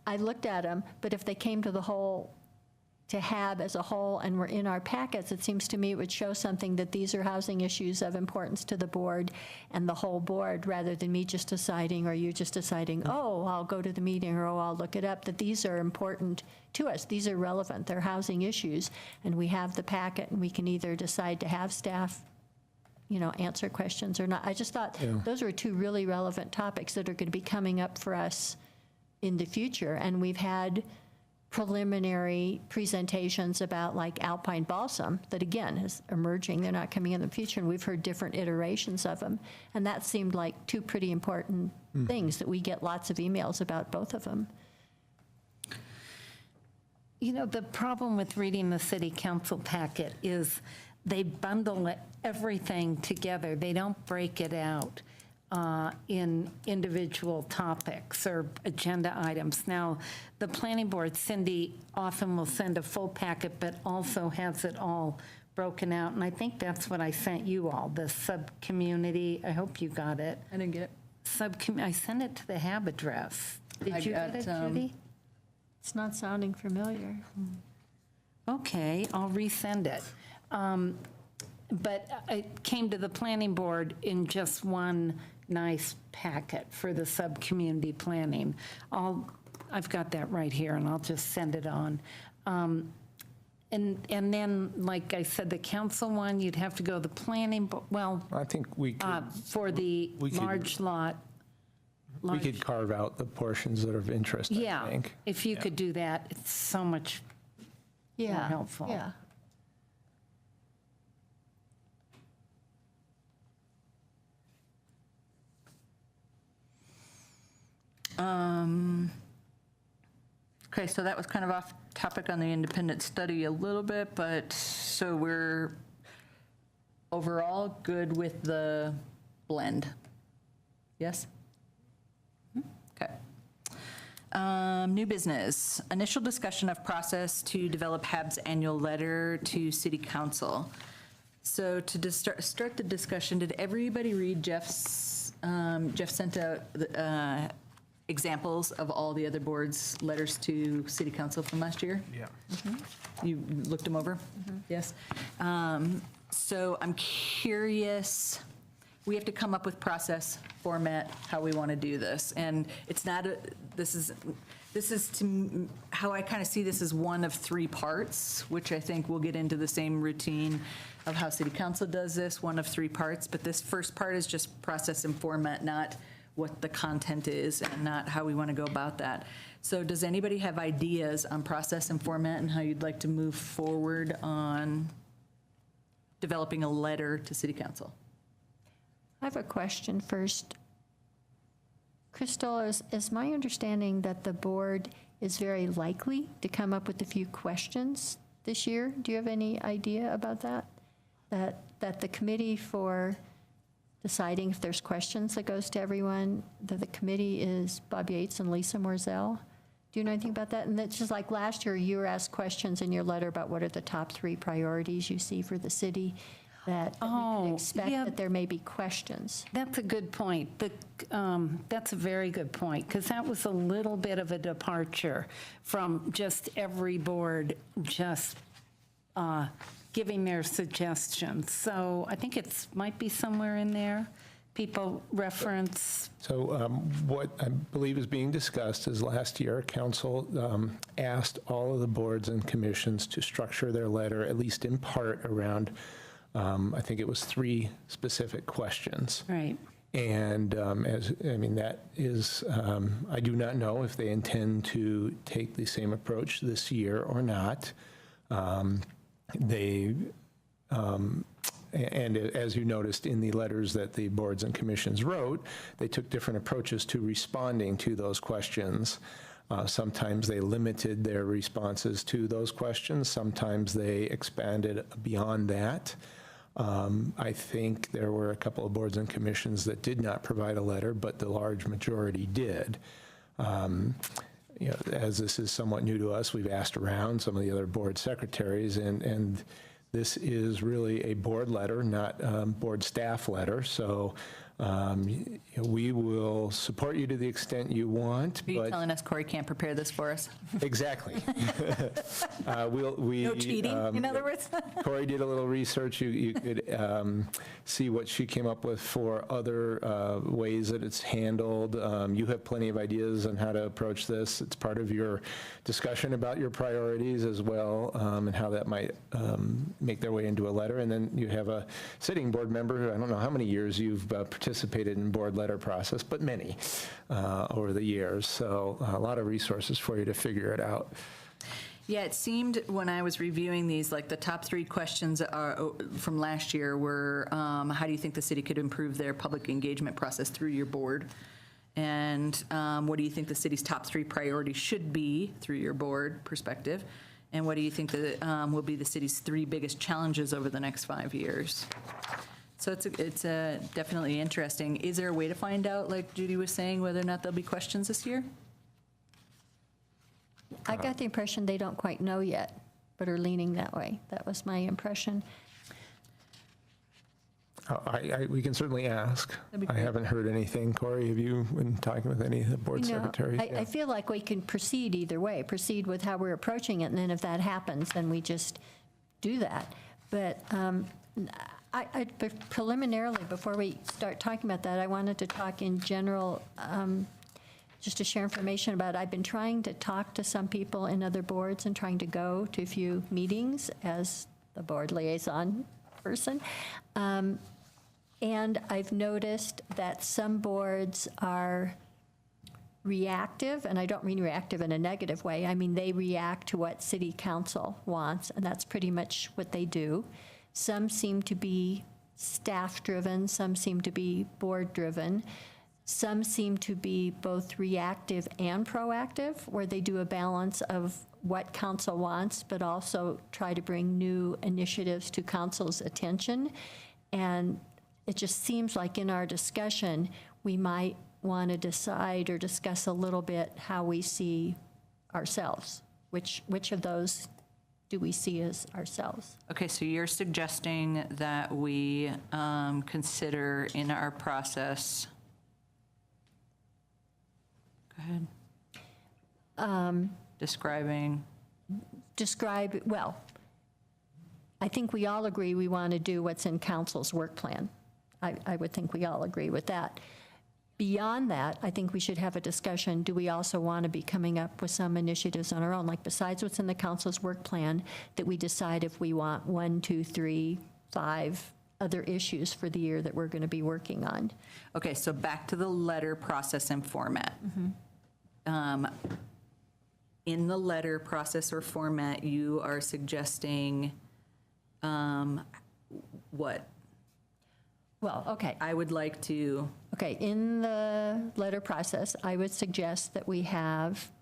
I looked at them, but if they came to the whole, to HAB as a whole and were in our packets, it seems to me it would show something that these are housing issues of importance to the board and the whole board, rather than me just deciding, or you just deciding, oh, I'll go to the meeting, or oh, I'll look it up, that these are important to us. These are relevant. They're housing issues, and we have the packet, and we can either decide to have staff answer questions or not. I just thought those were two really relevant topics that are going to be coming up for us in the future. And we've had preliminary presentations about like alpine balsam that again is emerging. They're not coming in the future, and we've heard different iterations of them. And that seemed like two pretty important things that we get lots of emails about both of them. You know, the problem with reading the city council packet is they bundle everything together. They don't break it out in individual topics or agenda items. Now, the planning board, Cindy often will send a full packet, but also has it all broken out. And I think that's what I sent you all, the sub-community. I hope you got it. I didn't get it. I sent it to the HAB address. Did I you got, get it, Judy? It's not sounding familiar. Okay, I'll resend it. But it came to the planning board in just one nice packet for the sub-community planning. I've got that right here, and I'll just send it on. And then, like I said, the council one, you'd have to go the planning, well, I think we could, for the we could- large lot. we could carve out the portions that are of interest, I Yeah, think. if you could do that, it's so much more helpful. Yeah. Okay, so that was kind of off topic on the independent study a little bit, but so we're overall good with the blend? Yes? Okay. New business, initial discussion of process to develop HAB's annual letter to city council. So to start the discussion, did everybody read Jeff's, Jeff sent out examples of all the other boards' letters to city council from last year? Yeah. You looked them over? Yes. So I'm curious, we have to come up with process, format, how we want to do this. And it's not, this is how I kind of see this as one of three parts, which I think we'll get into the same routine of how city council does this, one of three parts. But this first part is just process and format, not what the content is and not how we want to go about that. So does anybody have ideas on process and format and how you'd like to move forward on developing a letter to city council? I have a question first. Crystal, is my understanding that the board is very likely to come up with a few questions this year? Do you have any idea about that? That the committee for deciding if there's questions that goes to everyone, that the committee is Bob Yates and Lisa Morzell? Do you know anything about that? And that's just like last year, you were asked questions in your letter about what are the top three priorities you see for the city, that we could expect that there may be questions. That's a good point. That's a very good point, because that was a little bit of a departure from just every board just giving their suggestions. So I think it might be somewhere in there. People reference. So what I believe is being discussed is last year, council asked all of the boards and commissions to structure their letter, at least in part, around, I think it was 3 specific questions. Right. And that is, I do not know if they intend to take the same approach this year or not. And as you noticed in the letters that the boards and commissions wrote, they took different approaches to responding to those questions. Sometimes they limited their responses to those questions. Sometimes they expanded beyond that. I think there were a couple of boards and commissions that did not provide a letter, but the large majority did. As this is somewhat new to us, we've asked around some of the other board secretaries, and this is really a board letter, not board staff letter. So we will support you to the extent you want. Are you telling us Corey can't prepare this for us? Exactly. No cheating, in other words? Corey did a little research. You could see what she came up with for other ways that it's handled. You have plenty of ideas on how to approach this. It's part of your discussion about your priorities as well, and how that might make their way into a letter. And then you have a sitting board member who, I don't know how many years you've participated in board letter process, but many over the years. So a lot of resources for you to figure it out. Yeah, it seemed when I was reviewing these, like the top 3 questions from last year were, how do you think the city could improve their public engagement process through your board? And what do you think the city's top 3 priorities should be through your board perspective? And what do you think that will be the city's 3 biggest challenges over the next 5 years? So it's definitely interesting. Is there a way to find out, like Judy was saying, whether or not there'll be questions this year? I got the impression they don't quite know yet, but are leaning that way. That was my impression. We can certainly ask. That'd be I great. haven't heard anything. Corey, have you been talking with any of the board You know, secretaries? I feel like we can proceed either way, proceed with how we're approaching it, and then if that happens, then we just do that. But preliminarily, before we start talking about that, I wanted to talk in general, just to share information about, I've been trying to talk to some people in other boards and trying to go to a few meetings as the board liaison person. And I've noticed that some boards are reactive, and I don't mean reactive in a negative way. I mean, they react to what city council wants, and that's pretty much what they do. Some seem to be staff-driven, some seem to be board-driven. Some seem to be both reactive and proactive, where they do a balance of what council wants, but also try to bring new initiatives to council's attention. And it just seems like in our discussion, we might want to decide or discuss a little bit how we see ourselves. Which of those do we see as ourselves? Okay, so you're suggesting that we consider in our process. Go ahead. Describing. Well, I think we all agree we want to do what's in council's work plan. I would think we all agree with that. Beyond that, I think we should have a discussion, do we also want to be coming up with some initiatives on our own, like besides what's in the council's work plan, that we decide if we want 1, 2, 3, 5 other issues for the year that we're going to be working on. Okay, so back to the letter process and format. In the letter process or format, you are suggesting what? Well, okay. I would like to. Okay, in the letter process, I would suggest that we have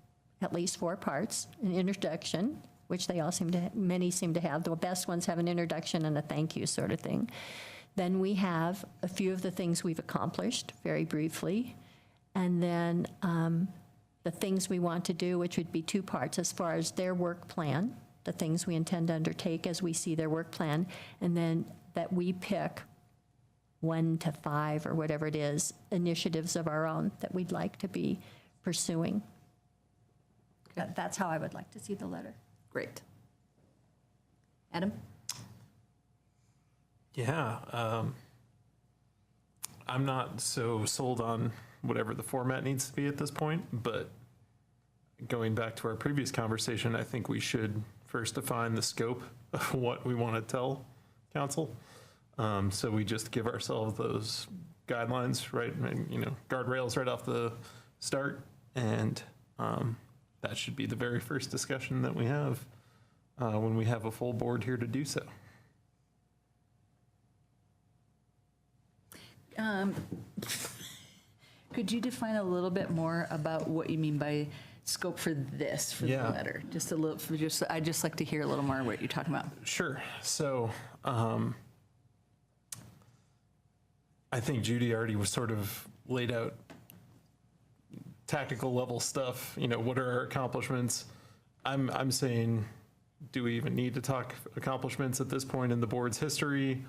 at least 4 parts: an introduction, which they all many seem to have. The best ones have an introduction and a thank you sort of thing. Then we have a few of the things we've accomplished, very briefly, and then the things we want to do, which would be 2 parts as far as their work plan, the things we intend to undertake as we see their work plan, and then that we pick 1 to 5 or whatever it is, initiatives of our own that we'd like to be pursuing. That's how I would like to see the letter. Great. Adam? Yeah, I'm not so sold on whatever the format needs to be at this point, but going back to our previous conversation, I think we should first define the scope of what we want to tell council. So we just give ourselves those guidelines, right? And, guardrails right off the start. And that should be the very first discussion that we have when we have a full board here to do so. Could you define a little bit more about what you mean by scope for this, for the letter? Just a little, I'd just like to hear a little more what you're talking about. Sure. So I think Judy already was sort of laid out tactical level stuff. What are our accomplishments? I'm saying, do we even need to talk accomplishments at this point in the board's history?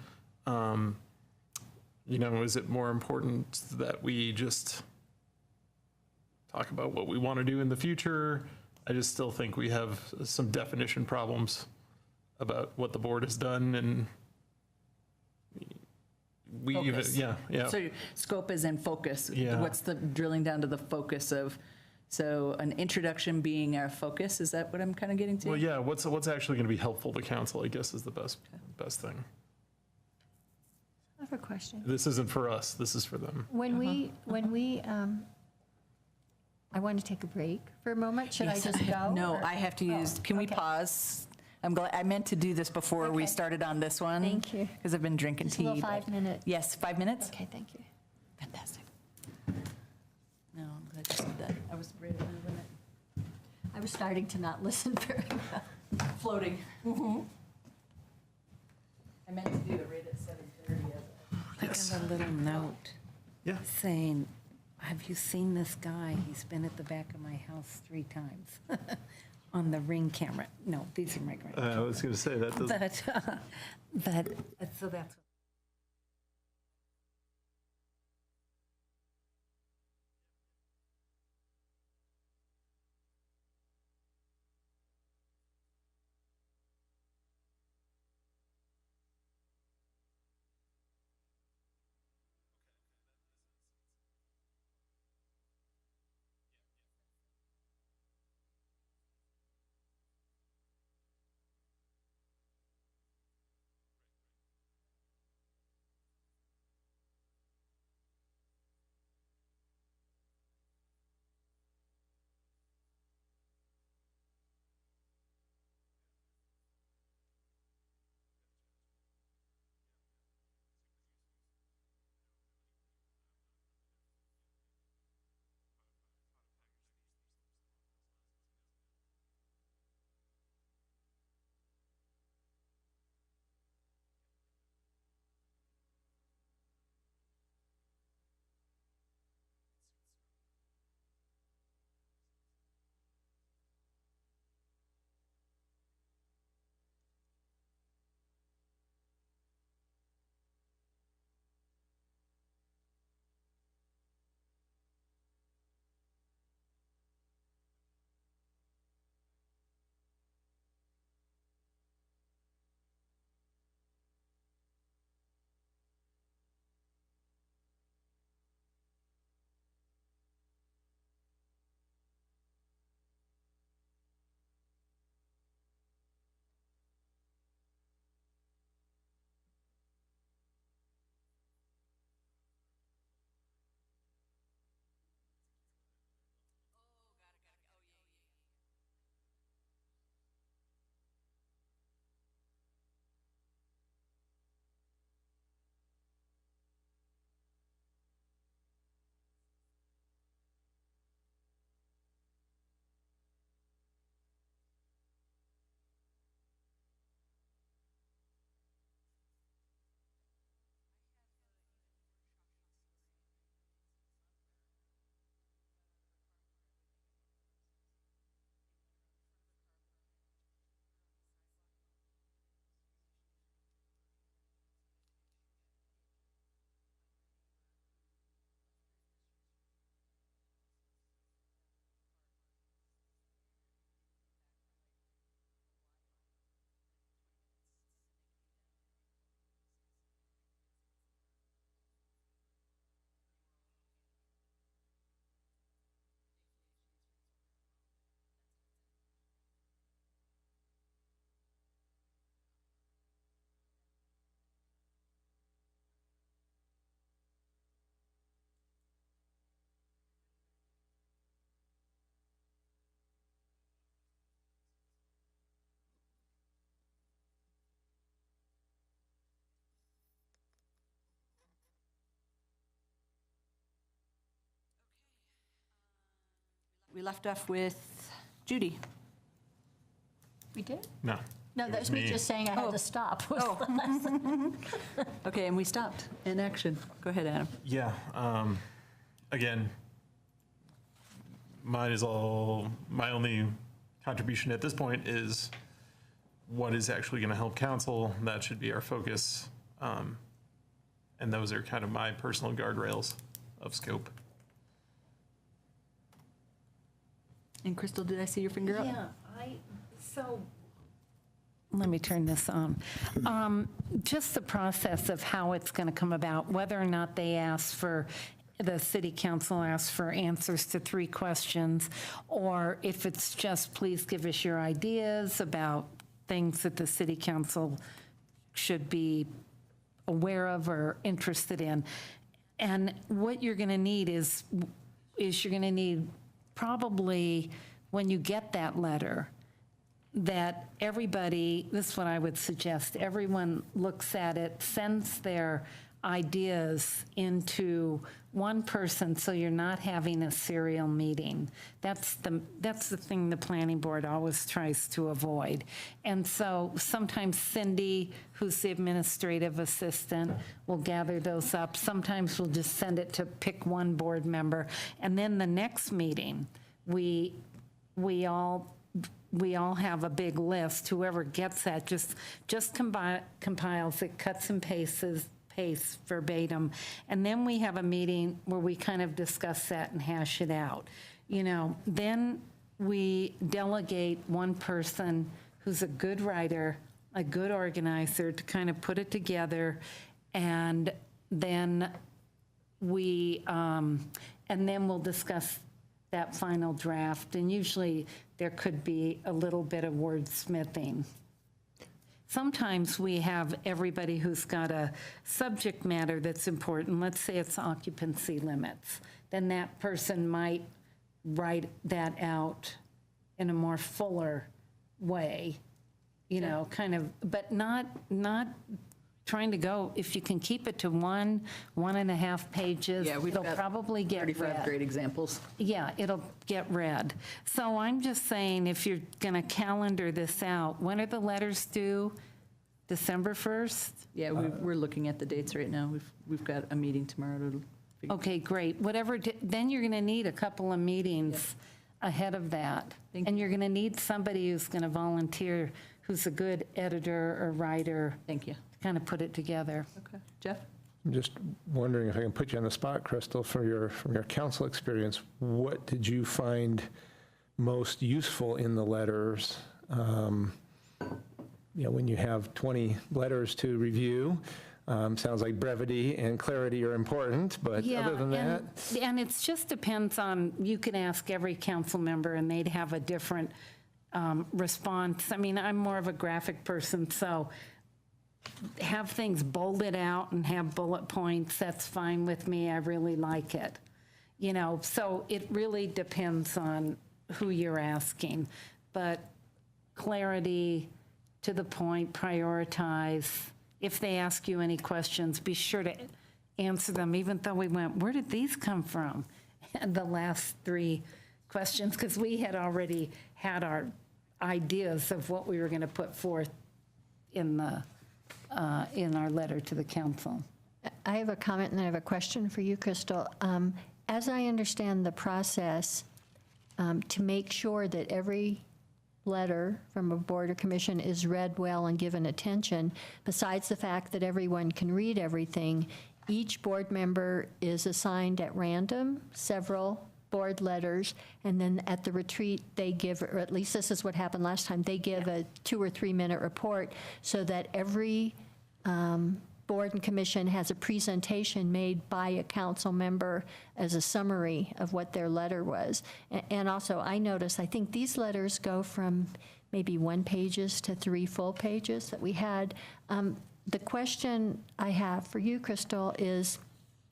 Is it more important that we just talk about what we want to do in the future? I just still think we have some definition problems about what the board has done, and we even, Focus. yeah. So scope is in focus. Yeah. What's the drilling down to the focus of, so an introduction being our focus, is that what I'm kind of getting to? Well, yeah, what's actually going to be helpful to council, I guess, is the best thing. I have a question. This isn't for us, this is for them. When we, I want to take a break for a moment. Should I Yes, just go? No, or- I have to use, can we okay. pause? I'm glad, I meant to do this before we Okay. started on this one. Thank you. Because I've been drinking Just a tea. little but- 5-minute. Yes, 5 minutes? Okay, thank you. Fantastic. No, I'm glad you said that. I was afraid of moving it. I was starting to not listen very well. Floating. I meant to do it right at 7:30 as I have a little note Yeah. saying, have you seen this guy? He's been at the back of my house 3 times on the Ring camera. No, these are my grandchildren. I was going to say, that doesn't. So that's. We left off with Judy. We did? No. No, It that's was me me. just saying I had to stop. Okay, and we stopped in action. Go ahead, Adam. Yeah. Again, my only contribution at this point is what is actually going to help council. That should be our focus. And those are kind of my personal guardrails of scope. And Crystal, did I see your finger up? Yeah, let me turn this on. Just the process of how it's going to come about, whether or not the city council asks for answers to 3 questions, or if it's just, please give us your ideas about things that the city council should be aware of or interested in. And what you're going to need is you're going to need probably when you get that letter, that everybody, this is what I would suggest, everyone looks at it, sends their ideas into one person, so you're not having a serial meeting. That's the thing the planning board always tries to avoid. And so sometimes Cindy, who's the administrative assistant, will gather those up. Sometimes we'll just send it to pick one board member. And then the next meeting, we all have a big list. Whoever gets that just compiles it, cuts and pastes verbatim, and then we have a meeting where we kind of discuss that and hash it out. Then we delegate one person who's a good writer, a good organizer, to kind of put it together, and then we'll discuss that final draft, and usually there could be a little bit of wordsmithing. Sometimes we have everybody who's got a subject matter that's important. Let's say it's occupancy limits. Then that person might write that out in a more fuller way, kind of, but not trying to go, if you can keep it to 1.5 pages, it'll probably get 35 read. great examples. Yeah, it'll get read. So I'm just saying, if you're going to calendar this out, when are the letters due? December 1st? Yeah, we're looking at the dates right now. We've got a meeting tomorrow to figure. Okay, great. Then you're going to need a couple of meetings ahead of that. And you're going to need somebody who's going to volunteer, who's a good editor or writer. Thank you. To kind of put it together. Okay. Jeff? I'm just wondering if I can put you on the spot, Crystal, from your council experience. What did you find most useful in the letters? When you have 20 letters to review, sounds like brevity and clarity are important, but other than that? And it just depends on, you can ask every council member and they'd have a different response. I mean, I'm more of a graphic person, so have things bolded out and have bullet points, that's fine with me. I really like it. So it really depends on who you're asking. But clarity, to the point, prioritize. If they ask you any questions, be sure to answer them, even though we went, where did these come from? And the last 3 questions, because we had already had our ideas of what we were going to put forth in our letter to the council. I have a comment and I have a question for you, Crystal. As I understand the process, to make sure that every letter from a board or commission is read well and given attention, besides the fact that everyone can read everything, each board member is assigned at random several board letters, and then at the retreat they give, or at least this is what happened last time, they give a 2 or 3 minute report so that every board and commission has a presentation made by a council member as a summary of what their letter was. And also, I noticed, I think these letters go from maybe 1 pages to 3 full pages that we had. The question I have for you, Crystal, is...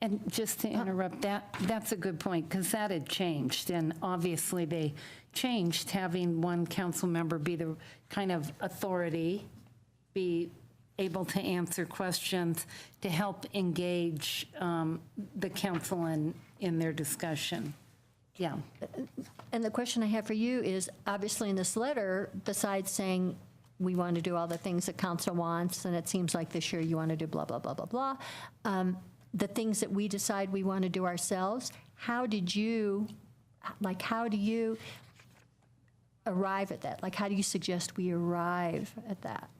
And just to interrupt, that's a good point, because that had changed, and obviously they changed, having one council member be the kind of authority, be able to answer questions to help engage the council in their discussion. Yeah. And the question I have for you is, obviously in this letter, besides saying we want to do all the things that council wants, and it seems like this year you want to do blah, blah, blah, blah, blah, the things that we decide we want to do ourselves, how do you arrive at that? Like, how do you suggest we arrive at that?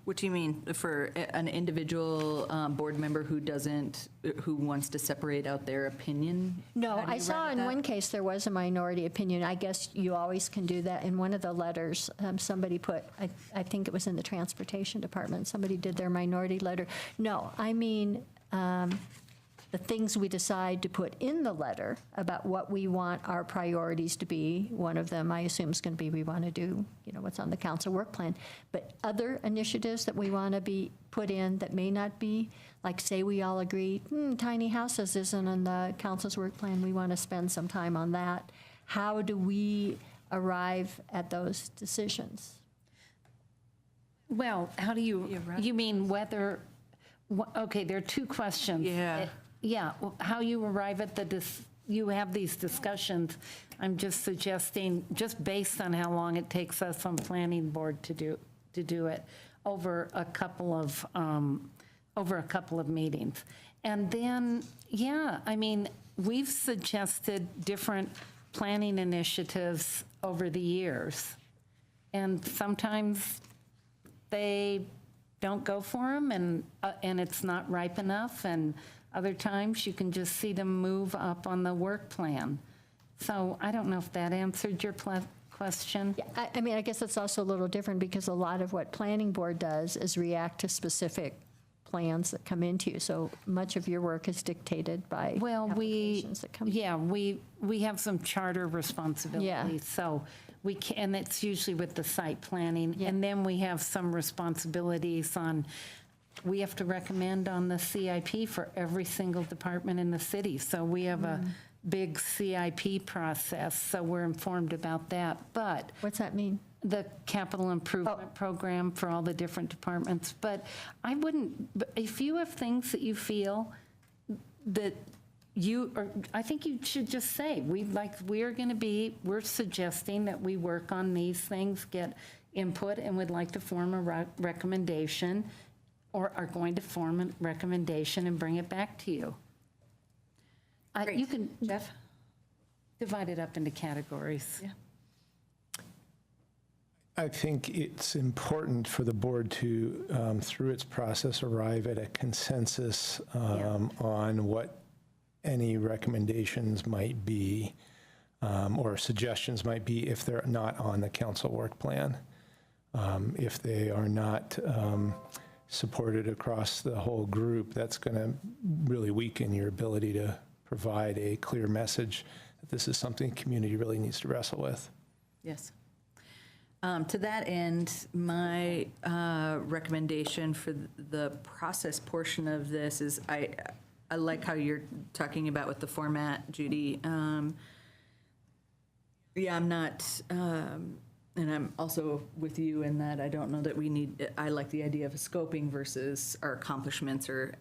What do you mean for an individual board member who wants to separate out their opinion? No, How do I you saw write in that? one case there was a minority opinion. I guess you always can do that. In one of the letters, somebody put, I think it was in the transportation department, somebody did their minority letter. No, I mean, the things we decide to put in the letter about what we want our priorities to be. One of them, I assume, is going to be we want to do, what's on the council work plan. But other initiatives that we want to be put in that may not be like say we all agree, tiny houses isn't in the council's work plan, we want to spend some time on that. How do we arrive at those decisions? Well, how do you mean whether, okay, there are two questions. Yeah. Yeah, well, how you arrive at you have these discussions. I'm just suggesting, just based on how long it takes us on planning board to do it over a couple of meetings. And then, yeah, I mean, we've suggested different planning initiatives over the years. And sometimes they don't go for them, and it's not ripe enough, and other times you can just see them move up on the work plan. So I don't know if that answered your question. Yeah, I mean, I guess it's also a little different because a lot of what planning board does is react to specific plans that come into you. So much of your work is dictated by applications that come. Yeah, we have some charter responsibilities. So we can, and it's usually with the site planning. Yeah. And then we have some responsibilities on, we have to recommend on the CIP for every single department in the city. So we have a big CIP process, so we're informed about that. But What's that mean? the capital improvement program for all the different departments. But I wouldn't, but if you have things that you feel that I think you should just say, we're suggesting that we work on these things, get input, and would like to form a recommendation, or are going to form a recommendation and bring it back to you. You can, Jeff? divide it up into categories. Yeah. I think it's important for the board to, through its process, arrive at a consensus on what any recommendations might be, or suggestions might be if they're not on the council work plan. If they are not supported across the whole group, that's going to really weaken your ability to provide a clear message that this is something the community really needs to wrestle with. Yes. To that end, my recommendation for the process portion of this is I like how you're talking about with the format, Judy. Yeah, I'm not, and I'm also with you in that I don't know that we need, I like the idea of a scoping versus our accomplishments or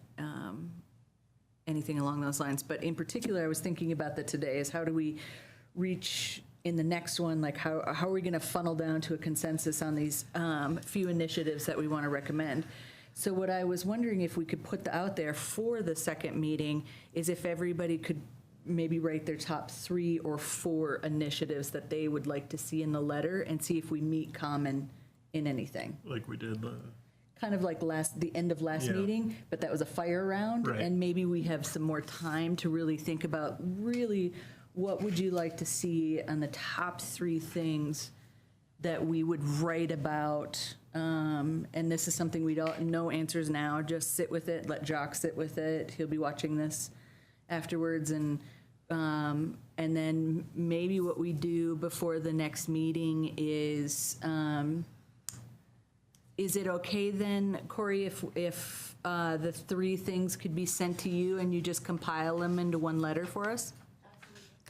anything along those lines. But in particular, I was thinking about that today is how do we reach in the next one, like how are we going to funnel down to a consensus on these few initiatives that we want to recommend? So what I was wondering if we could put out there for the second meeting is if everybody could maybe write their top 3 or 4 initiatives that they would like to see in the letter and see if we meet common in anything. Like we did. Kind of like the end of last meeting, but that was a fire round. Right. And maybe we have some more time to really think about really what would you like to see on the top 3 things that we would write about. And this is something we don't know answers now. Just sit with it. Let Jock sit with it. He'll be watching this afterwards. And then maybe what we do before the next meeting is it okay then, Corey, if the 3 things could be sent to you and you just compile them into one letter for us?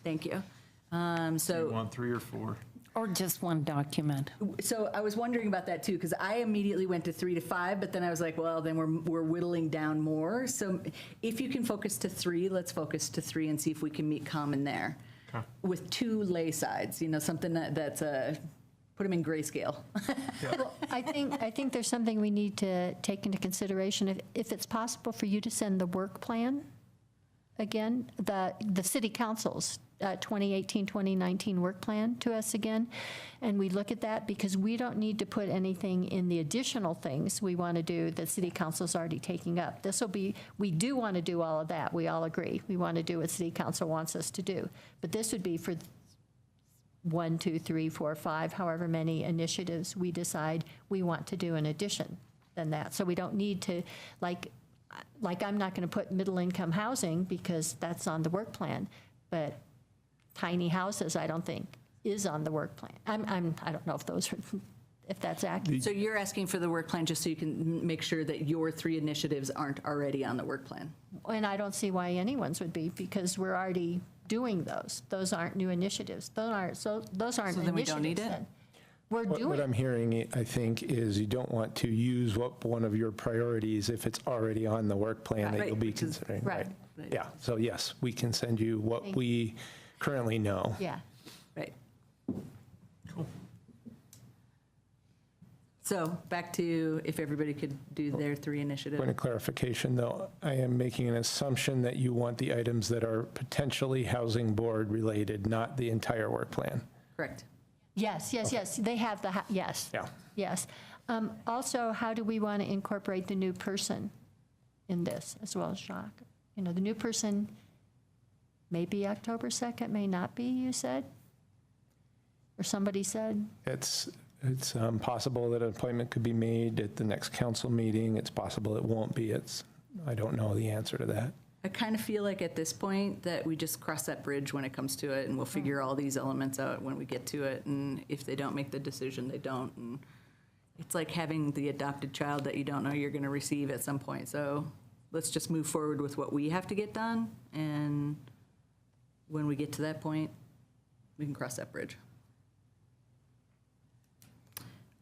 Thank you. Do you want 3 or 4? Or just one document. So I was wondering about that too, because I immediately went to 3 to 5, but then I was like, well, then we're whittling down more. So if you can focus to 3, let's focus to 3 and see if we can meet common there. Okay. With 2 lay sides, something that's put them in grayscale. Well, I think there's something we need to take into consideration. If it's possible for you to send the work plan, again, the city council's 2018, 2019 work plan to us again, and we look at that because we don't need to put anything in the additional things we want to do that city council's already taking up. We do want to do all of that. We all agree. We want to do what city council wants us to do. But this would be for 1, 2, 3, 4, 5, however many initiatives we decide we want to do in addition than that. So we don't need to, like I'm not going to put middle-income housing because that's on the work plan, but tiny houses, I don't think, is on the work plan. I don't know if those are if that's accurate. So you're asking for the work plan just so you can make sure that your 3 initiatives aren't already on the work plan? And I don't see why anyone's would be, because we're already doing those. Those aren't new initiatives. Those aren't So initiatives. then we don't need it? then. We're What doing. I'm hearing, I think, is you don't want to use one of your priorities if it's already on the work plan that Right, you'll be which is- considering. Right. Yeah, so yes, we can send you what Thank we currently know. Yeah. Right. So back to if everybody could do their 3 initiatives. Point of clarification, though, I am making an assumption that you want the items that are potentially housing board related, not the entire work plan. Correct. Yes, yes, yes. They have the, yes. Yeah. Yes. Also, how do we want to incorporate the new person in this as well as Jacques? You know, the new person may be October 2nd, may not be, you said? Or somebody said? It's possible that an appointment could be made at the next council meeting. It's possible it won't be. I don't know the answer to that. I kind of feel like at this point that we just cross that bridge when it comes to it, and we'll figure all these elements out when we get to it, and if they don't make the decision, they don't. And it's like having the adopted child that you don't know you're going to receive at some point. So let's just move forward with what we have to get done, and when we get to that point, we can cross that bridge.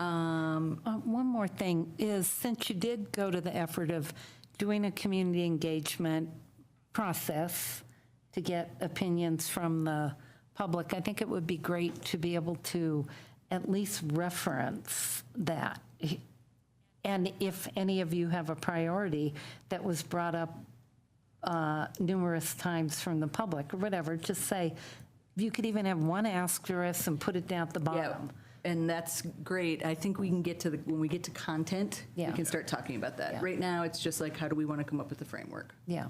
One more thing is, since you did go to the effort of doing a community engagement process to get opinions from the public, I think it would be great to be able to at least reference that. And if any of you have a priority that was brought up numerous times from the public or whatever, just say, you could even have one asterisk and put it down at the Yeah, bottom. and that's great. I think we can get to when we get to content, we Yeah. can start talking about that. Yeah. Right now, it's just like, how do we want to come up with the framework? Yeah.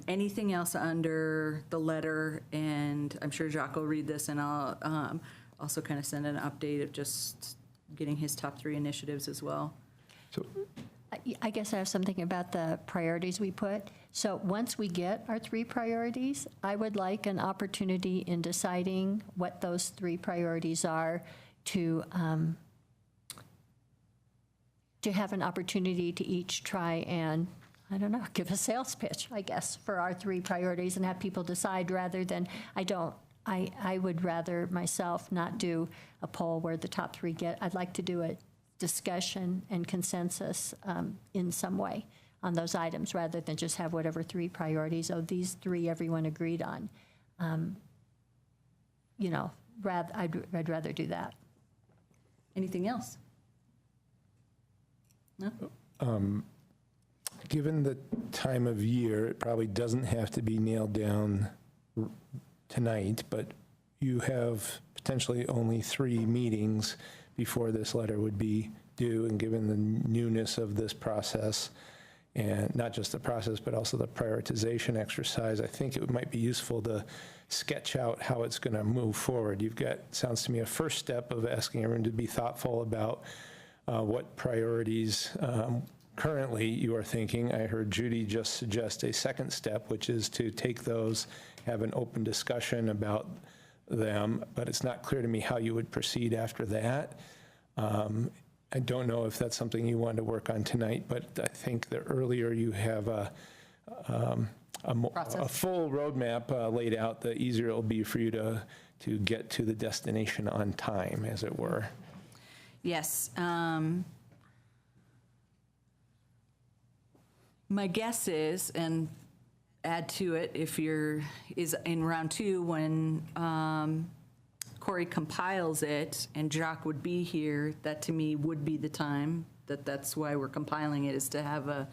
Anything else under the letter? And I'm sure Jacques will read this, and I'll also kind of send an update of just getting his top 3 initiatives as well. So I guess I have something about the priorities we put. So once we get our 3 priorities, I would like an opportunity in deciding what those 3 priorities are to have an opportunity to each try and, I don't know, give a sales pitch, I guess, for our 3 priorities and have people decide rather than, I would rather myself not do a poll where the top 3 get. I'd like to do a discussion and consensus in some way on those items rather than just have whatever 3 priorities. Oh, these 3 everyone agreed on. You know, I'd rather do that. Anything else? No? given the time of year, it probably doesn't have to be nailed down tonight, but you have potentially only 3 meetings before this letter would be due, and given the newness of this process, and not just the process, but also the prioritization exercise, I think it might be useful to sketch out how it's going to move forward. You've got, sounds to me, a first step of asking everyone to be thoughtful about what priorities currently you are thinking. I heard Judy just suggest a second step, which is to take those, have an open discussion about them, but it's not clear to me how you would proceed after that. I don't know if that's something you want to work on tonight, but I think the earlier you have a full roadmap laid out, the easier it'll be for you to get to the destination on time, as it were. Yes. My guess is, and add to it if is in round 2 when Corey compiles it and Jacques would be here, that to me would be the time, that's why we're compiling it, is to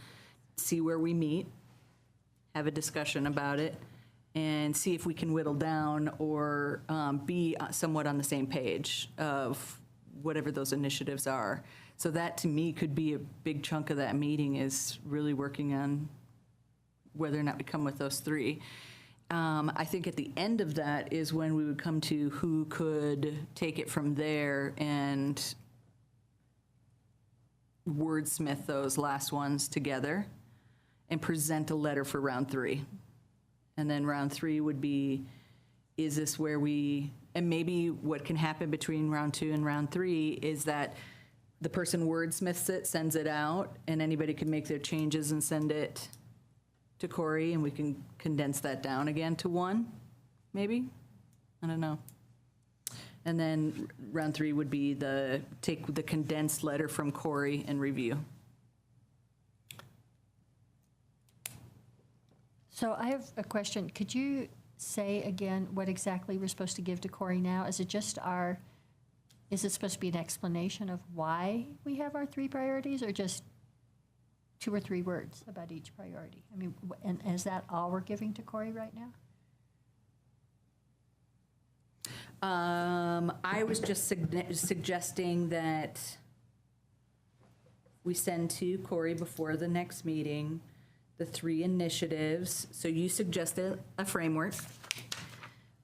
see where we meet, have a discussion about it, and see if we can whittle down or be somewhat on the same page of whatever those initiatives are. So that, to me, could be a big chunk of that meeting, is really working on whether or not we come with those 3. I think at the end of that is when we would come to who could take it from there and wordsmith those last ones together and present a letter for round 3. And then round 3 would be, is this where and maybe what can happen between round 2 and round 3 is that the person wordsmiths it, sends it out, and anybody can make their changes and send it to Corey, and we can condense that down again to 1, maybe? I don't know. And then round 3 would be take the condensed letter from Corey and review. So I have a question. Could you say again what exactly we're supposed to give to Corey now? Is it supposed to be an explanation of why we have our 3 priorities, or just 2 or 3 words about each priority? I mean, and is that all we're giving to Corey right now? I was just suggesting that we send to Corey before the next meeting the 3 initiatives. So you suggested a framework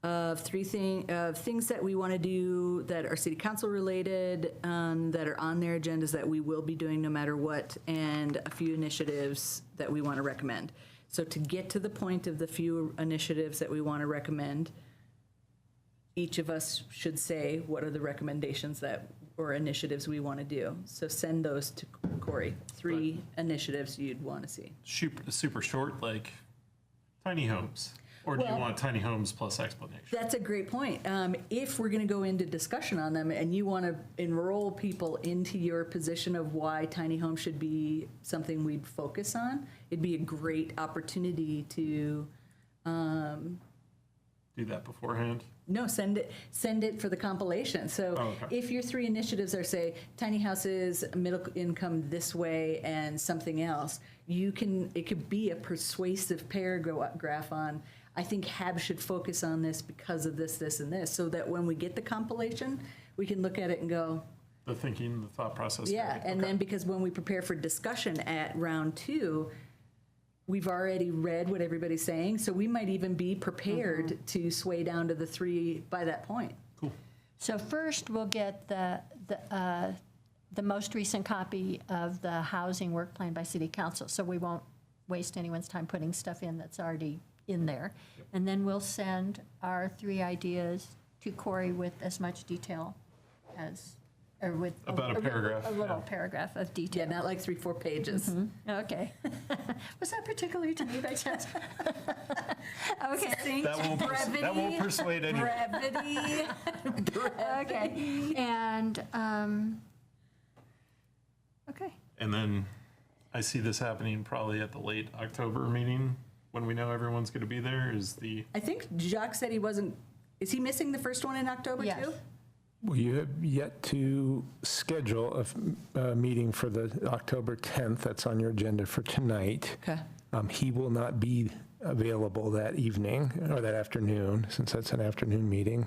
of things that we want to do that are city council related, that are on their agendas that we will be doing no matter what, and a few initiatives that we want to recommend. So to get to the point of the few initiatives that we want to recommend, each of us should say what are the recommendations or initiatives we want to do. So send those to Corey. 3 initiatives you'd want to see. Super short, like tiny homes. Or do you want tiny homes plus explanation? That's a great point. If we're going to go into discussion on them and you want to enroll people into your position of why tiny homes should be something we'd focus on, it'd be a great opportunity to do that beforehand? No, send it for the compilation. So if your 3 initiatives are, say, tiny houses, middle income this way, and something else, it could be a persuasive paragraph on, I think HAB should focus on this because of this, this, and this, so that when we get the compilation, we can look at it and go, the thinking, the thought process. yeah, and then because when we prepare for discussion at round 2, we've already read what everybody's saying, so we might even be prepared to sway down to the 3 by that point. Cool. So first, we'll get the most recent copy of the housing work plan by City Council, so we won't waste anyone's time putting stuff in that's already in there. Yep. And then we'll send our 3 ideas to Corey with as much detail as, or with about a paragraph. A little paragraph of detail. Yeah, not like 3-4 pages. Okay. Was that particularly to me by chance? Okay. That won't persuade anyone. Brevity. Okay. And, okay. And then I see this happening probably at the late October meeting when we know everyone's going to be there. I think Jacques said he wasn't, is he missing the first one in October Yes. too? Well, you have yet to schedule a meeting for the October 10th. That's on your agenda for tonight. Okay. He will not be available that evening or that afternoon, since that's an afternoon meeting.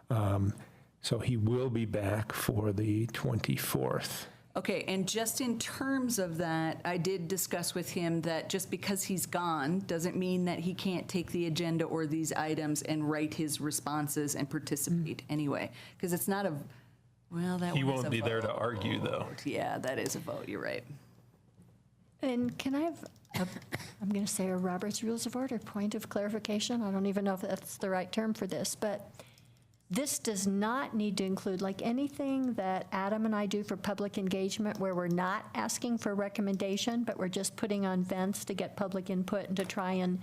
So he will be back for the 24th. Okay, and just in terms of that, I did discuss with him that just because he's gone doesn't mean that he can't take the agenda or these items and write his responses and participate anyway. Because it's not He won't be there to argue, though. Yeah, that is a vote, you're right. And can I have, I'm going to say a Robert's Rules of Order point of clarification? I don't even know if that's the right term for this, but this does not need to include, like, anything that Adam and I do for public engagement where we're not asking for recommendation, but we're just putting on events to get public input and to try and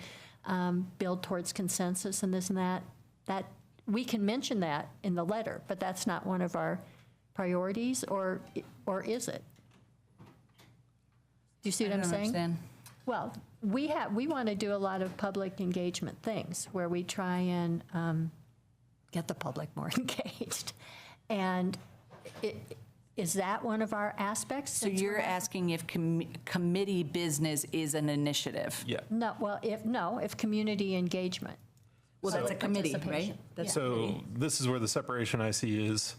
build towards consensus and this and that. That we can mention that in the letter, but that's not one of our priorities, or is it? Do you see what I'm saying? Understand. Well, we want to do a lot of public engagement things where we try and get the public more engaged. And is that one of our aspects? So you're asking if committee business is an initiative? Yeah. No, well, if community engagement. Well, that's a committee, right? Participation. That's So this is where the separation I see is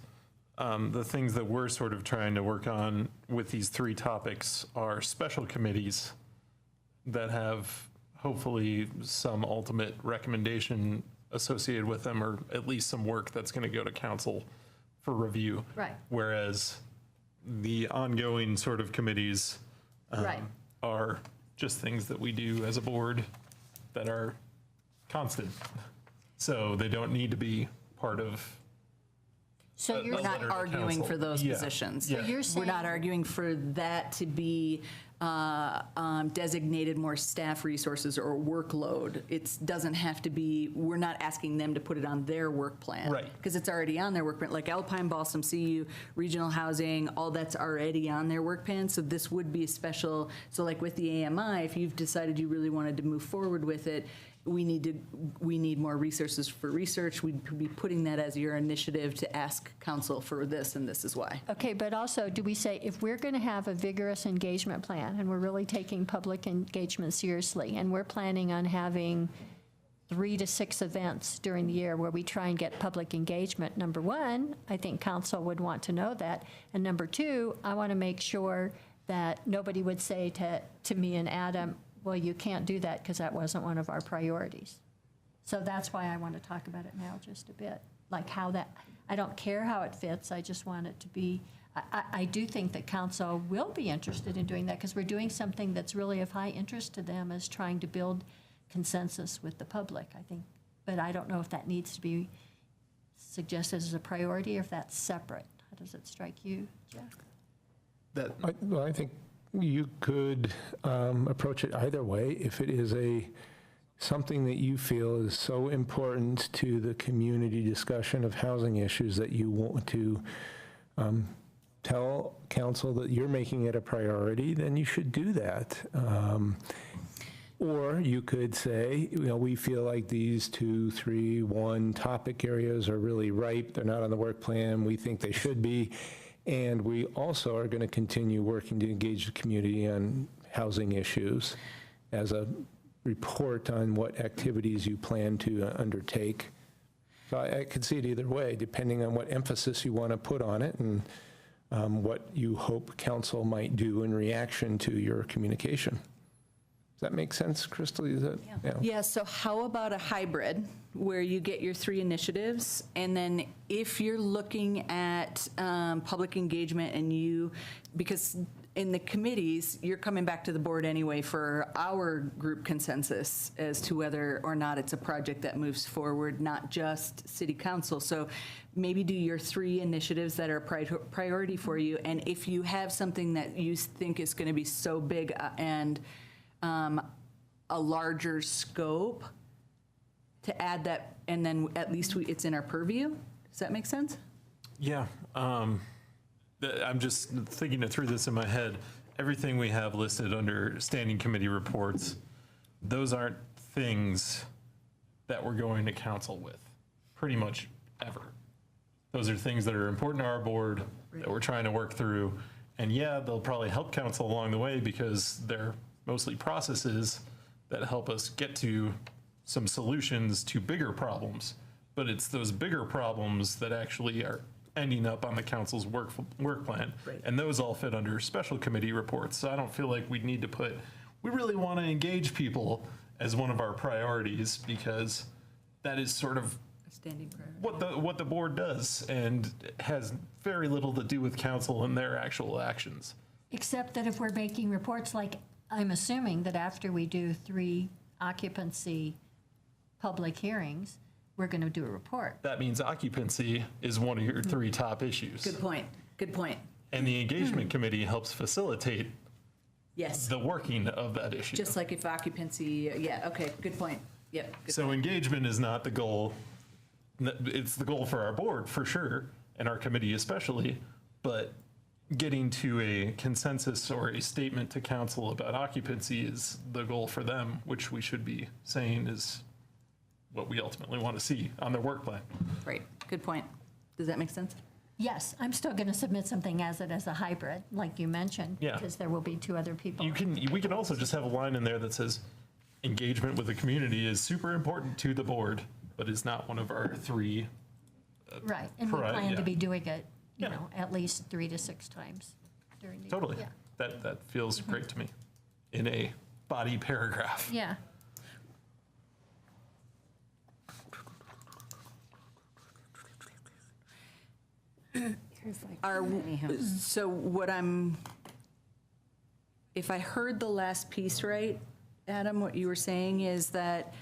the things that we're sort of trying to work on with these 3 topics are special committees that have hopefully some ultimate recommendation associated with them, or at least some work that's going to go to council for review. Right. Whereas the ongoing sort of committees Right. are just things that we do as a board that are constant. So they don't need to be part of. So you're We're not letter to arguing council. for those Yeah. positions. Yeah. you're We're not saying- arguing for that to be designated more staff resources or workload. It doesn't have to be, we're not asking them to put it on their work plan. Right. Because it's already on their work plan, like Alpine Balsam, CU, regional housing, all that's already on their work plan. So this would be a special, so like with the AMI, if you've decided you really wanted to move forward with it, we need more resources for research. We'd be putting that as your initiative to ask council for this, and this is why. Okay, but also, do we say, if we're going to have a vigorous engagement plan, and we're really taking public engagement seriously, and we're planning on having 3 to 6 events during the year where we try and get public engagement, number one, I think council would want to know that, and number two, I want to make sure that nobody would say to me and Adam, well, you can't do that because that wasn't one of our priorities. So that's why I want to talk about it now just a bit, like how that, I don't care how it fits, I just want it to be, I do think that council will be interested in doing that because we're doing something that's really of high interest to them, is trying to build consensus with the public, I think. But I don't know if that needs to be suggested as a priority or if that's separate. How does it strike you, Jeff? Well, I think you could approach it either way. If it is something that you feel is so important to the community discussion of housing issues that you want to tell council that you're making it a priority, then you should do that. Or you could say, we feel like these 2, 3, 1 topic areas are really ripe. They're not on the work plan. We think they should be. And we also are going to continue working to engage the community on housing issues as a report on what activities you plan to undertake. So I could see it either way, depending on what emphasis you want to put on it and what you hope council might do in reaction to your communication. Does that make sense, Crystal? Is that, Yeah, so how about a hybrid where you get your 3 initiatives, and then if you're looking at public engagement and because in the committees, you're coming back to the board anyway for our group consensus as to whether or not it's a project that moves forward, not just city council. So maybe do your 3 initiatives that are a priority for you, and if you have something that you think is going to be so big and a larger scope, to add that, and then at least it's in our purview. Does that make sense? Yeah. I'm just thinking it through this in my head. Everything we have listed under standing committee reports, those aren't things that we're going to council with pretty much ever. Those are things that are important to our board that we're trying to work through. And yeah, they'll probably help council along the way because they're mostly processes that help us get to some solutions to bigger problems. But it's those bigger problems that actually are ending up on the council's work plan. Right. And those all fit under special committee reports. So I don't feel like we need to put, we really want to engage people as one of our priorities, because that is sort of A standing priority. what the board does and has very little to do with council and their actual actions. Except that if we're making reports, like, I'm assuming that after we do 3 occupancy public hearings, we're going to do a report. That means occupancy is one of your 3 top issues. Good point. Good point. And the engagement committee helps facilitate Yes. the working of that issue. Just like if occupancy, yeah, okay, good point. Yep. Good So point. engagement is not the goal. It's the goal for our board, for sure, and our committee especially, but getting to a consensus or a statement to council about occupancy is the goal for them, which we should be saying is what we ultimately want to see on their work plan. Right. Good point. Does that make sense? Yes, I'm still going to submit something as a hybrid, like you mentioned. Yeah. Because there will be 2 other people. We can also just have a line in there that says engagement with the community is super important to the board, but is not one of our 3. Right, and we Right, plan yeah. to be doing it, Yeah. at least 3 to 6 times during the year. Totally. Yeah. That feels great to me in a body paragraph. Yeah. So if I heard the last piece right, Adam, what you were saying is that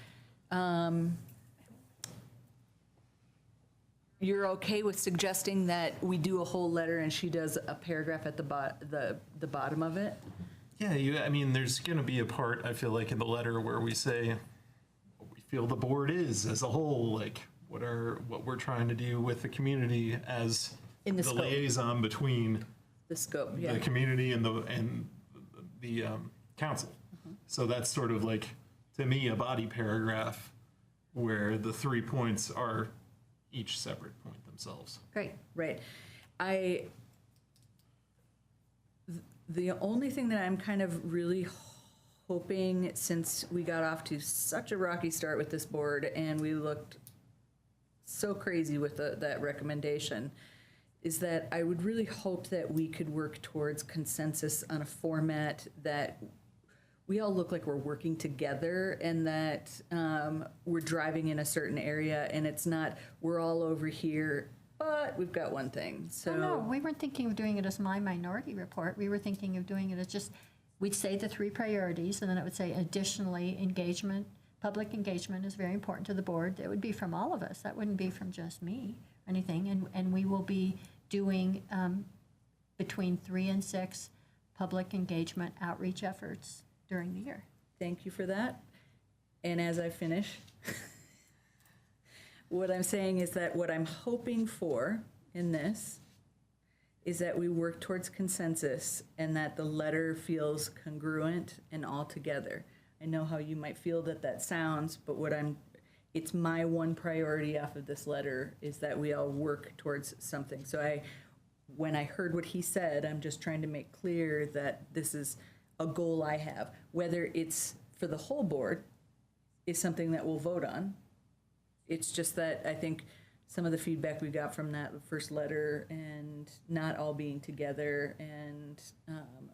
you're okay with suggesting that we do a whole letter and she does a paragraph at the bottom of it? Yeah, I mean, there's going to be a part, I feel like, in the letter where we say what we feel the board is as a whole, like what we're trying to do with the community as In the scope. liaison between The scope, yeah. the community and the council. So that's sort of like, to me, a body paragraph where the 3 points are each separate point themselves. Great, right. The only thing that I'm kind of really hoping, since we got off to such a rocky start with this board and we looked so crazy with that recommendation, is that I would really hope that we could work towards consensus on a format that we all look like we're working together and that we're driving in a certain area and it's not, we're all over here, but we've got one thing, so. Oh, no, we weren't thinking of doing it as my minority report. We were thinking of doing it as just, we'd say the 3 priorities, and then it would say additionally, engagement, public engagement is very important to the board. It would be from all of us. That wouldn't be from just me or anything. And we will be doing between 3 and 6 public engagement outreach efforts during the year. Thank you for that. And as I finish, what I'm saying is that what I'm hoping for in this is that we work towards consensus and that the letter feels congruent and all together. I know how you might feel that sounds, but it's my one priority off of this letter is that we all work towards something. So when I heard what he said, I'm just trying to make clear that this is a goal I have. Whether it's for the whole board is something that we'll vote on. It's just that I think some of the feedback we got from that first letter and not all being together and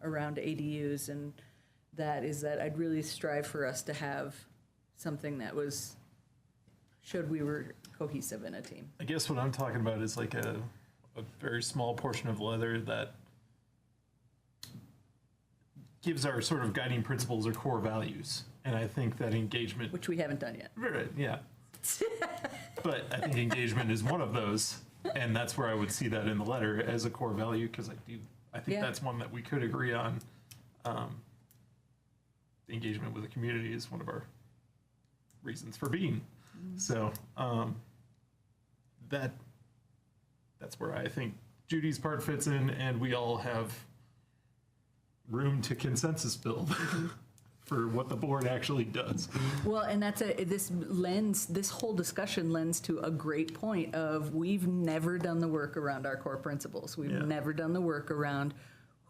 around ADUs and that is that I'd really strive for us to have something that showed we were cohesive in a team. I guess what I'm talking about is like a very small portion of leather that gives our sort of guiding principles or core values. And I think that engagement. Which we haven't done yet. Right, yeah. But I think engagement is one of those. And that's where I would see that in the letter as a core value, because I think that's one that we could agree on. Engagement with the community is one of our reasons for being. So that's where I think Judy's part fits in, and we all have room to consensus build for what the board actually does. Well, and this whole discussion lends to a great point of we've never done the work around our core principles. We've never done the work around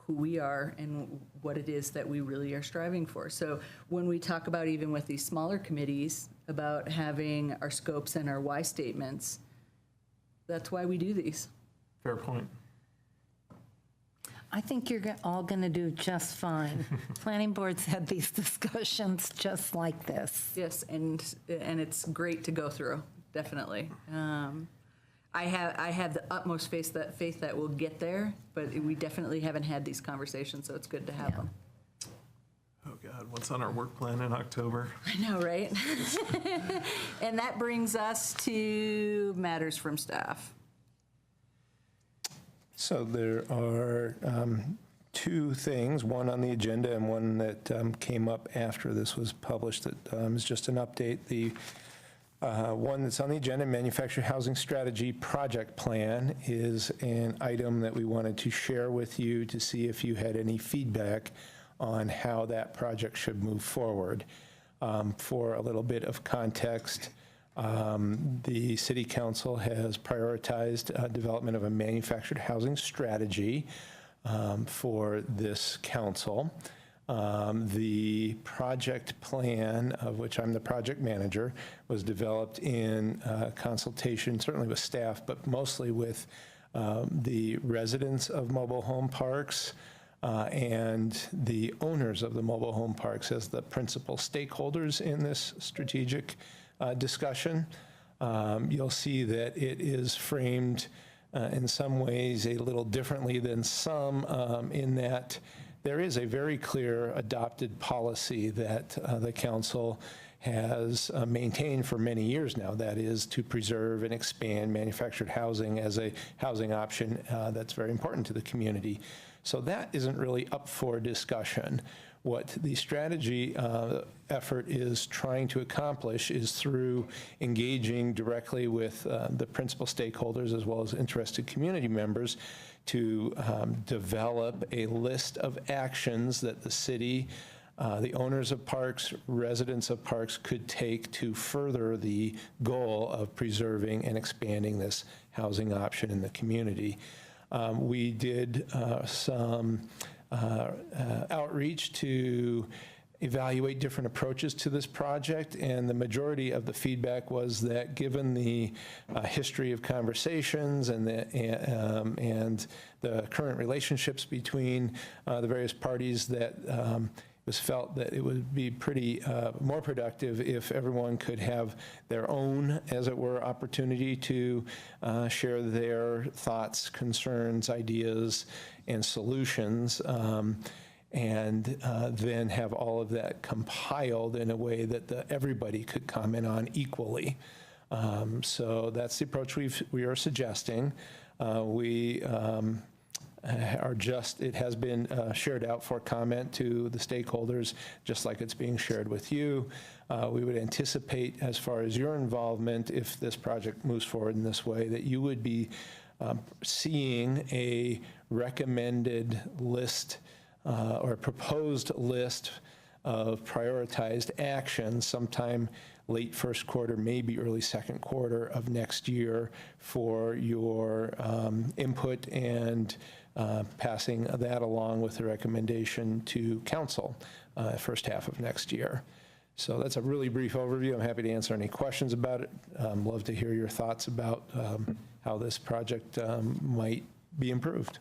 who we are and what it is that we really are striving for. So when we talk about, even with these smaller committees, about having our scopes and our why statements, that's why we do these. Fair point. I think you're all going to do just fine. Planning boards had these discussions just like this. Yes, and it's great to go through, definitely. I have the utmost faith that we'll get there, but we definitely haven't had these conversations, so it's good to have them. Oh God, what's on our work plan in October? I know, right? And that brings us to matters from staff. So there are 2 things, one on the agenda and one that came up after this was published that is just an update. The one that's on the agenda, Manufactured Housing Strategy Project Plan, is an item that we wanted to share with you to see if you had any feedback on how that project should move forward. For a little bit of context, the City Council has prioritized development of a manufactured housing strategy for this council. The project plan, of which I'm the project manager, was developed in consultation, certainly with staff, but mostly with the residents of mobile home parks and the owners of the mobile home parks as the principal stakeholders in this strategic discussion. You'll see that it is framed in some ways a little differently than some in that there is a very clear adopted policy that the council has maintained for many years now. That is to preserve and expand manufactured housing as a housing option that's very important to the community. So that isn't really up for discussion. What the strategy effort is trying to accomplish is through engaging directly with the principal stakeholders as well as interested community members to develop a list of actions that the city, the owners of parks, residents of parks could take to further the goal of preserving and expanding this housing option in the community. We did some outreach to evaluate different approaches to this project, and the majority of the feedback was that given the history of conversations and the current relationships between the various parties, that it was felt that it would be pretty more productive if everyone could have their own, as it were, opportunity to share their thoughts, concerns, ideas, and solutions, and then have all of that compiled in a way that everybody could comment on equally. So that's the approach we are suggesting. It has been shared out for comment to the stakeholders, just like it's being shared with you. We would anticipate, as far as your involvement, if this project moves forward in this way, that you would be seeing a recommended list or proposed list of prioritized actions sometime late first quarter, maybe early second quarter of next year for your input and passing that along with the recommendation to council first half of next year. So that's a really brief overview. I'm happy to answer any questions about it. Love to hear your thoughts about how this project might be improved.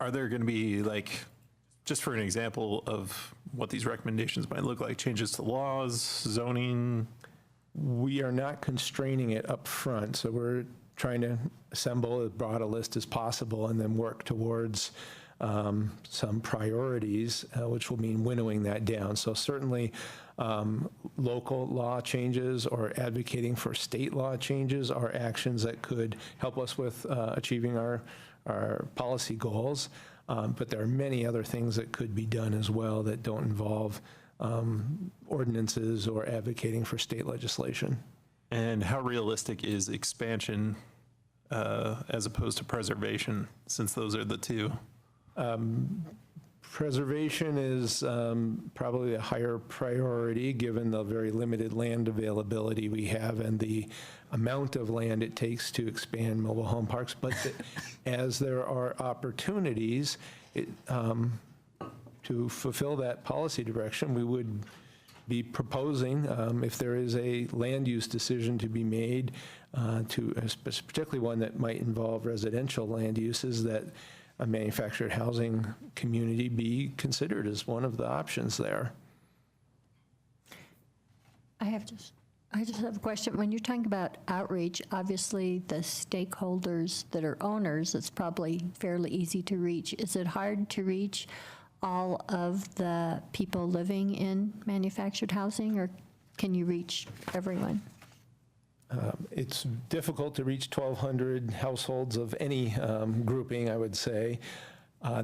Are there going to be, like, just for an example of what these recommendations might look like, changes to laws, zoning? We are not constraining it up front, so we're trying to assemble as broad a list as possible and then work towards some priorities, which will mean winnowing that down. So certainly local law changes or advocating for state law changes are actions that could help us with achieving our policy goals. But there are many other things that could be done as well that don't involve ordinances or advocating for state legislation. And how realistic is expansion as opposed to preservation, since those are the two? Preservation is probably a higher priority given the very limited land availability we have and the amount of land it takes to expand mobile home parks. But as there are opportunities to fulfill that policy direction, we would be proposing, if there is a land use decision to be made, particularly one that might involve residential land uses, that a manufactured housing community be considered as one of the options there. I just have a question. When you're talking about outreach, obviously the stakeholders that are owners, it's probably fairly easy to reach. Is it hard to reach all of the people living in manufactured housing, or can you reach everyone? It's difficult to reach 1,200 households of any grouping, I would say.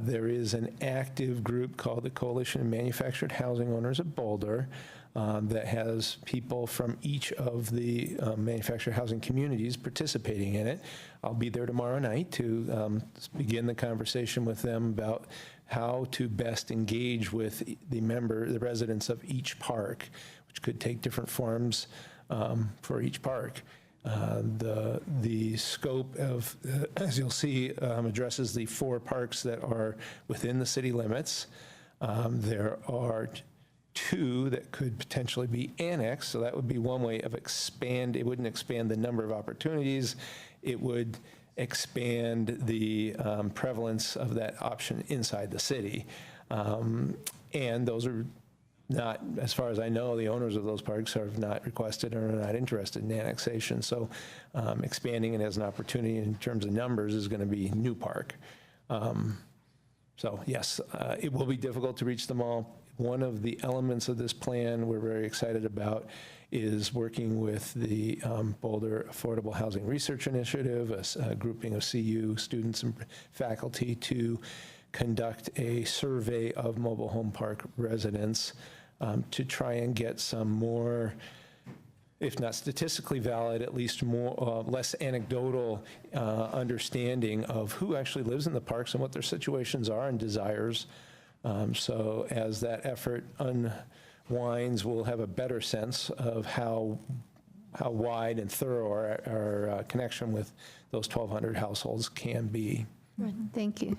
There is an active group called the Coalition of Manufactured Housing Owners of Boulder that has people from each of the manufactured housing communities participating in it. I'll be there tomorrow night to begin the conversation with them about how to best engage with the residents of each park, which could take different forms for each park. The scope of, as you'll see, addresses the 4 parks that are within the city limits. There are 2 that could potentially be annexed, so that would be one way of expand. It wouldn't expand the number of opportunities. It would expand the prevalence of that option inside the city. And those are not, as far as I know, the owners of those parks have not requested or are not interested in annexation. So expanding it as an opportunity in terms of numbers is going to be new park. So yes, it will be difficult to reach them all. One of the elements of this plan we're very excited about is working with the Boulder Affordable Housing Research Initiative, a grouping of CU students and faculty, to conduct a survey of mobile home park residents to try and get some more, if not statistically valid, at least more less anecdotal understanding of who actually lives in the parks and what their situations are and desires. So as that effort unwinds, we'll have a better sense of how wide and thorough our connection with those 1,200 households can be. Right, thank you.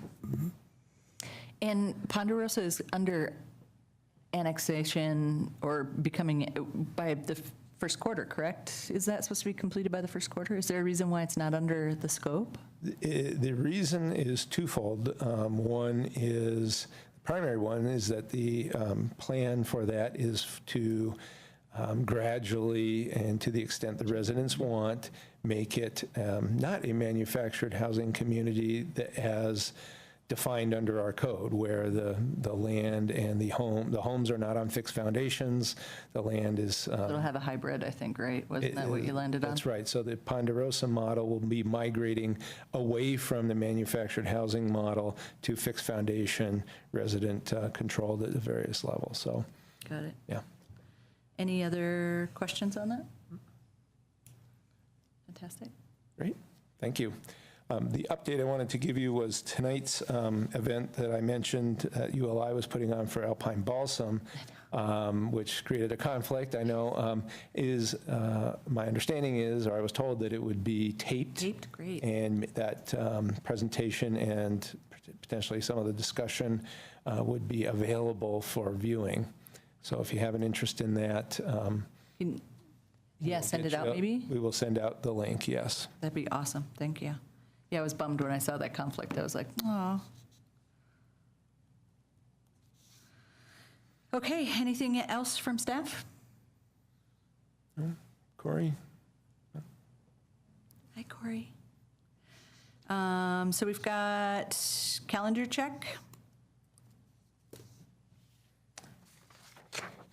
And Ponderosa is under annexation or becoming by the first quarter, correct? Is that supposed to be completed by the first quarter? Is there a reason why it's not under the scope? The reason is twofold. Primary one is that the plan for that is to gradually, and to the extent the residents want, make it not a manufactured housing community that as defined under our code, where the land and the homes are not on fixed foundations. The land is... It'll have a hybrid, I think, right? Wasn't that what you landed on? That's right. So the Ponderosa model will be migrating away from the manufactured housing model to fixed foundation, resident controlled at the various levels. So, got it. Yeah. Any other questions on that? Fantastic. Great. Thank you. The update I wanted to give you was tonight's event that I mentioned ULI was putting on for Alpine Balsam, which created a conflict. I know my understanding is, or I was told that it would be taped. Taped, great. And that presentation and potentially some of the discussion would be available for viewing. So if you have an interest in that, yeah, send it out maybe? We will send out the link, yes. That'd be awesome. Thank you. Yeah, I was bummed when I saw that conflict. I was like, oh. Okay, anything else from staff? Corey? Hi, Corey. So we've got calendar check.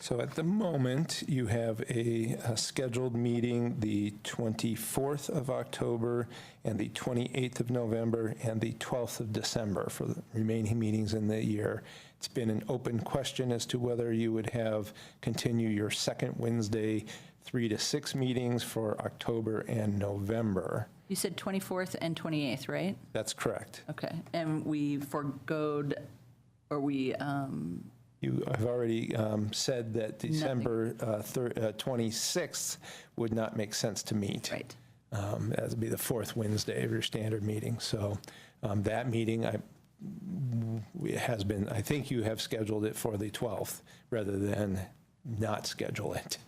So at the moment, you have a scheduled meeting the 24th of October and the 28th of November and the 12th of December for the remaining meetings in the year. It's been an open question as to whether you would continue your second Wednesday 3 to 6 meetings for October and November. You said 24th and 28th, right? That's correct. Okay, and we forgoed, or we... You have already said that December 26th would not make sense to meet. Right. That would be the fourth Wednesday of your standard meeting. So that meeting I think you have scheduled it for the 12th rather than not schedule it.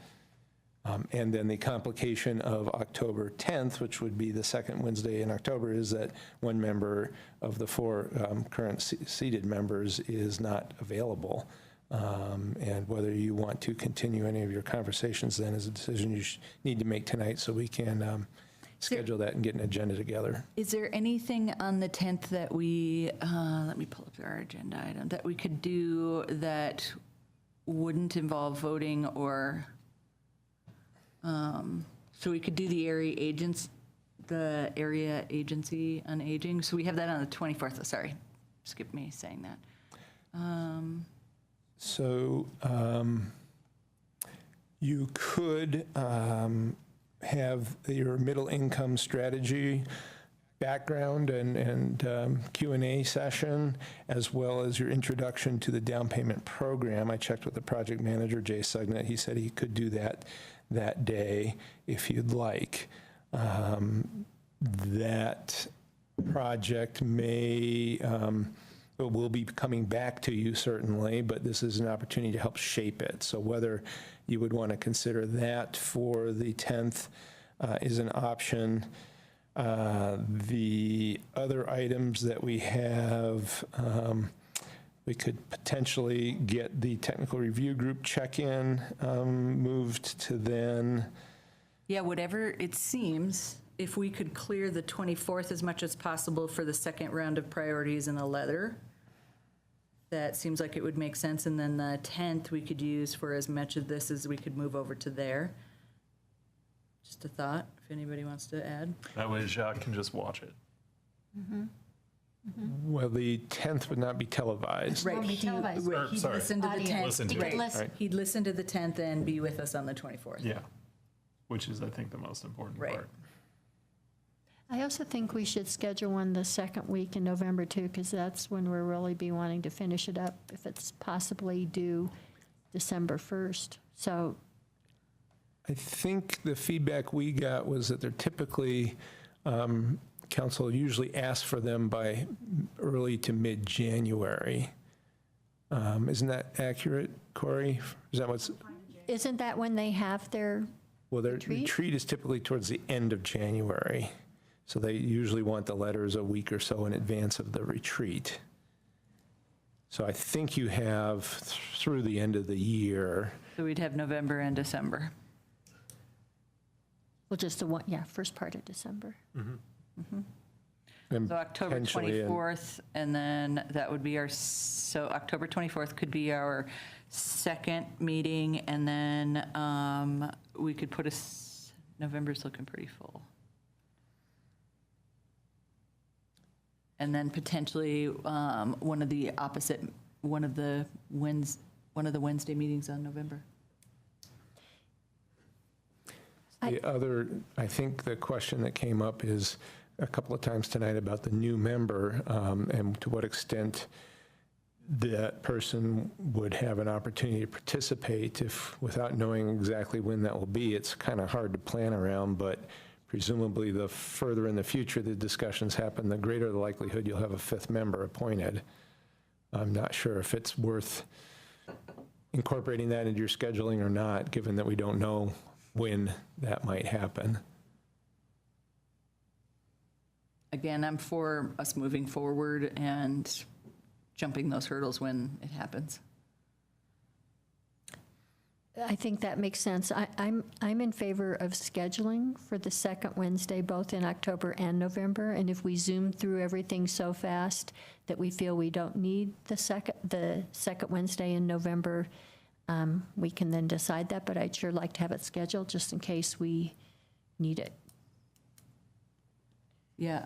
And then the complication of October 10th, which would be the second Wednesday in October, is that one member of the 4 current seated members is not available. And whether you want to continue any of your conversations then is a decision you need to make tonight, so we can schedule that and get an agenda together. Is there anything on the 10th that we, let me pull up our agenda item, that we could do that wouldn't involve voting or... so we could do the area agency on aging. So we have that on the 24th. Sorry, skip me saying that. So you could have your middle income strategy background and Q&A session, as well as your introduction to the down payment program. I checked with the project manager, Jay Sugnet. He said he could do that day if you'd like. That project will be coming back to you certainly, but this is an opportunity to help shape it. So whether you would want to consider that for the 10th is an option. The other items that we have, we could potentially get the technical review group check-in moved to then. Yeah, whatever it seems, if we could clear the 24th as much as possible for the second round of priorities in a letter, that seems like it would make sense. And then the 10th we could use for as much of this as we could move over to there. Just a thought, if anybody wants to add. That way Jacques can just watch it. Well, the 10th would not be televised. Won't be televised. Right, he'd Sorry. listen to the Audio. 10th. Listen to You it. could listen. Right. He'd listen to the 10th and be with us on the 24th. Yeah, which is, I think, the most important Right. part. I also think we should schedule one the second week in November too, because that's when we'll really be wanting to finish it up, if it's possibly due December 1st. So, I think the feedback we got was that they're typically, council usually asks for them by early to mid-January. Isn't that accurate, Corey? Is that what's, isn't that when they have their, well, their Retreat? retreat is typically towards the end of January. So they usually want the letters a week or so in advance of the retreat. So I think you have through the end of the year. So we'd have November and December. well, just the one, yeah, first part of December. And So October potentially in- 24th, and then that would be so October 24th could be our second meeting, and then we could put November's looking pretty full. And then potentially one of the Wednesday meetings on November. The other, I think the question that came up is a couple of times tonight about the new member and to what extent that person would have an opportunity to participate if, without knowing exactly when that will be, it's kind of hard to plan around, but presumably the further in the future the discussions happen, the greater the likelihood you'll have a fifth member appointed. I'm not sure if it's worth incorporating that into your scheduling or not, given that we don't know when that might happen. Again, I'm for us moving forward and jumping those hurdles when it happens. I think that makes sense. I'm in favor of scheduling for the second Wednesday, both in October and November. And if we zoom through everything so fast that we feel we don't need the second Wednesday in November, we can then decide that. But I'd sure like to have it scheduled just in case we need it. Yeah,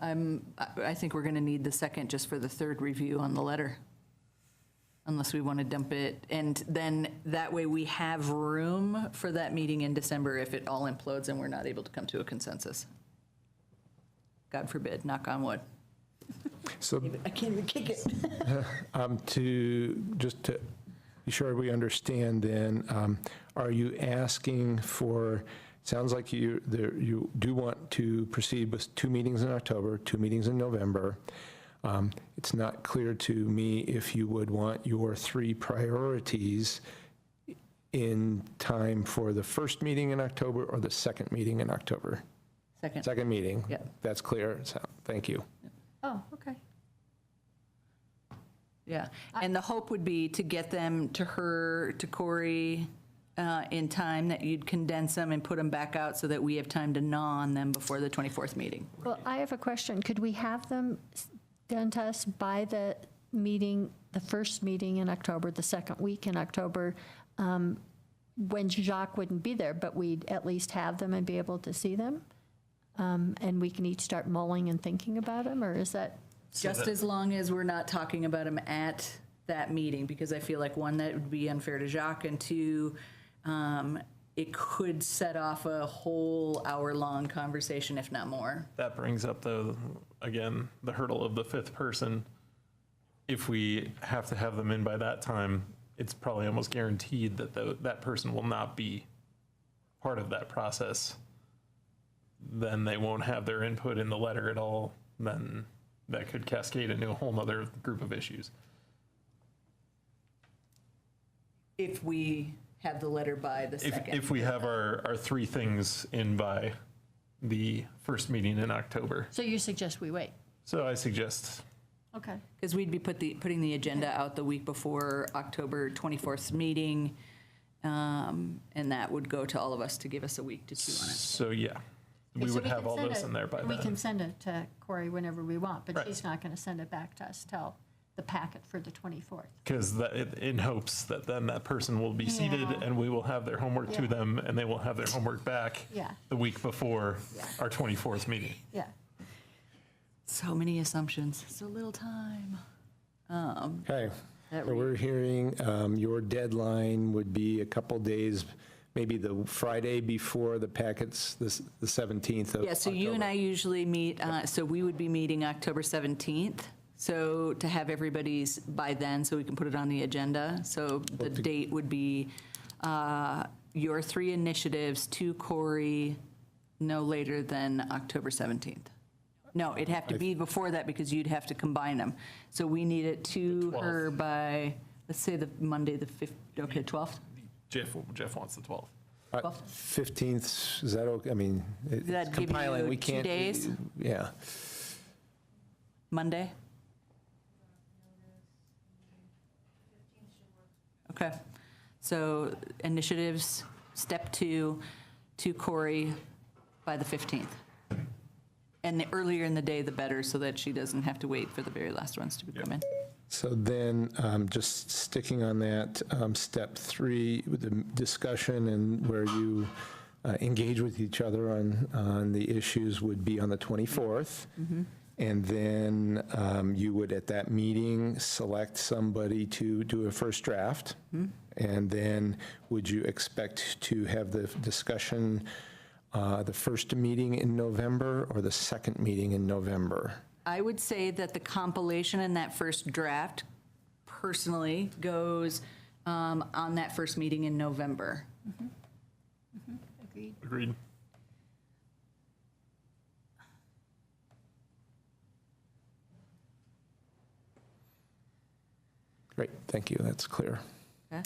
I think we're going to need the second just for the third review on the letter, unless we want to dump it. And then that way we have room for that meeting in December if it all implodes and we're not able to come to a consensus. God forbid, knock on wood. So I can't even kick it. to be sure we understand then, are you asking for, sounds like you do want to proceed with 2 meetings in October, 2 meetings in November. It's not clear to me if you would want your 3 priorities in time for the first meeting in October or the second meeting in October. Second meeting. Yep. That's clear. So, thank you. Oh, okay. Yeah, and the hope would be to get them to her, to Corey, in time, that you'd condense them and put them back out so that we have time to gnaw on them before the 24th meeting. Well, I have a question. Could we have them done to us by the meeting, the first meeting in October, the second week in October, when Jacques wouldn't be there, but we'd at least have them and be able to see them? And we can each start mulling and thinking about them, or is that? Just as long as we're not talking about them at that meeting, because I feel like, one, that would be unfair to Jacques, and 2, it could set off a whole hour-long conversation, if not more. That brings up again, the hurdle of the 5th person. If we have to have them in by that time, it's probably almost guaranteed that that person will not be part of that process. Then they won't have their input in the letter at all. Then that could cascade into a whole nother group of issues. If we have the letter by the second. If we have our 3 things in by the first meeting in October. So you suggest we wait? So I suggest, Okay. Because we'd be putting the agenda out the week before October 24th meeting, and that would go to all of us to give us a week to chew on it. so yeah, we So would we have can all send those it- in there by We then. can send it to Corey whenever we want, but Right. she's not going to send it back to us till the packet for the 24th. Because in hopes that then that person will be seated Yeah. and we will have their homework to Yeah. them and they will have their homework back Yeah. the week before Yeah. our 24th meeting. Yeah. So many assumptions, so little time. Okay, That so we're hearing your deadline would be a couple days, maybe the Friday before the packets, the 17th of Yeah, so you and I October. usually meet, so we would be meeting October 17th. So to have everybody's by then, so we can put it on the agenda. So the date would be your 3 initiatives to Corey no later than October 17th. No, it'd have to be before that because you'd have to combine them. So we need it to her by, let's say the Monday, the 5th, okay, 12th? Jeff wants the 12th. 15th, is that okay? I mean, it's that give compiling, you we 2 can't. days? Yeah. Monday? Okay, so initiatives, step 2, to Corey by the 15th. And the earlier in the day, the better, so that she doesn't have to wait for the very last ones to come in. So then, just sticking on that, step 3, with the discussion and where you engage with each other on the issues would be on the 24th. And then you would, at that meeting, select somebody to do a first draft. And then would you expect to have the discussion the first meeting in November or the second meeting in November? I would say that the compilation in that first draft personally goes on that first meeting in November. Agreed. Agreed. Great, thank you, that's clear. Okay.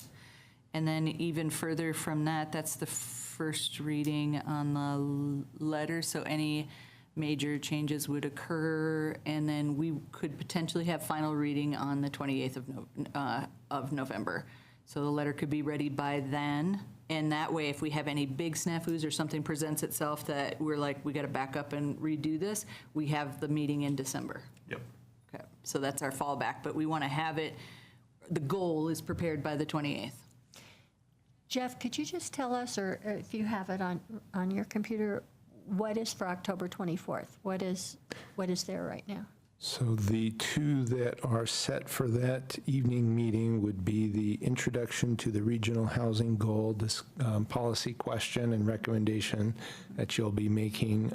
And then even further from that, that's the first reading on the letter, so any major changes would occur, and then we could potentially have final reading on the 28th of November. So the letter could be ready by then, and that way, if we have any big snafus or something presents itself that we're like, we got to back up and redo this, we have the meeting in December. Yep. Okay, so that's our fallback, but we want to have it, the goal is prepared by the 28th. Jeff, could you just tell us, or if you have it on your computer, what is for October 24th? What is there right now? So the 2 that are set for that evening meeting would be the introduction to the regional housing goal, this policy question and recommendation that you'll be making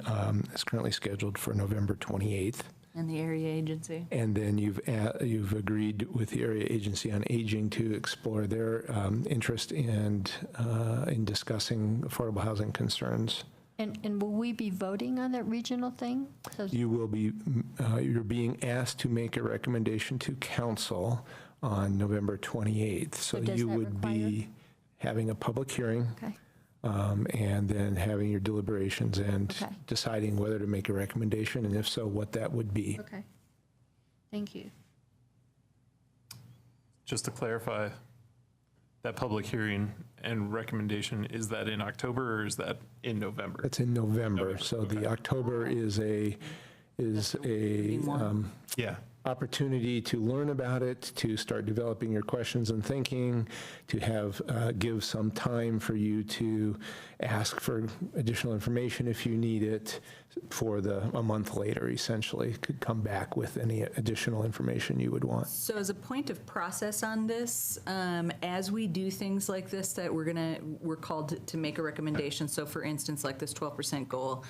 is currently scheduled for November 28th. And the area agency. And then you've agreed with the Area Agency on Aging to explore their interest in discussing affordable housing concerns. And will we be voting on that regional thing? So- You will be, you're being asked to make a recommendation to council on November 28th. So does you that would be having a public hearing. Okay. And then having your deliberations and Okay. deciding whether to make a recommendation, and if so, what that would be. Okay. Thank you. Just to clarify, that public hearing and recommendation, is that in October or is that in November? That's in November. November, So okay. the October is a Yeah. opportunity to learn about it, to start developing your questions and thinking, to have, give some time for you to ask for additional information if you need it for a month later, essentially, could come back with any additional information you would want. So as a point of process on this, as we do things like this, that we're called to make a recommendation. So for instance, like this 12% goal,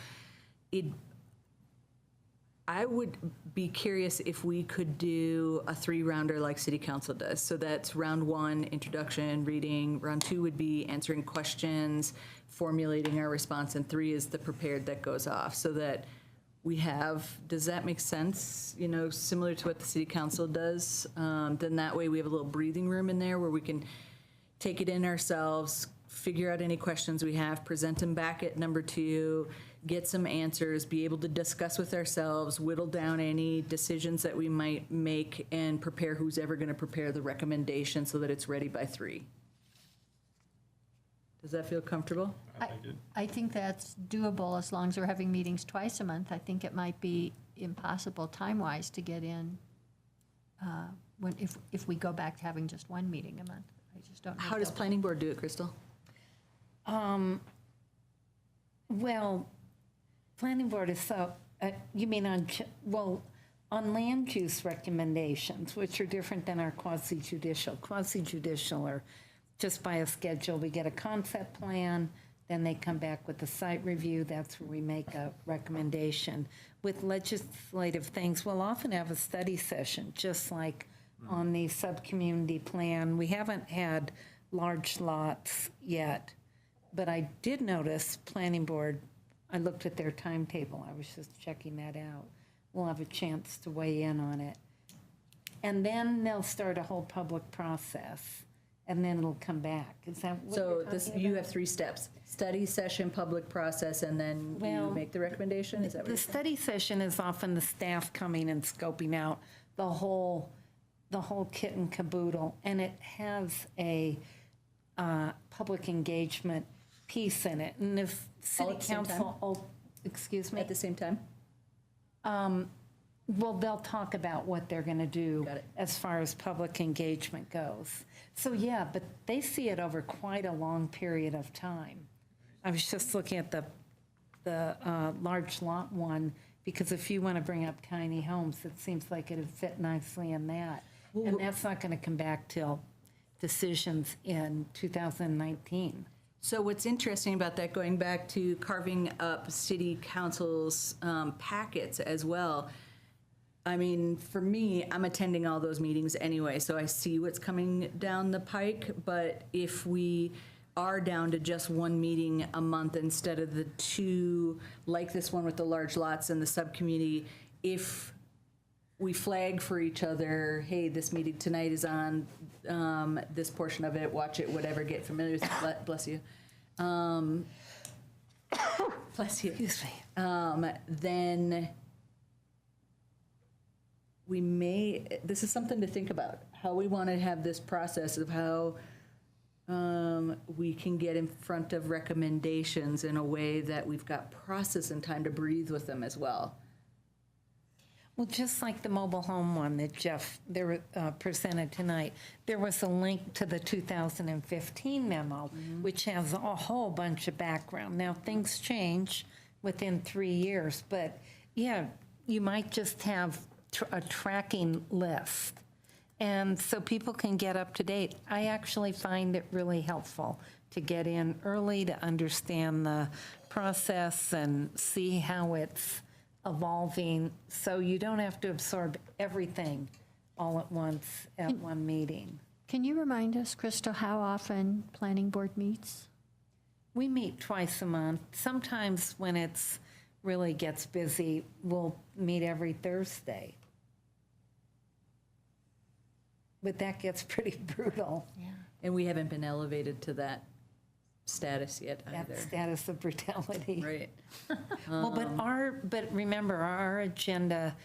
I would be curious if we could do a 3-rounder like City Council does. So that's round 1, introduction, reading. Round 2 would be answering questions, formulating our response, and 3 is the prepared that goes off. So that we have, does that make sense? You know, similar to what the City Council does. Then that way we have a little breathing room in there where we can take it in ourselves, figure out any questions we have, present them back at number 2, get some answers, be able to discuss with ourselves, whittle down any decisions that we might make, and prepare who's ever going to prepare the recommendation so that it's ready by 3. Does that feel comfortable? I think that's doable as long as we're having meetings twice a month. I think it might be impossible time-wise to get in if we go back to having just one meeting a month. I just don't know. How does planning board do it, Crystal? Well, planning board is so, you mean on, on land use recommendations, which are different than our quasi-judicial. Quasi-judicial are just by a schedule. We get a concept plan, then they come back with a site review. That's where we make a recommendation. With legislative things, we'll often have a study session, just like on the sub-community plan. We haven't had large lots yet, but I did notice planning board, I looked at their timetable. I was just checking that out. We'll have a chance to weigh in on it. And then they'll start a whole public process, and then it'll come back. Is that what So you're talking you about? have 3 steps: study session, public process, and then you Well, make the recommendation? Is that what The you're saying? study session is often the staff coming and scoping out the whole kit and caboodle, and it has a public engagement piece in it. And if All city at the same time? council, excuse me? At the same time? Well, they'll talk about what they're going to do Got it. as far as public engagement goes. So, yeah, but they see it over quite a long period of time. I was just looking at the large lot one, because if you want to bring up tiny homes, it seems like it'd fit nicely in that. And that's not going to come back till decisions in 2019. So what's interesting about that, going back to carving up city council's packets as well, I mean, for me, I'm attending all those meetings anyway, so I see what's coming down the pike. But if we are down to just one meeting a month instead of the 2, like this one with the large lots and the subcommittee, if we flag for each other, hey, this meeting tonight is on this portion of it, watch it, whatever, get familiar with it, bless you. Bless you. Excuse me. Then we may, this is something to think about, how we want to have this process of how we can get in front of recommendations in a way that we've got process and time to breathe with them as well. Well, just like the mobile home one that Jeff presented tonight, there was a link to the 2015 memo, which has a whole bunch of background. Now, things change within 3 years, but yeah, you might just have a tracking list. And so people can get up to date. I actually find it really helpful to get in early to understand the process and see how it's evolving, so you don't have to absorb everything all at once at one meeting. Can you remind us, Crystal, how often planning board meets? We meet twice a month. Sometimes when it's really gets busy, we'll meet every Thursday. But that gets pretty brutal. Yeah. And we haven't been elevated to that status yet That either. status of brutality. Right. Well, but remember, our agenda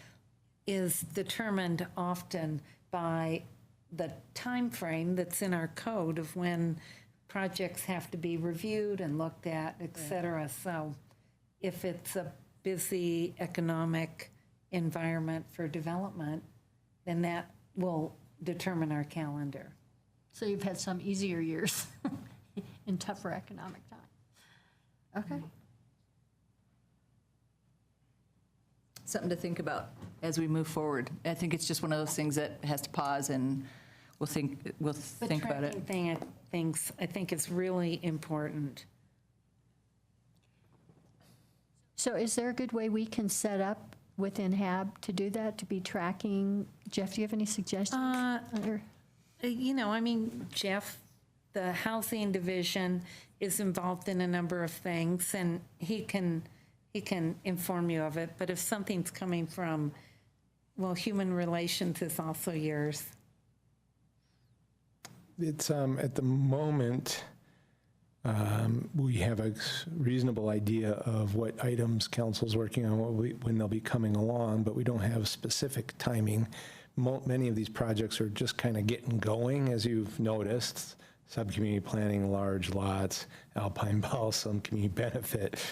is determined often by the time frame that's in our code of when projects have to be reviewed and looked at, et cetera. So if it's a busy economic environment for development, then that will determine our calendar. So you've had some easier years in tougher economic times. Okay. Something to think about as we move forward. I think it's just one of those things that has to pause, and we'll think about it. The tracking I think is really important. So is there a good way we can set up within HAB to do that, to be tracking? Jeff, do you have any suggestions? You know, I mean, Jeff, the housing division is involved in a number of things, and he can inform you of it. But if something's coming from, well, human relations is also yours. It's, at the moment, we have a reasonable idea of what items council's working on, when they'll be coming along, but we don't have specific timing. Many of these projects are just kind of getting going, as you've noticed. Sub-community planning, large lots, alpine balsam, community benefit.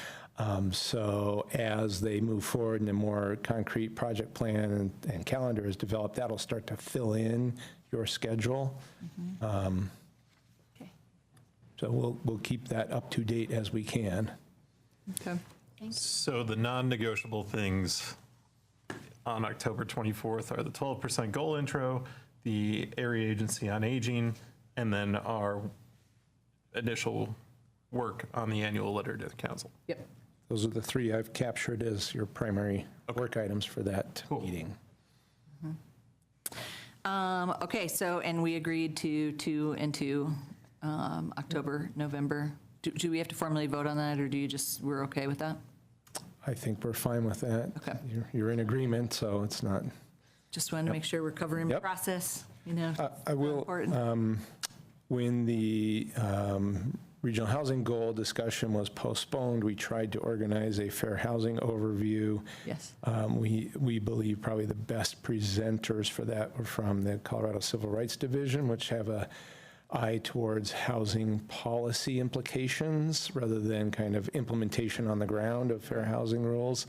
So as they move forward and a more concrete project plan and calendar is developed, that'll start to fill in your schedule. Okay. So we'll keep that up to date as we can. Okay. So the non-negotiable things on October 24th are the 12% goal intro, the area agency on aging, and then our initial work on the annual letter to the council. Yep. Those are the three I've captured as your primary work items for that meeting. Okay, so, and we agreed to 2 and 2, October, November. Do we have to formally vote on that, or do you just, we're okay with that? I think we're fine with that. Okay. You're in agreement, so it's not. Just wanted to make sure we're covering the Yep. process, you know. I will, important. when the regional housing goal discussion was postponed, we tried to organize a fair housing overview. Yes. We believe probably the best presenters for that were from the Colorado Civil Rights Division, which have a eye towards housing policy implications rather than kind of implementation on the ground of fair housing rules.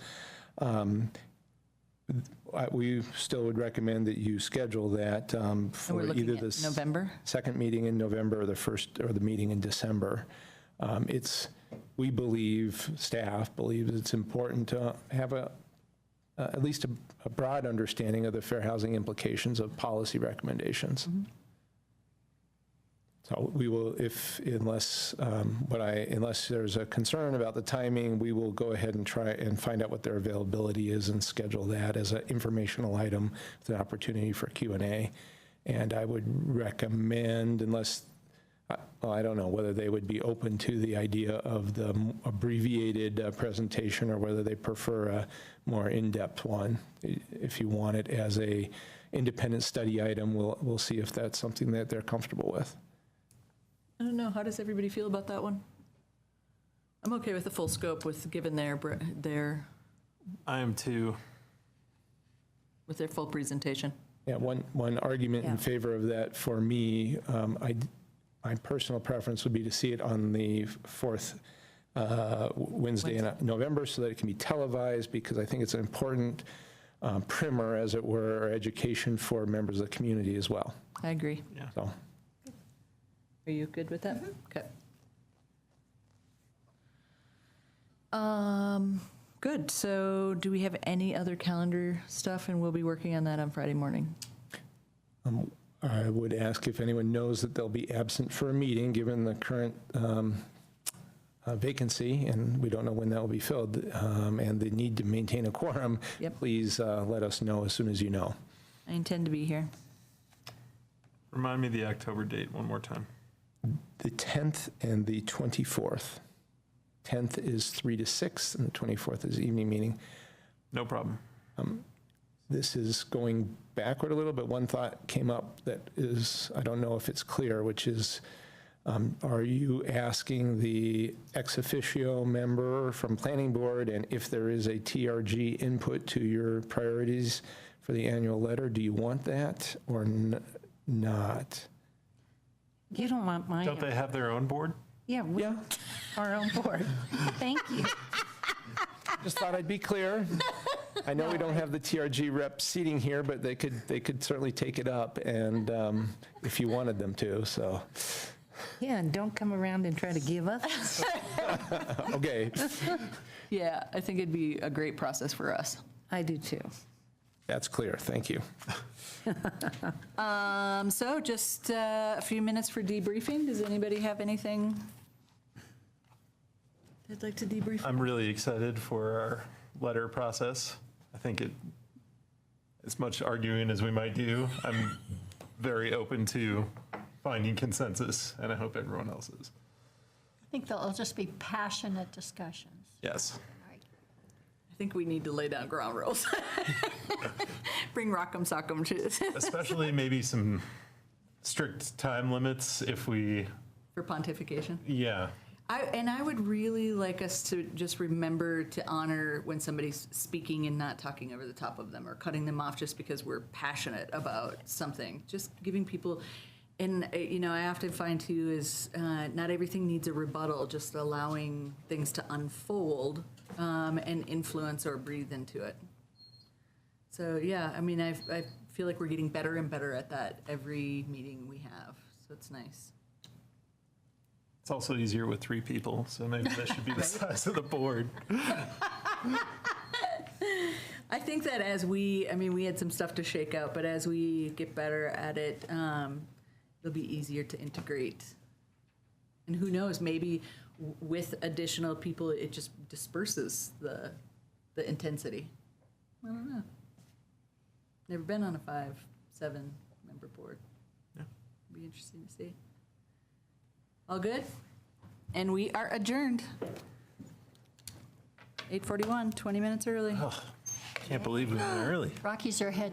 We still would recommend that you schedule that And we're for looking either at the November? second meeting in November or the meeting in December. We believe, staff believes it's important to have at least a broad understanding of the fair housing implications of policy recommendations. So we will, unless there's a concern about the timing, we will go ahead and try and find out what their availability is and schedule that as an informational item with an opportunity for Q&A. And I would recommend, unless, well, I don't know whether they would be open to the idea of the abbreviated presentation or whether they prefer a more in-depth one. If you want it as a independent study item, we'll see if that's something that they're comfortable with. I don't know, how does everybody feel about that one? I'm okay with the full scope given their, I am too. with their full presentation. Yeah, one argument in favor of that for me, my personal preference would be to see it on the fourth Wednesday in November so that it can be televised, because I think it's an important primer, as it were, or education for members of the community as well. I agree. Yeah. So. Are you good with that? Okay. Good. So do we have any other calendar stuff? And we'll be working on that on Friday morning. I would ask if anyone knows that they'll be absent for a meeting, given the current vacancy, and we don't know when that will be filled, and the need to maintain a quorum. Yep. Please let us know as soon as you know. I intend to be here. Remind me the October date one more time. The 10th and the 24th. 10th is 3 to 6, and the 24th is evening meeting. No problem. This is going backward a little, but one thought came up that is, I don't know if it's clear, which is, are you asking the ex officio member from planning board, and if there is a TRG input to your priorities for the annual letter, do you want that or not? You don't want mine. Don't they have their own board? Yeah, we Yeah, our own board. Thank you. just thought I'd be clear. I know we don't have the TRG rep seating here, but they could certainly take it up, and if you wanted them to, so. Yeah, and don't come around and try to give us. Okay, Yeah, I think it'd be a great process for us. I do too. that's clear, thank you. So just a few minutes for debriefing. Does anybody have anything they'd like to debrief? I'm really excited for our letter process. I think as much arguing as we might do, I'm very open to finding consensus, and I hope everyone else is. I think they'll just be passionate discussions. Yes. I think we need to lay down ground rules. Bring Rock'em Sock'em to Especially maybe some strict time limits if we, for pontification. yeah. I would really like us to just remember to honor when somebody's speaking and not talking over the top of them or cutting them off just because we're passionate about something. Just giving people, And, I often find too is not everything needs a rebuttal, just allowing things to unfold and influence or breathe into it. So, yeah, I mean, I feel like we're getting better and better at that every meeting we have. So it's nice. It's also easier with 3 people, so maybe that should be the size of the board. I think that we had some stuff to shake out, but as we get better at it, it'll be easier to integrate. And who knows, maybe with additional people, it just disperses the intensity. I don't know. Never been on a 5-7 member board. Yeah. Be interesting to see. All good? And we are adjourned. 8:41, 20 minutes early. Can't believe we went early. Rockies are ahead.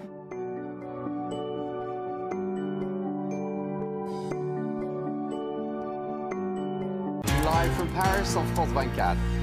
Live from Paris, on France 24.